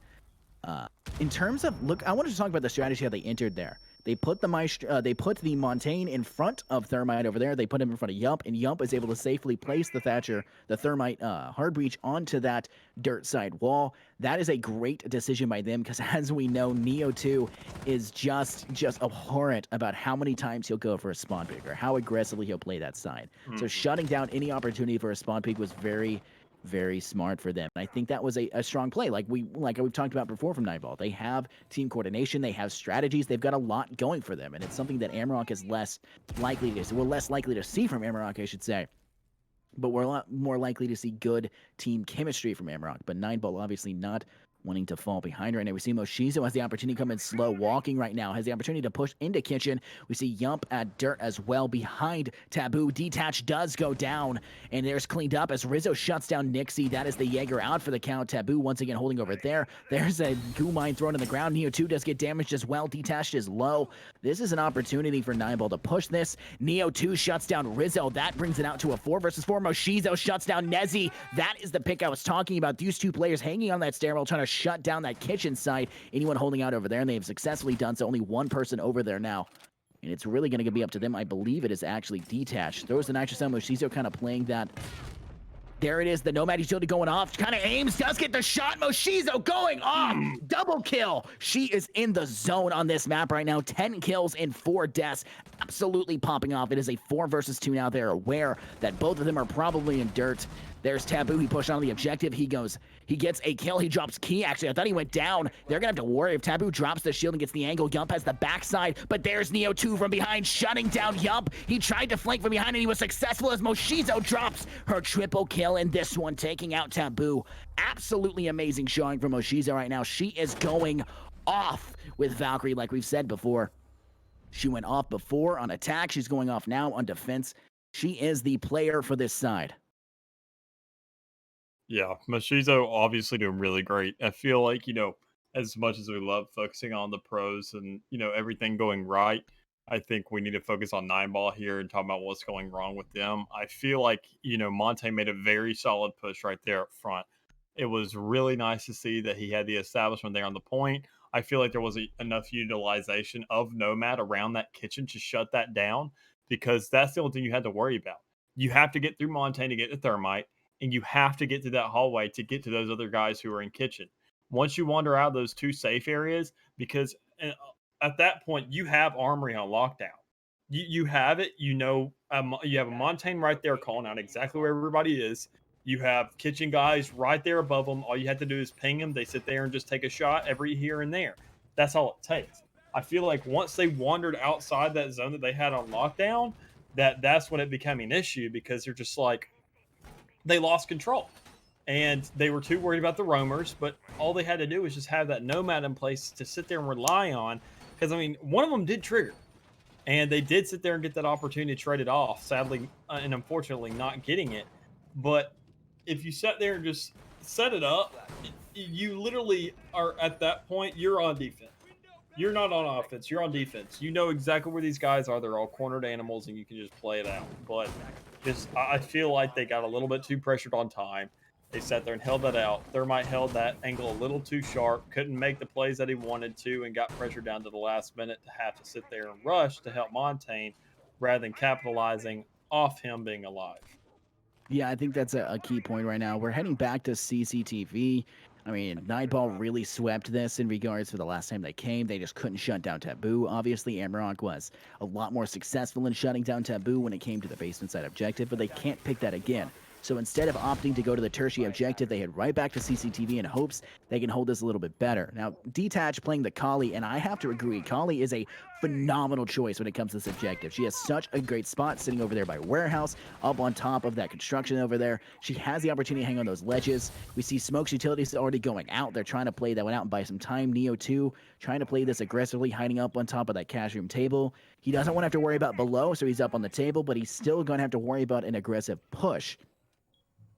Speaker 2: In terms of, I wanted to talk about the strategy, how they entered there. They put the Montaigne in front of Thermite over there. They put him in front of Yump, and Yump is able to safely place the Thermite hard breach onto that dirt side wall. That is a great decision by them, because as we know, Neo 2 is just abhorrent about how many times he'll go for a spawn pick or how aggressively he'll play that side. So shutting down any opportunity for a spawn pick was very, very smart for them. I think that was a strong play. Like we've talked about before from 9-ball. They have team coordination, they have strategies, they've got a lot going for them, and it's something that Amarok is less likely to see from Amarok, I should say. But we're a lot more likely to see good team chemistry from Amarok. But 9-ball obviously not wanting to fall behind right now. We see Moshizo has the opportunity to come in slow, walking right now, has the opportunity to push into Kitchen. We see Yump at Dirt as well behind Taboo. Detach does go down, and there's cleaned up as Rizzo shuts down Nixie. That is the Jaeger out for the count. Taboo once again holding over there. There's a goo mine thrown on the ground. Neo 2 does get damaged as well. Detached is low. This is an opportunity for Nineball to push this. Neo 2 shuts down Rizzo. That brings it out to a 4 versus 4. Moshizo shuts down Nezzy. That is the pick I was talking about. These two players hanging on that stairwell trying to shut down that Kitchen side. Anyone holding out over there, and they have successfully done so. Only one person over there now. And it's really going to be up to them. I believe it is actually Detached. Throws the Nitro Cell. Moshizo kind of playing that. There it is, the Nomad utility going off. Kind of aims, does get the shot. Moshizo going off. Double kill. She is in the zone on this map right now. 10 kills in 4 deaths. Absolutely popping off. It is a 4 versus 2 now. They're aware that both of them are probably in dirt. There's Taboo. He pushed on the objective. He gets a kill. He drops Key. Actually, I thought he went down. They're going to have to worry if Taboo drops the shield and gets the angle. Yump has the backside, but there's Neo 2 from behind, shutting down Yump. He tried to flank from behind, and he was successful as Moshizo drops her triple kill in this one, taking out Taboo. Absolutely amazing showing from Moshizo right now. She is going off with Valkyrie, like we've said before. She went off before on attack. She's going off now on defense. She is the player for this side.
Speaker 3: Yeah, Moshizo obviously doing really great. I feel like, as much as we love focusing on the pros and, everything going right, I think we need to focus on Nineball here and talk about what's going wrong with them. I feel like, Monte made a very solid push right there up front. It was really nice to see that he had the establishment there on the point. I feel like there was enough utilization of Nomad around that Kitchen to shut that down, because that's the only thing you had to worry about. You have to get through Monte to get to Thermite, and you have to get to that hallway to get to those other guys who are in Kitchen. Once you wander out of those 2 safe areas, because at that point you have Armory on lockdown. You have it. You have a Montaigne right there calling out exactly where everybody is. You have Kitchen guys right there above them. All you have to do is ping them. They sit there and just take a shot every here and there. That's all it takes. I feel like once they wandered outside that zone that they had on lockdown, that's when it became an issue, because they're just like, they lost control, and they were too worried about the roamers. But all they had to do was just have that Nomad in place to sit there and rely on, because one of them did trigger, and they did sit there and get that opportunity to trade it off, sadly and unfortunately not getting it. But if you sat there and just set it up, you literally are, at that point, you're on defense. You're not on offense. You're on defense. You know exactly where these guys are. They're all cornered animals, and you can just play it out. But I feel like they got a little bit too pressured on time. They sat there and held that out. Thermite held that angle a little too sharp, couldn't make the plays that he wanted to, and got pressured down to the last minute to have to sit there and rush to help Montaigne rather than capitalizing off him being alive.
Speaker 2: Yeah, I think that's a key point right now. We're heading back to CCTV. Nightball really swept this in regards to the last time they came. They just couldn't shut down Taboo. Obviously, Amarok was a lot more successful in shutting down Taboo when it came to the basement side objective, but they can't pick that again. So instead of opting to go to the tertiary objective, they head right back to CCTV in hopes they can hold this a little bit better. Now, Detach playing the Kali, and I have to agree, Kali is a phenomenal choice when it comes to this objective. She has such a great spot sitting over there by Warehouse, up on top of that construction over there. She has the opportunity to hang on those ledges. We see Smoke's utilities already going out. They're trying to play that one out and buy some time. Neo 2 trying to play this aggressively, hiding up on top of that cash room table. He doesn't want to have to worry about below, so he's up on the table, but he's still going to have to worry about an aggressive push.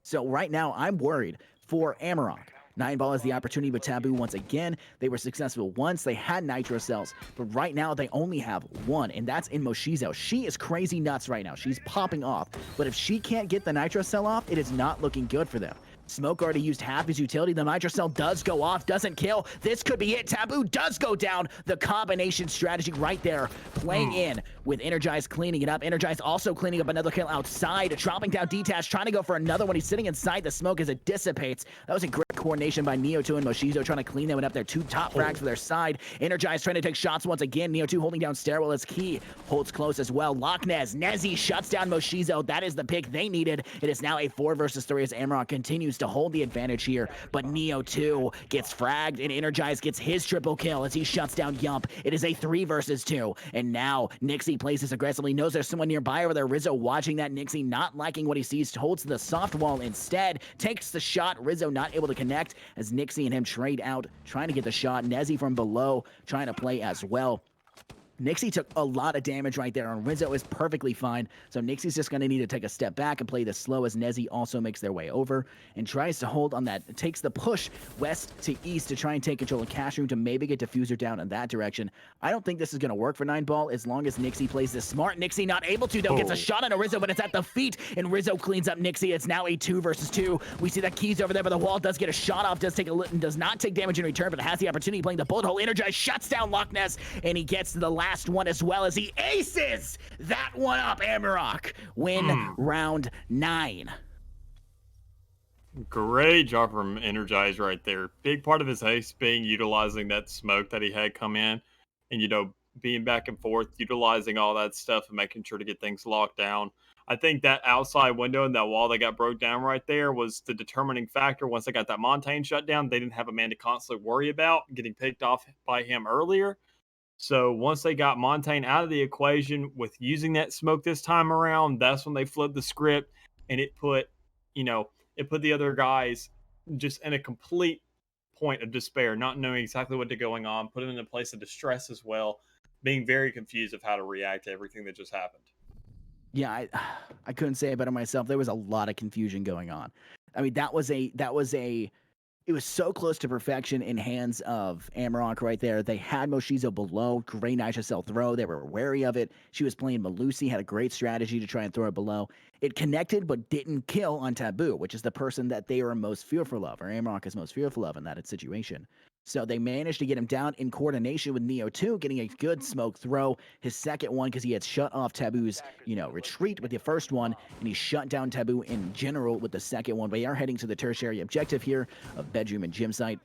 Speaker 2: So right now, I'm worried for Amarok. Nineball has the opportunity with Taboo once again. They were successful once. They had Nitro Cells, but right now they only have one, and that's in Moshizo. She is crazy nuts right now. She's popping off, but if she can't get the Nitro Cell off, it is not looking good for them. Smoke already used half his utility. The Nitro Cell does go off, doesn't kill. This could be it. Taboo does go down. The combination strategy right there, playing in with Energize cleaning it up. Energize also cleaning up another kill outside. Dropping down Detach, trying to go for another one. He's sitting inside the smoke as it dissipates. That was a great coordination by Neo 2 and Moshizo, trying to clean that one up. Their 2 top frags for their side. Energize trying to take shots once again. Neo 2 holding down stairwell as Key holds close as well. Loch Ness. Nezzy shuts down Moshizo. That is the pick they needed. It is now a 4 versus 3 as Amarok continues to hold the advantage here, but Neo 2 gets fragged, and Energize gets his triple kill as he shuts down Yump. It is a 3 versus 2, and now Nixie Nixie plays this aggressively, knows there's someone nearby over there. Rizzo watching that. Nixie not liking what he sees, holds the soft wall instead, takes the shot. Rizzo not able to connect as Nixie and him trade out, trying to get the shot. Nezzy from below trying to play as well. Nixie took a lot of damage right there, and Rizzo is perfectly fine. So Nixie's just going to need to take a step back and play this slow as Nezzy also makes their way over and tries to hold on that. Takes the push west to east to try and take control of Cash Room to maybe get Diffuser down in that direction. I don't think this is going to work for 9ball as long as Nixie plays this smart. Nixie not able to, though. Gets a shot on a Rizzo, but it's at the feet, and Rizzo cleans up Nixie. It's now a 2 versus 2. We see that Keys over there, but the wall does get a shot off, does not take damage in return, but has the opportunity playing the bullet hole. Energize shuts down Loch Ness, and he gets to the last one as well as he aces that one up. Amarok win round 9.
Speaker 3: Great job from Energize right there. Big part of his ace being utilizing that smoke that he had come in and, you know, being back and forth, utilizing all that stuff and making sure to get things locked down. I think that outside window and that wall that got broke down right there was the determining factor. Once they got that Montaigne shut down, they didn't have a man to constantly worry about getting picked off by him earlier. So once they got Montaigne out of the equation with using that smoke this time around, that's when they flipped the script, and it put the other guys just in a complete point of despair, not knowing exactly what to going on, put them in a place of distress as well, being very confused of how to react to everything that just happened.
Speaker 2: Yeah, I couldn't say it better myself. There was a lot of confusion going on. I mean, it was so close to perfection in hands of Amarok right there. They had Moshizo below. Great Nitro throw. They were wary of it. She was playing Malusi, had a great strategy to try and throw it below. It connected but didn't kill on Taboo, which is the person that they are most fearful of, or Amarok is most fearful of in that situation. So they managed to get him down in coordination with Neo 2, getting a good smoke throw. His second one, because he had shut off Taboo's, retreat with the first one, and he shut down Taboo in general with the second one. We are heading to the tertiary objective here of bedroom and gym site.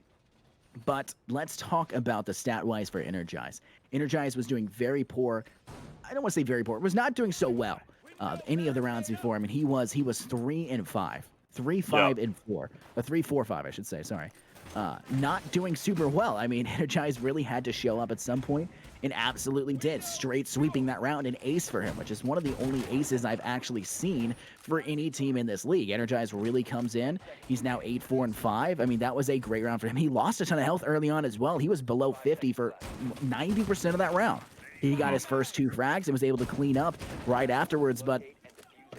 Speaker 2: But let's talk about the stat-wise for Energize. Energize was doing very poor. I don't want to say very poor. Was not doing so well any of the rounds before. I mean, he was 3 and 5. 3, 5, and 4. Or 3, 4, 5, I should say. Sorry. Not doing super well. I mean, Energize really had to show up at some point and absolutely did. Straight sweeping that round, an ace for him, which is one of the only aces I've actually seen for any team in this league. Energize really comes in. He's now 8, 4, and 5. I mean, that was a great round for him. He lost a ton of health early on as well. He was below 50 for 90% of that round. He got his first 2 frags and was able to clean up right afterwards, but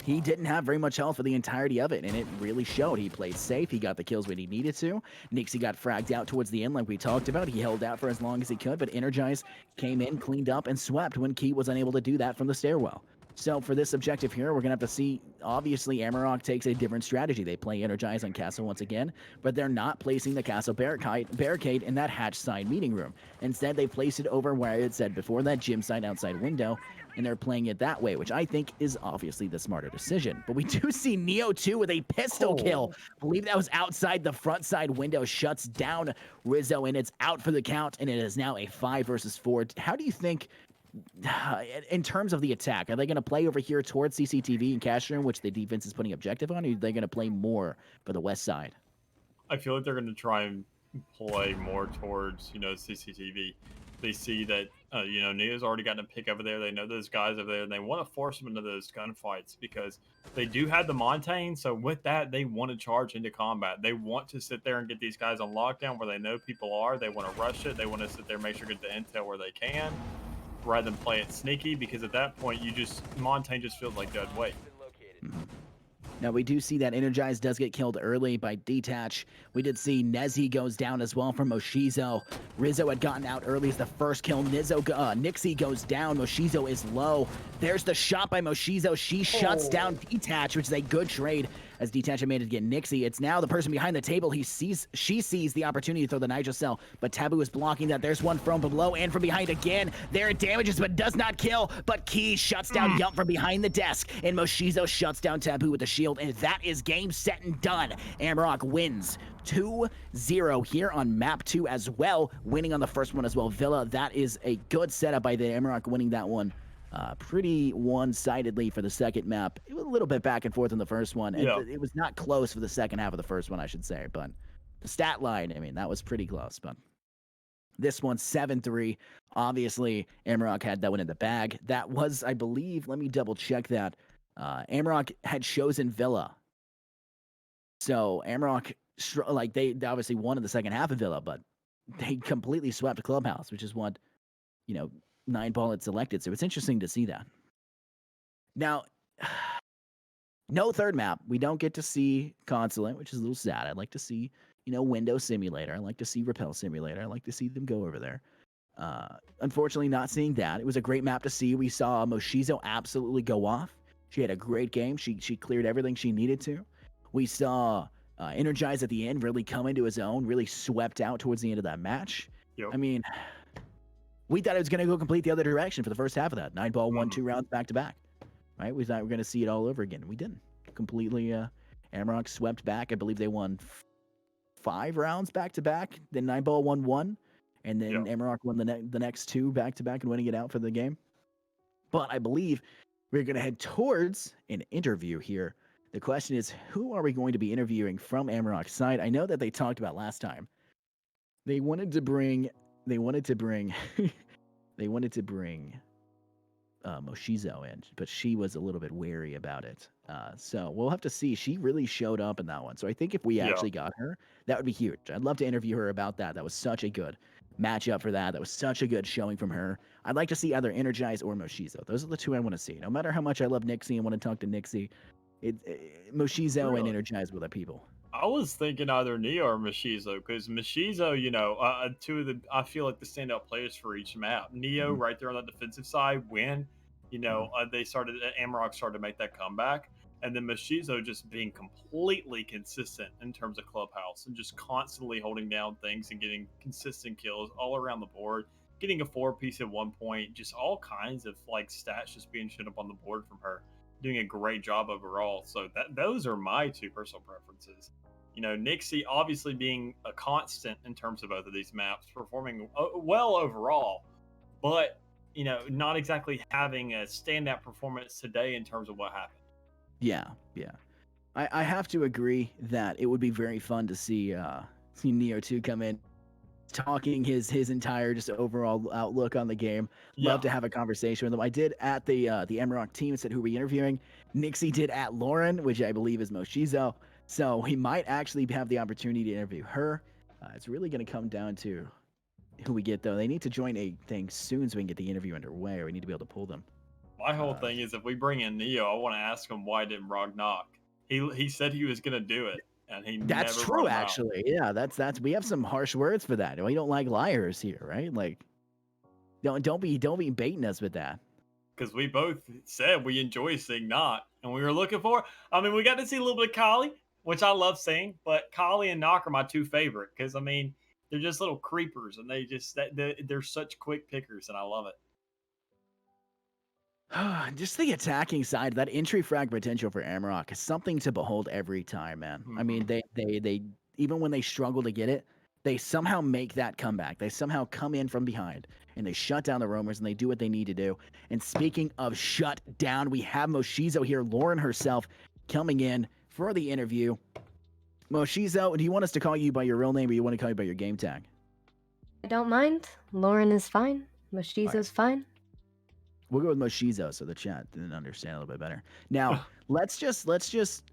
Speaker 2: he didn't have very much health for the entirety of it, and it really showed. He played safe. He got the kills when he needed to. Nixie got fragged out towards the end like we talked about. He held out for as long as he could, but Energize came in, cleaned up, and swept when Key was unable to do that from the stairwell. So for this objective here, we're going to have to see, obviously, Amarok takes a different strategy. They play Energize on Castle once again, but they're not placing the Castle barricade in that hatch side meeting room. Instead, they place it over where I had said before, that gym side outside window, and they're playing it that way, which I think is obviously the smarter decision. But we do see Neo 2 with a pistol kill. I believe that was outside the front side window, shuts down Rizzo, and it's out for the count, and it is now a 5 versus 4. How do you think, in terms of the attack, are they going to play over here towards CCTV and Cash Room, which the defense is putting objective on, or are they going to play more for the west side?
Speaker 3: I feel like they're going to try and play more towards, CCTV. They see that, Neo's already gotten a pick over there. They know those guys over there, and they want to force them into those gunfights because they do have the Montaigne. So with that, they want to charge into combat. They want to sit there and get these guys on lockdown where they know people are. They want to rush it. They want to sit there, make sure to get the intel where they can, rather than play it sneaky, because at that point, Montaigne just feels like dead weight.
Speaker 2: Now, we do see that Energize does get killed early by Detach. We did see Nezzy goes down as well from Moshizo. Rizzo had gotten out early as the first kill. Nixie goes down. Moshizo is low. There's the shot by Moshizo. She shuts down Detach, which is a good trade as Detach made it to get Nixie. It's now the person behind the table. She sees the opportunity to throw the Nitro Cell, but Taboo is blocking that. There's one from below and from behind again. There it damages, but does not kill. But Key shuts down Yump from behind the desk, and Moshizo shuts down Taboo with the shield, and that is game, set, and done. Amarok wins 2-0 here on map 2 as well, winning on the first one as well. Villa, that is a good setup by the Amarok, winning that one pretty one-sidedly for the second map. It was a little bit back and forth in the first one.
Speaker 3: Yeah.
Speaker 2: It was not close for the second half of the first one, I should say, but the stat line, I mean, that was pretty close. But This one 7-3. Obviously, Amarok had that one in the bag. That was, I believe, let me double check that. Amarok had chosen Villa. So Amarok, like they obviously won in the second half of Villa, but they completely swept Clubhouse, which is what, 9ball had selected. So it's interesting to see that. Now, no third map. We don't get to see Consulate, which is a little sad. I'd like to see, Window Simulator. I'd like to see Repel Simulator. I'd like to see them go over there. Unfortunately, not seeing that. It was a great map to see. We saw Moshizo absolutely go off. She had a great game. She cleared everything she needed to. We saw Energize at the end really come into his own, really swept out towards the end of that match.
Speaker 3: Yep.
Speaker 2: I mean, we thought it was going to go complete the other direction for the first half of that. 9ball won 2 rounds back to back. Right? We thought we were going to see it all over again. We didn't. Completely, Amarok swept back. I believe they won 5 rounds back to back. Then 9ball won 1. And then Amarok won the next 2 back to back and winning it out for the game. But I believe we're going to head towards an interview here. The question is, who are we going to be interviewing from Amarok's side? I know that they talked about last time. They wanted to bring Moshizo in, but she was a little bit wary about it. So we'll have to see. She really showed up in that one. So I think if we actually got her, that would be huge. I'd love to interview her about that. That was such a good matchup for that. That was such a good showing from her. I'd like to see either Energize or Moshizo. Those are the 2 I want to see. No matter how much I love Nixie and want to talk to Nixie, Moshizo and Energize were the people.
Speaker 3: I was thinking either Neo or Moshizo, because Moshizo, 2 of the, I feel like the standout players for each map. Neo right there on the defensive side when, Amarok started to make that comeback. And then Moshizo just being completely consistent in terms of Clubhouse and just constantly holding down things and getting consistent kills all around the board, getting a 4-piece at one point, just all kinds of stats just being shit up on the board from her. Doing a great job overall. So those are my 2 personal preferences. Nixie obviously being a constant in terms of both of these maps, performing well overall, but not exactly having a standout performance today in terms of what happened.
Speaker 2: Yeah. I have to agree that it would be very fun to see Neo 2 come in, talking his entire just overall outlook on the game. Love to have a conversation with him. I did at the Amarok team. Said who were we interviewing. Nixie did at Lauren, which I believe is Moshizo. So he might actually have the opportunity to interview her. It's really going to come down to who we get, though. They need to join a thing soon so we can get the interview underway, or we need to be able to pull them.
Speaker 3: My whole thing is if we bring in Neo, I want to ask him why didn't Rog knock? He said he was going to do it. And
Speaker 2: that's
Speaker 3: never
Speaker 2: true, actually. Yeah, that's we have some harsh words for that. We don't like liars here, right? Like, don't be baiting us with that.
Speaker 3: Because we both said we enjoy seeing Knock, and we were looking for. I mean, we got to see a little bit of Kali, which I love seeing, but Kali and Knock are my 2 favorite because they're just little creepers, and they're such quick pickers, and I love it.
Speaker 2: Just the attacking side, that entry frag potential for Amarok is something to behold every time, man. I mean, they even when they struggle to get it, they somehow make that comeback. They somehow come in from behind and they shut down the roamers and they do what they need to do. And speaking of shut down, we have Moshizo here, Lauren herself, coming in for the interview. Moshizo, do you want us to call you by your real name or you want to call you by your game tag?
Speaker 4: I don't mind. Lauren is fine. Moshizo's fine.
Speaker 2: We'll go with Moshizo so the chat didn't understand a little bit better. Now, let's just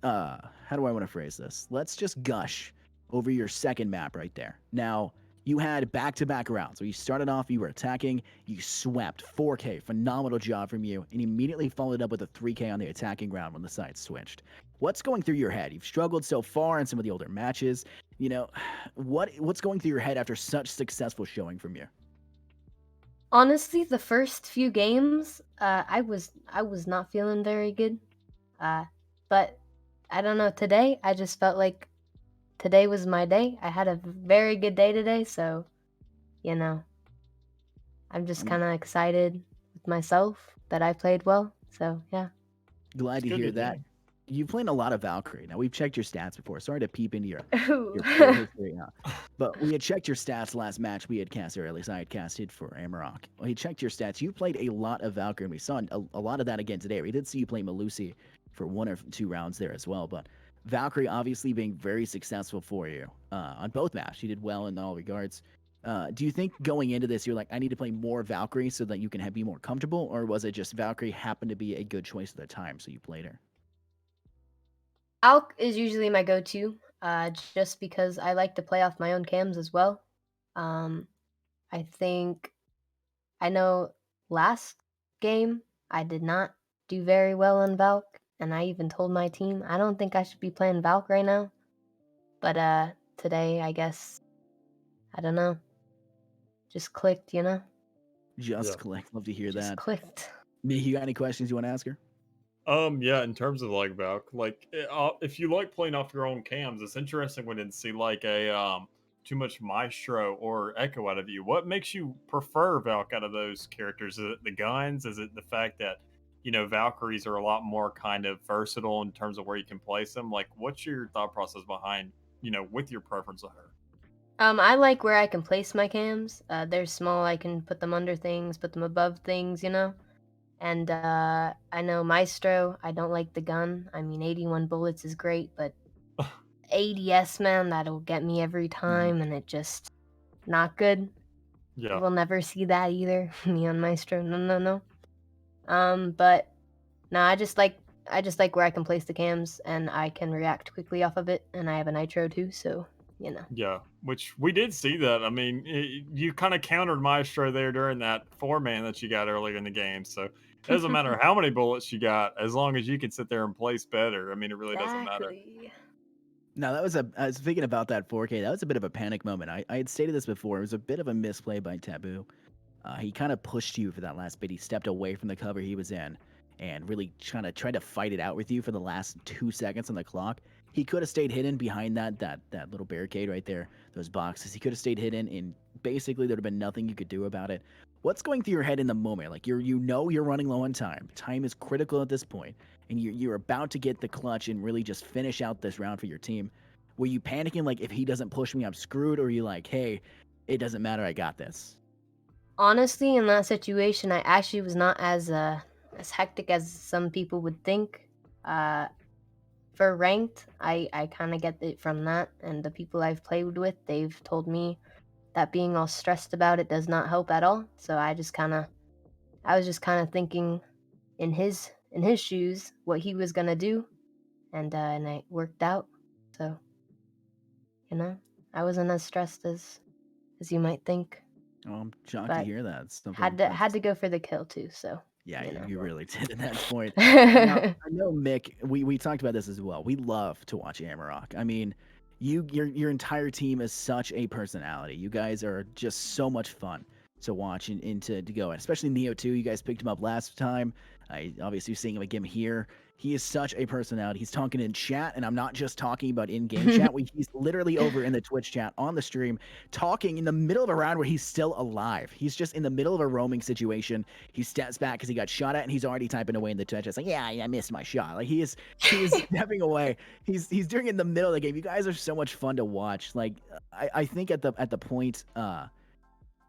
Speaker 2: how do I want to phrase this? Let's just gush over your second map right there. Now, you had back-to-back rounds. So you started off, you were attacking, you swept 4K, phenomenal job from you, and immediately followed up with a 3K on the attacking round when the side switched. What's going through your head? You've struggled so far in some of the older matches. What's going through your head after such successful showing from you?
Speaker 4: Honestly, the first few games, I was not feeling very good. But I don't know, today I just felt like today was my day. I had a very good day today, so I'm just kind of excited with myself that I played well. So, yeah.
Speaker 2: Glad to hear that. You've played a lot of Valkyrie. Now, we've checked your stats before. Sorry to peep into your history now. But we had checked your stats last match we had cast, or at least I had casted for Amarok. We checked your stats. You played a lot of Valkyrie, and we saw a lot of that again today. We did see you play Malusi for 1 or 2 rounds there as well. But Valkyrie obviously being very successful for you on both maps. You did well in all regards. Do you think going into this, you're like, I need to play more Valkyrie so that you can be more comfortable, or was it just Valkyrie happened to be a good choice at the time, so you played her?
Speaker 4: Alk is usually my go-to, just because I like to play off my own cams as well. Um, I think I know last game I did not do very well on Valk, and I even told my team I don't think I should be playing Valk right now. But today I guess I don't know, just clicked, you know,
Speaker 2: Just
Speaker 3: Yeah.
Speaker 2: click. Love to hear
Speaker 4: just
Speaker 2: that.
Speaker 4: clicked.
Speaker 2: Me, you got any questions you want to ask her?
Speaker 3: Yeah, in terms of like Valk, like if you like playing off your own cams, it's interesting when it's see like a too much Maestro or Echo out of you. What makes you prefer Valk out of those characters? Is it the guns? Is it the fact that Valkyries are a lot more kind of versatile in terms of where you can place them? Like, what's your thought process behind with your preference of her?
Speaker 4: I like where I can place my cams. They're small. I can put them under things, put them above things, you know. And I know Maestro. I don't like the gun. I mean, 81 bullets is great, but ADS, man, that'll get me every
Speaker 2: Mhm.
Speaker 4: time, and it just not good.
Speaker 3: Yeah,
Speaker 4: We'll never see that either. Me on Maestro, no, no, no. But no, I just like where I can place the cams, and I can react quickly off of it, and I have a nitro too, so you know.
Speaker 3: yeah. Which we did see that. I mean, you kind of countered Maestro there during that 4-man that you got earlier in the game. So it doesn't matter how many bullets you got, as long as you can sit there and place better. I mean, it really doesn't matter.
Speaker 4: Exactly.
Speaker 2: No, that was I was thinking about that 4K. That was a bit of a panic moment. I had stated this before. It was a bit of a misplay by Taboo. He kind of pushed you for that last bit. He stepped away from the cover he was in and really kind of tried to fight it out with you for the last 2 seconds on the clock. He could have stayed hidden behind that little barricade right there, those boxes. He could have stayed hidden, and basically there'd have been nothing you could do about it. What's going through your head in the moment? Like you're running low on time. Time is critical at this point, and you're about to get the clutch and really just finish out this round for your team. Were you panicking like if he doesn't push me, I'm screwed, or are you like, hey, it doesn't matter, I got this?
Speaker 4: Honestly, in that situation, I actually was not as hectic as some people would think. Uh, for ranked, I kind of get it from that, and the people I've played with, they've told me that being all stressed about it does not help at all. So I was just kind of thinking in his shoes what he was gonna do, and it worked out. So you know, I wasn't as stressed as you might think,
Speaker 2: Oh, I'm shocked to
Speaker 4: but
Speaker 2: hear that. It's something
Speaker 4: had to
Speaker 2: that's
Speaker 4: go for the kill too. So
Speaker 2: yeah,
Speaker 4: you
Speaker 2: you
Speaker 4: know.
Speaker 2: really did at that point. Now, I know Mick, we talked about this as well. We love to watch Amarok. I mean, your entire team is such a personality. You guys are just so much fun to watch and to go. And especially Neo too. You guys picked him up last time. I obviously seeing him again here. He is such a personality. He's talking in chat, and I'm not just talking about in-game chat. He's literally over in the Twitch chat on the stream, talking in the middle of a round where he's still alive. He's just in the middle of a roaming situation. He steps back because he got shot at, and he's already typing away in the Twitch. It's like, yeah, I missed my shot. Like he is stepping away. He's doing it in the middle of the game. You guys are so much fun to watch. Like I think at the point,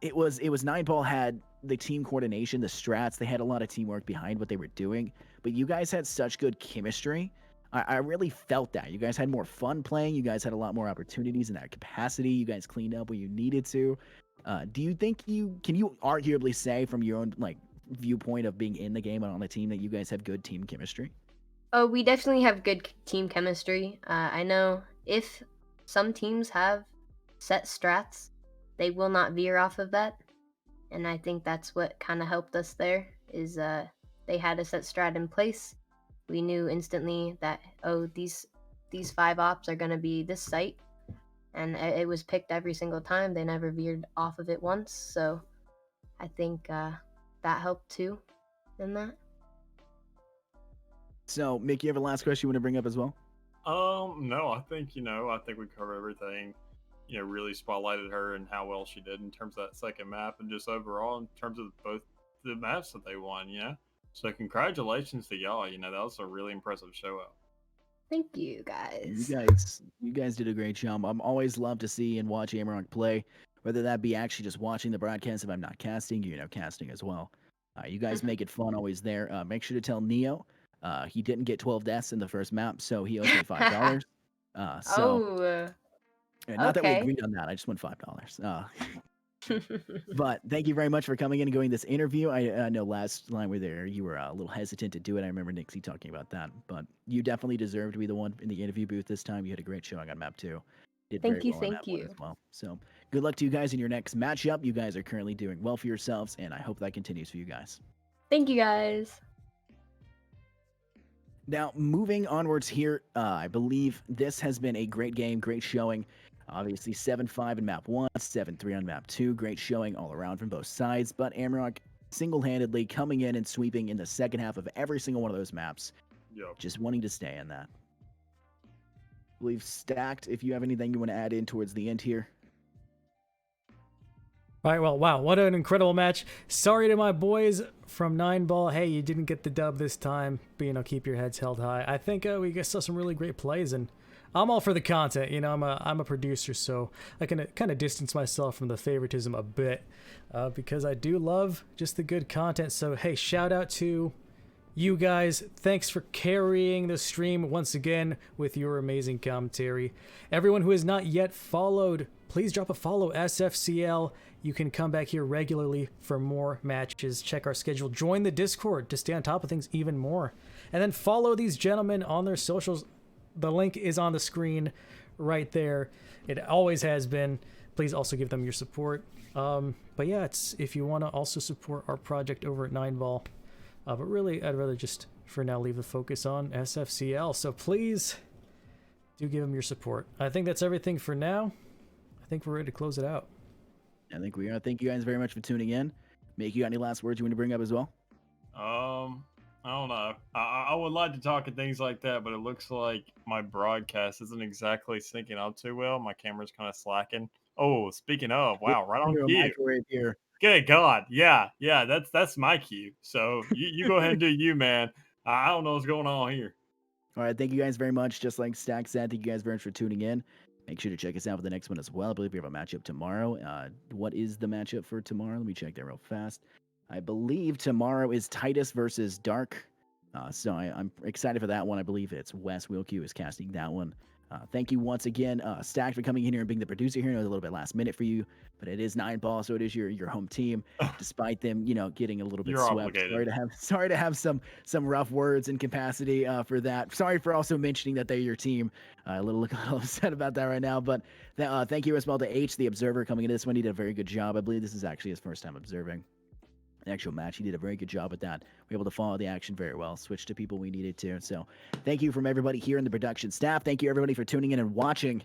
Speaker 2: it was Nineball had the team coordination, the strats. They had a lot of teamwork behind what they were doing, but you guys had such good chemistry. I really felt that. You guys had more fun playing. You guys had a lot more opportunities in that capacity. You guys cleaned up where you needed to. Do you think can you arguably say from your own like viewpoint of being in the game and on the team that you guys have good team chemistry?
Speaker 4: Oh, we definitely have good team chemistry. I know if some teams have set strats, they will not veer off of that, and I think that's what kind of helped us there. Is they had a set strat in place. We knew instantly that these 5 ops are gonna be this site, and it was picked every single time. They never veered off of it once, so I think that helped too in that.
Speaker 2: So, Mick, you have a last question you want to bring up as well?
Speaker 3: No, I think I think we covered everything. Really spotlighted her and how well she did in terms of that second map, and just overall in terms of both the maps that they won. So congratulations to y'all. That was a really impressive show out.
Speaker 4: Thank you
Speaker 2: You
Speaker 4: guys.
Speaker 2: guys did a great job. I'm always love to see and watch Amarok play, whether that be actually just watching the broadcast if I'm not casting, casting as well. You guys make it fun always there. Make sure to tell Neo he didn't get 12 deaths in the first map, so he owes me $5. So
Speaker 4: Oh,
Speaker 2: not that we
Speaker 4: okay.
Speaker 2: agreed on that. I just won $5. But thank you very much for coming in and doing this interview. I know last line we were there, you were a little hesitant to do it. I remember Nixie talking about that, but you definitely deserve to be the one in the interview booth this time. You had a great showing on map 2. Did very well on map 1 as well. So good luck to you guys in your next matchup. You guys are currently doing well for yourselves, and I hope that continues for you guys.
Speaker 4: Thank you, guys.
Speaker 2: Now, moving onwards here, I believe this has been a great game, great showing. Obviously, 7-5 in map 1, 7-3 on map 2. Great showing all around from both sides, but Amarok single-handedly coming in and sweeping in the second half of every single one of those maps.
Speaker 3: Yep.
Speaker 2: Just wanting to stay in that. I believe Stacked, if you have anything you want to add in towards the end here.
Speaker 1: All right, well, wow, what an incredible match. Sorry to my boys from 9-Ball. Hey, you didn't get the dub this time, but, keep your heads held high. I think we saw some really great plays, and I'm all for the content. I'm a producer, so I can kind of distance myself from the favoritism a bit because I do love just the good content. So, hey, shout out to you guys. Thanks for carrying the stream once again with your amazing commentary. Everyone who has not yet followed, please drop a follow, SFCL. You can come back here regularly for more matches. Check our schedule. Join the Discord to stay on top of things even more. And then follow these gentlemen on their socials. The link is on the screen right there. It always has been. Please also give them your support. But yeah, it's if you want to also support our project over at 9-Ball. But really, I'd rather just, for now, leave the focus on SFCL. So please do give them your support. I think that's everything for now. I think we're ready to close it out.
Speaker 2: I think we are. Thank you guys very much for tuning in. Make you got any last words you want to bring up as well?
Speaker 3: I don't know. I would like to talk and things like that, but it looks like my broadcast isn't exactly syncing up too well. My camera's kind of slacking. Oh, speaking of, wow, right on cue.
Speaker 2: Microwave here.
Speaker 3: Good God. Yeah, that's my cue. So you go ahead and do you, man. I don't know what's going on here.
Speaker 2: All right, thank you guys very much. Just like Stack said, thank you guys very much for tuning in. Make sure to check us out for the next one as well. I believe we have a matchup tomorrow. What is the matchup for tomorrow? Let me check that real fast. I believe tomorrow is Titus versus Dark. So I'm excited for that one. I believe it's Wes Wilkie is casting that one. Thank you once again, Stack, for coming in here and being the producer here. I know it's a little bit last minute for you, but it is 9-Ball, so it is your home team. Despite them, getting a little bit
Speaker 3: You're
Speaker 2: swept.
Speaker 3: obligated.
Speaker 2: Sorry to have some rough words and capacity for that. Sorry for also mentioning that they're your team. A little upset about that right now, but thank you as well to H, the observer, coming into this one. He did a very good job. I believe this is actually his first time observing the actual match. He did a very good job at that. We were able to follow the action very well, switch to people we needed to. So thank you from everybody here in the production staff. Thank you everybody for tuning in and watching,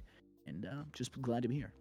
Speaker 2: and just glad to be here.